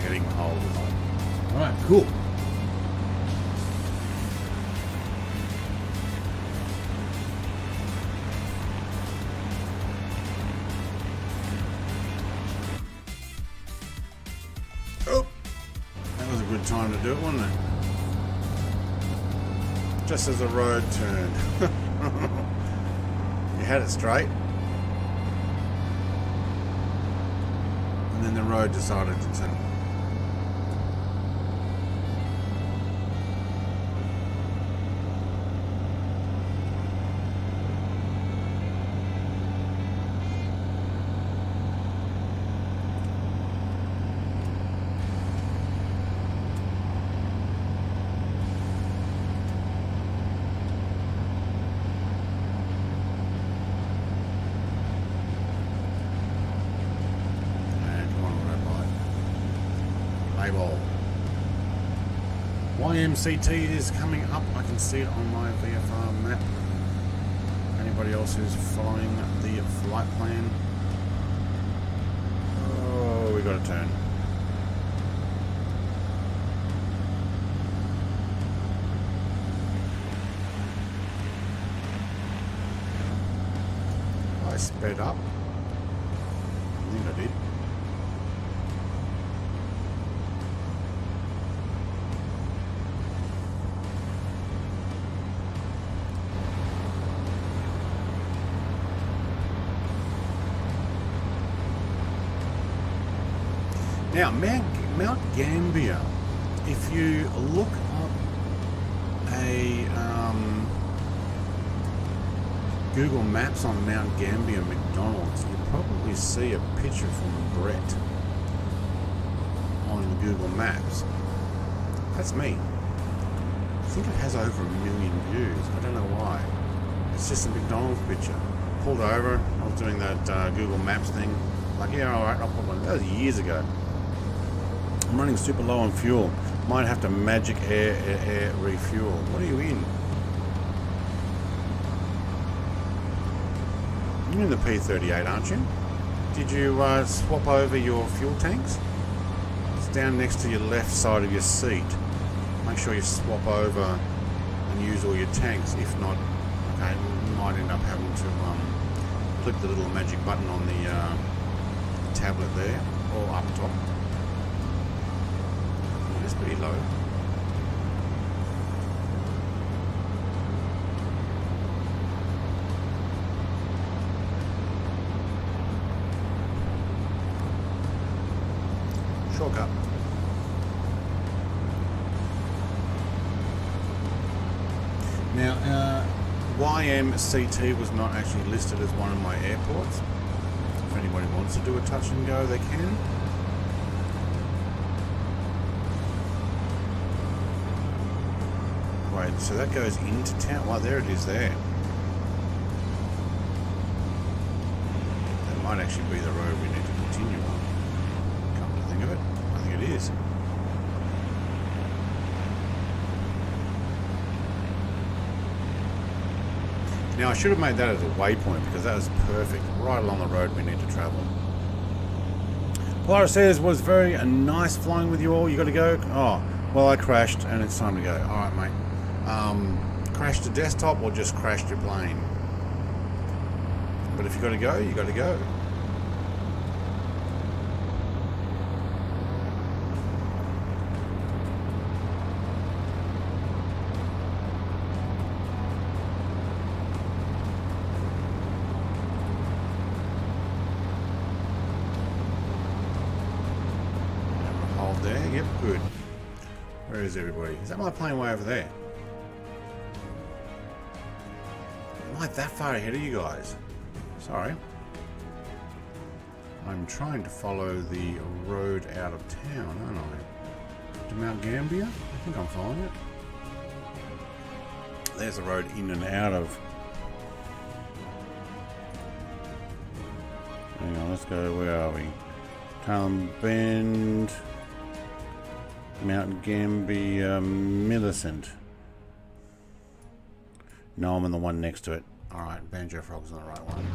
Heading hold. Alright, cool. Time to do it, wasn't it? Just as the road turned. You had it straight, and then the road decided to turn. YMCT is coming up. I can see it on my VFR map. Anybody else who's following the flight plan? Oh, we got a turn. I sped up. I think I did. Now, Mount Gambier, if you look up a Google Maps on Mount Gambier McDonald's, you probably see a picture from Brett on Google Maps. That's me. I think it has over 1 million views. I don't know why. It's just a McDonald's picture. Pulled over. I was doing that Google Maps thing. Like, yeah, all right, I'll put one. That was years ago. I'm running super low on fuel. Might have to magic air refuel. What are you in? You're in the P38, aren't you? Did you swap over your fuel tanks? It's down next to your left side of your seat. Make sure you swap over and use all your tanks. If not, okay, you might end up having to click the little magic button on the tablet there, or up top. It's pretty low. Shortcut. Now, YMCT was not actually listed as one of my airports. If anybody wants to do a touch and go, they can. Wait, so that goes into town? Well, there it is there. That might actually be the road we need to continue on. Come to think of it, I think it is. Now, I should have made that as a waypoint because that was perfect, right along the road we need to travel. Polaris says, was very nice flying with you all. You got to go? Oh, well, I crashed and it's time to go. All right, mate. Crashed the desktop or just crashed your plane? But if you got to go, you got to go. There, yep, good. Where is everybody? Is that my plane way over there? Am I that far ahead of you guys? Sorry. I'm trying to follow the road out of town, aren't I? To Mount Gambier? I think I'm following it. There's the road in and out of. Hang on, let's go. Where are we? Talon Bend. Mount Gambier, Millicent. No, I'm on the one next to it. Alright, Banjo Frog's on the right one.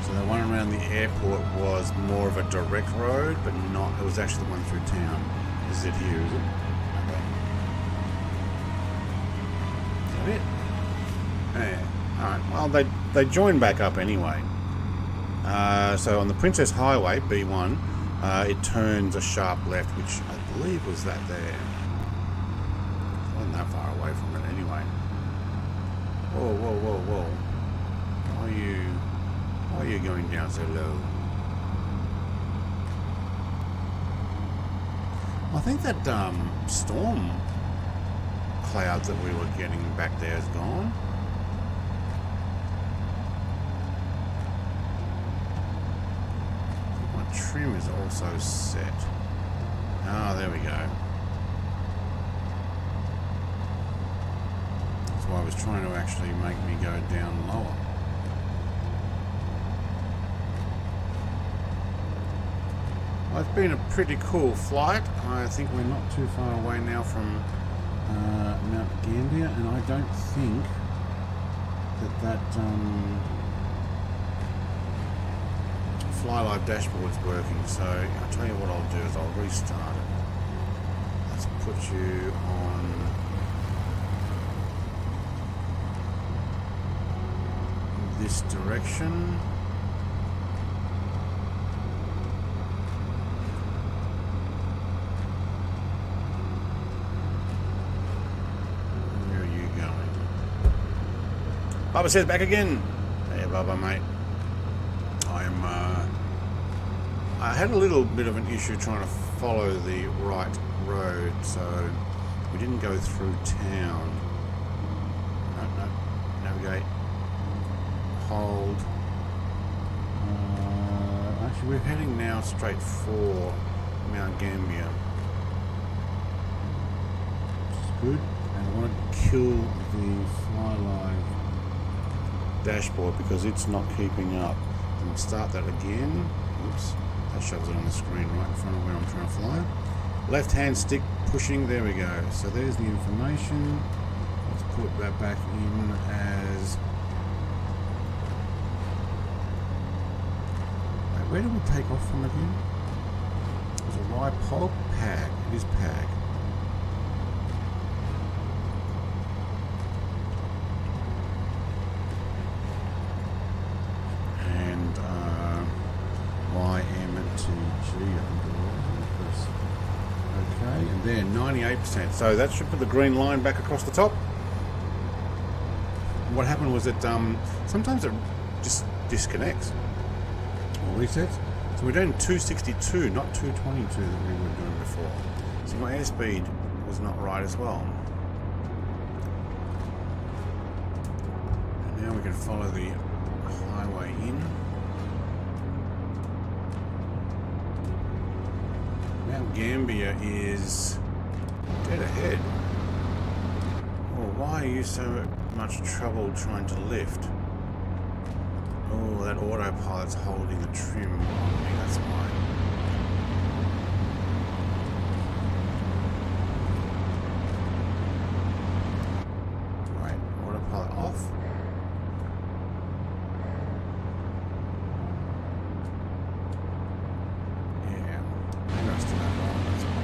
So the one around the airport was more of a direct road, but not, it was actually the one through town. Is it here, is it? It? Yeah. Alright, well they join back up anyway. So on the Princess Highway, B1, it turns a sharp left, which I believe was that there. It wasn't that far away from it anyway. Whoa, whoa, whoa, whoa. Why are you going down so low? I think that storm cloud that we were getting back there is gone. My trim is also set. Ah, there we go. That's why I was trying to actually make me go down lower. Well, it's been a pretty cool flight. I think we're not too far away now from Mount Gambier, and I don't think that Fly Live dashboard's working, so I'll tell you what I'll do is I'll restart it. Let's put you on this direction. Bubba says back again. Hey Bubba, mate. I had a little bit of an issue trying to follow the right road, so we didn't go through town. No, navigate. Hold. Actually, we're heading now straight for Mount Gambier. Which is good. And I want to kill the Fly Live dashboard because it's not keeping up. And we'll start that again. Oops, that shows it on the screen right in front of where I'm trying to fly. Left hand stick pushing, there we go. So there's the information. Let's put that back in as... Wait, where did we take off from again? It was a YPAG? It is PAG. there, 98%. So that should put the green line back across the top. What happened was that sometimes it just disconnects or resets. So we're doing 262, not 222 that we were doing before. So my airspeed was not right as well. And now we can follow the highway in. Mount Gambier is dead ahead. Oh, why are you so much trouble trying to lift? Oh, that autopilot's holding the trim on me, that's why. Right, autopilot off. Yeah, maybe I still have it on, that's why.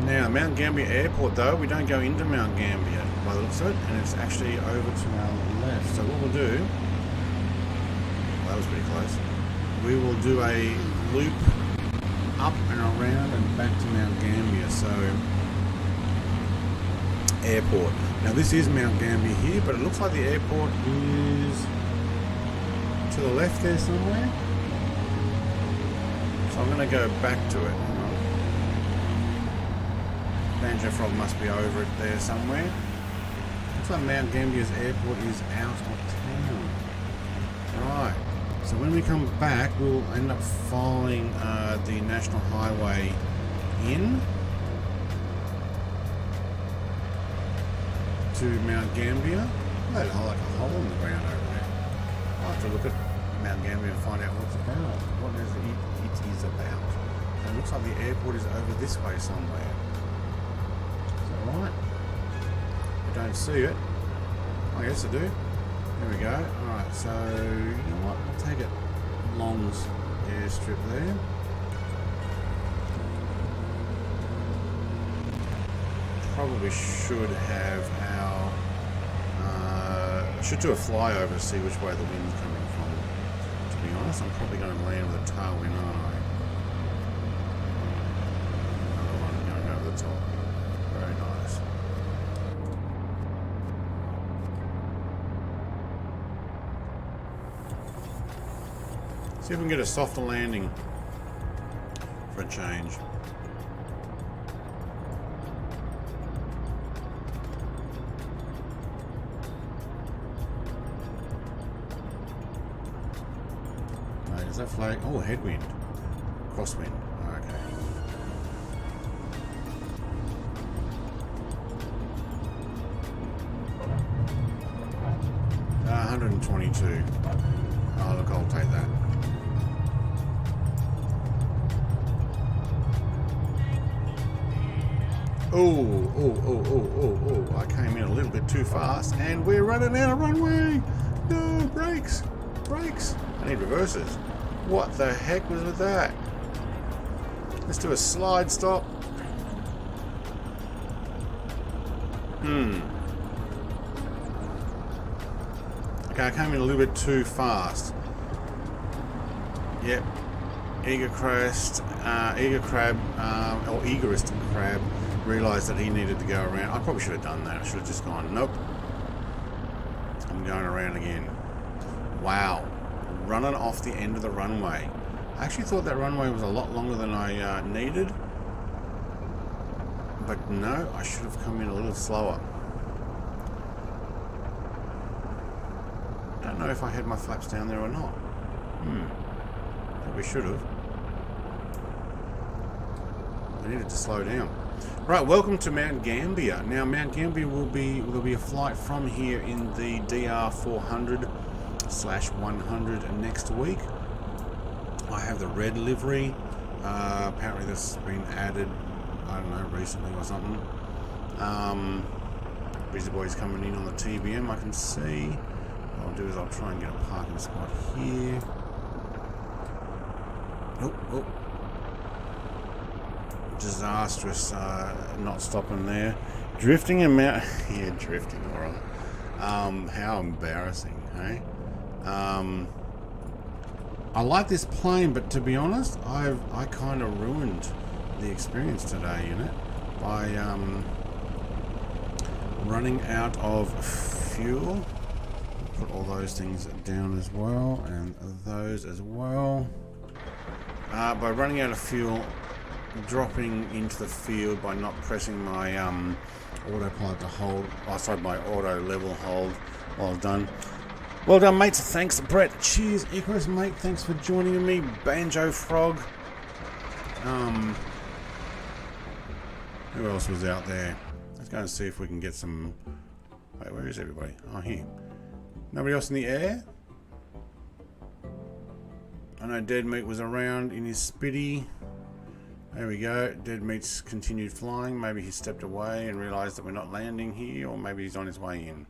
Now, Mount Gambier Airport though, we don't go into Mount Gambier by the looks of it, and it's actually over to our left. So what we'll do, well, that was pretty close, we will do a loop up and around and back to Mount Gambier. So, airport. Now this is Mount Gambier here, but it looks like the airport is to the left there somewhere. So I'm going to go back to it. Banjo Frog must be over it there somewhere. Looks like Mount Gambier's airport is out of town. Right. So when we come back, we'll end up following the National Highway in to Mount Gambier. That's like a hole in the ground over there. I'll have to look at Mount Gambier and find out what it's about. What it is about. And it looks like the airport is over this way somewhere. Right, I don't see it. I guess I do. There we go. Alright, so you know what? I'll take it Long's airstrip there. Probably should have our should do a flyover to see which way the wind's coming from. To be honest, I'm probably going to land with a tailwind, aren't I? Another one going over the top. Very nice. See if we can get a softer landing for a change. Right, is that flag? Oh, headwind. Crosswind. Okay. 122. Oh, look, I'll take that. Oh, I came in a little bit too fast and we're running out of runway. No, brakes. I need reverses. What the heck was with that? Let's do a slide stop. Okay, I came in a little bit too fast. Yep. Egerest crab realised that he needed to go around. I probably should have done that. I should have just gone, nope. I'm going around again. Wow. Running off the end of the runway. I actually thought that runway was a lot longer than I needed. But no, I should have come in a little slower. Don't know if I had my flaps down there or not. Probably should have. I needed to slow down. Right, welcome to Mount Gambier. Now, Mount Gambier will be a flight from here in the DR 400/100 next week. I have the red livery. Apparently, this has been added. I don't know, recently or something. Busy Boy's coming in on the TBM. I can see. What I'll do is I'll try and get a parking spot here. Oh. Disastrous not stopping there. Drifting and yeah, drifting, alright. How embarrassing, hey? I like this plane, but to be honest, I kind of ruined the experience today in it by running out of fuel. Put all those things down as well, and those as well. By running out of fuel, dropping into the field by not pressing my autopilot to hold, my auto level hold while I was done. Well done, mates. Thanks, Brett. Cheers, Icarus, mate. Thanks for joining me. Banjo Frog. Who else was out there? Let's go and see if we can get some... Wait, where is everybody? Oh, here. Nobody else in the air? I know Dead Meat was around in his spitty. There we go. Dead Meat's continued flying. Maybe he stepped away and realised that we're not landing here, or maybe he's on his way in.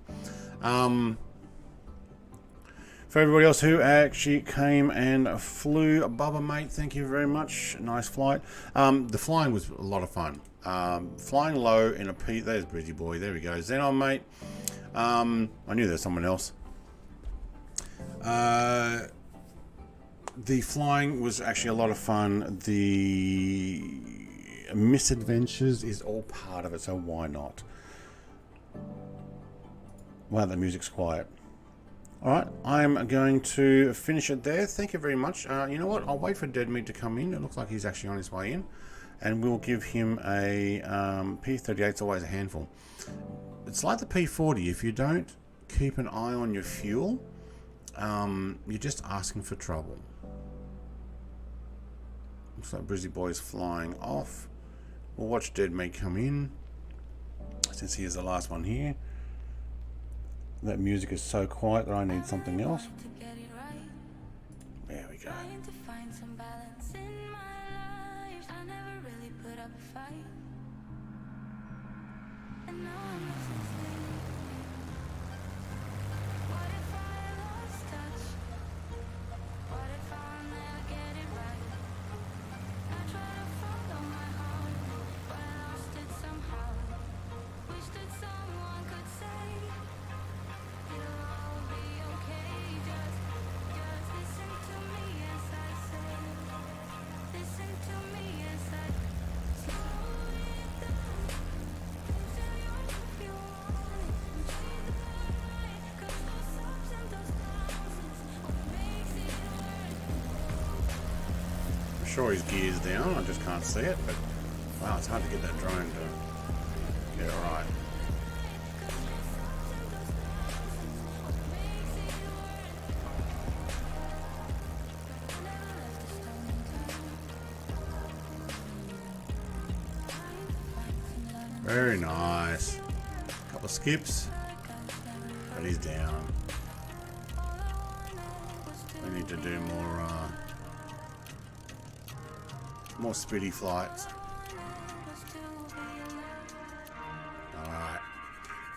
For everybody else who actually came and flew, Bubba, mate, thank you very much. Nice flight. The flying was a lot of fun. Flying low in a P. There's Brizzy Boy. There we go. Xenon, mate. I knew there was someone else. The flying was actually a lot of fun. The misadventures is all part of it, so why not? Wow, the music's quiet. Alright, I'm going to finish it there. Thank you very much. You know what? I'll wait for Dead Meat to come in. It looks like he's actually on his way in. And we'll give him a P38's always a handful. It's like the P40. If you don't keep an eye on your fuel, you're just asking for trouble. Looks like Brizzy Boy's flying off. We'll watch Dead Meat come in, since he is the last one here. That music is so quiet that I need something else. There we go. Sure his gear's down, I just can't see it, but wow, it's hard to get that drone to get it right. Very nice. Couple of skips, but he's down. We need to do more speedy flights. Alright.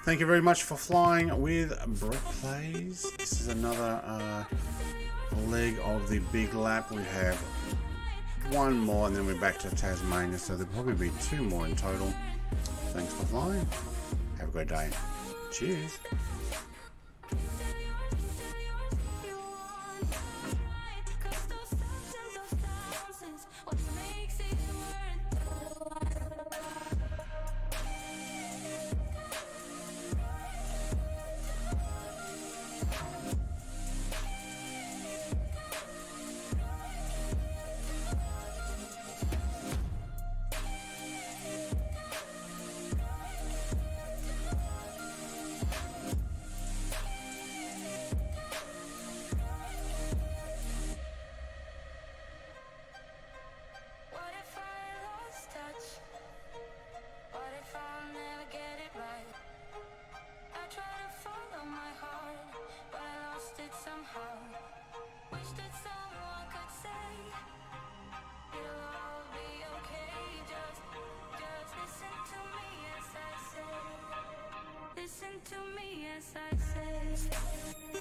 Thank you very much for flying with Brett Plays. This is another leg of the big lap. We have one more and then we're back to Tasmania, so there'll probably be 2 more in total. Thanks for flying. Have a great day. Cheers. Listen to me as I say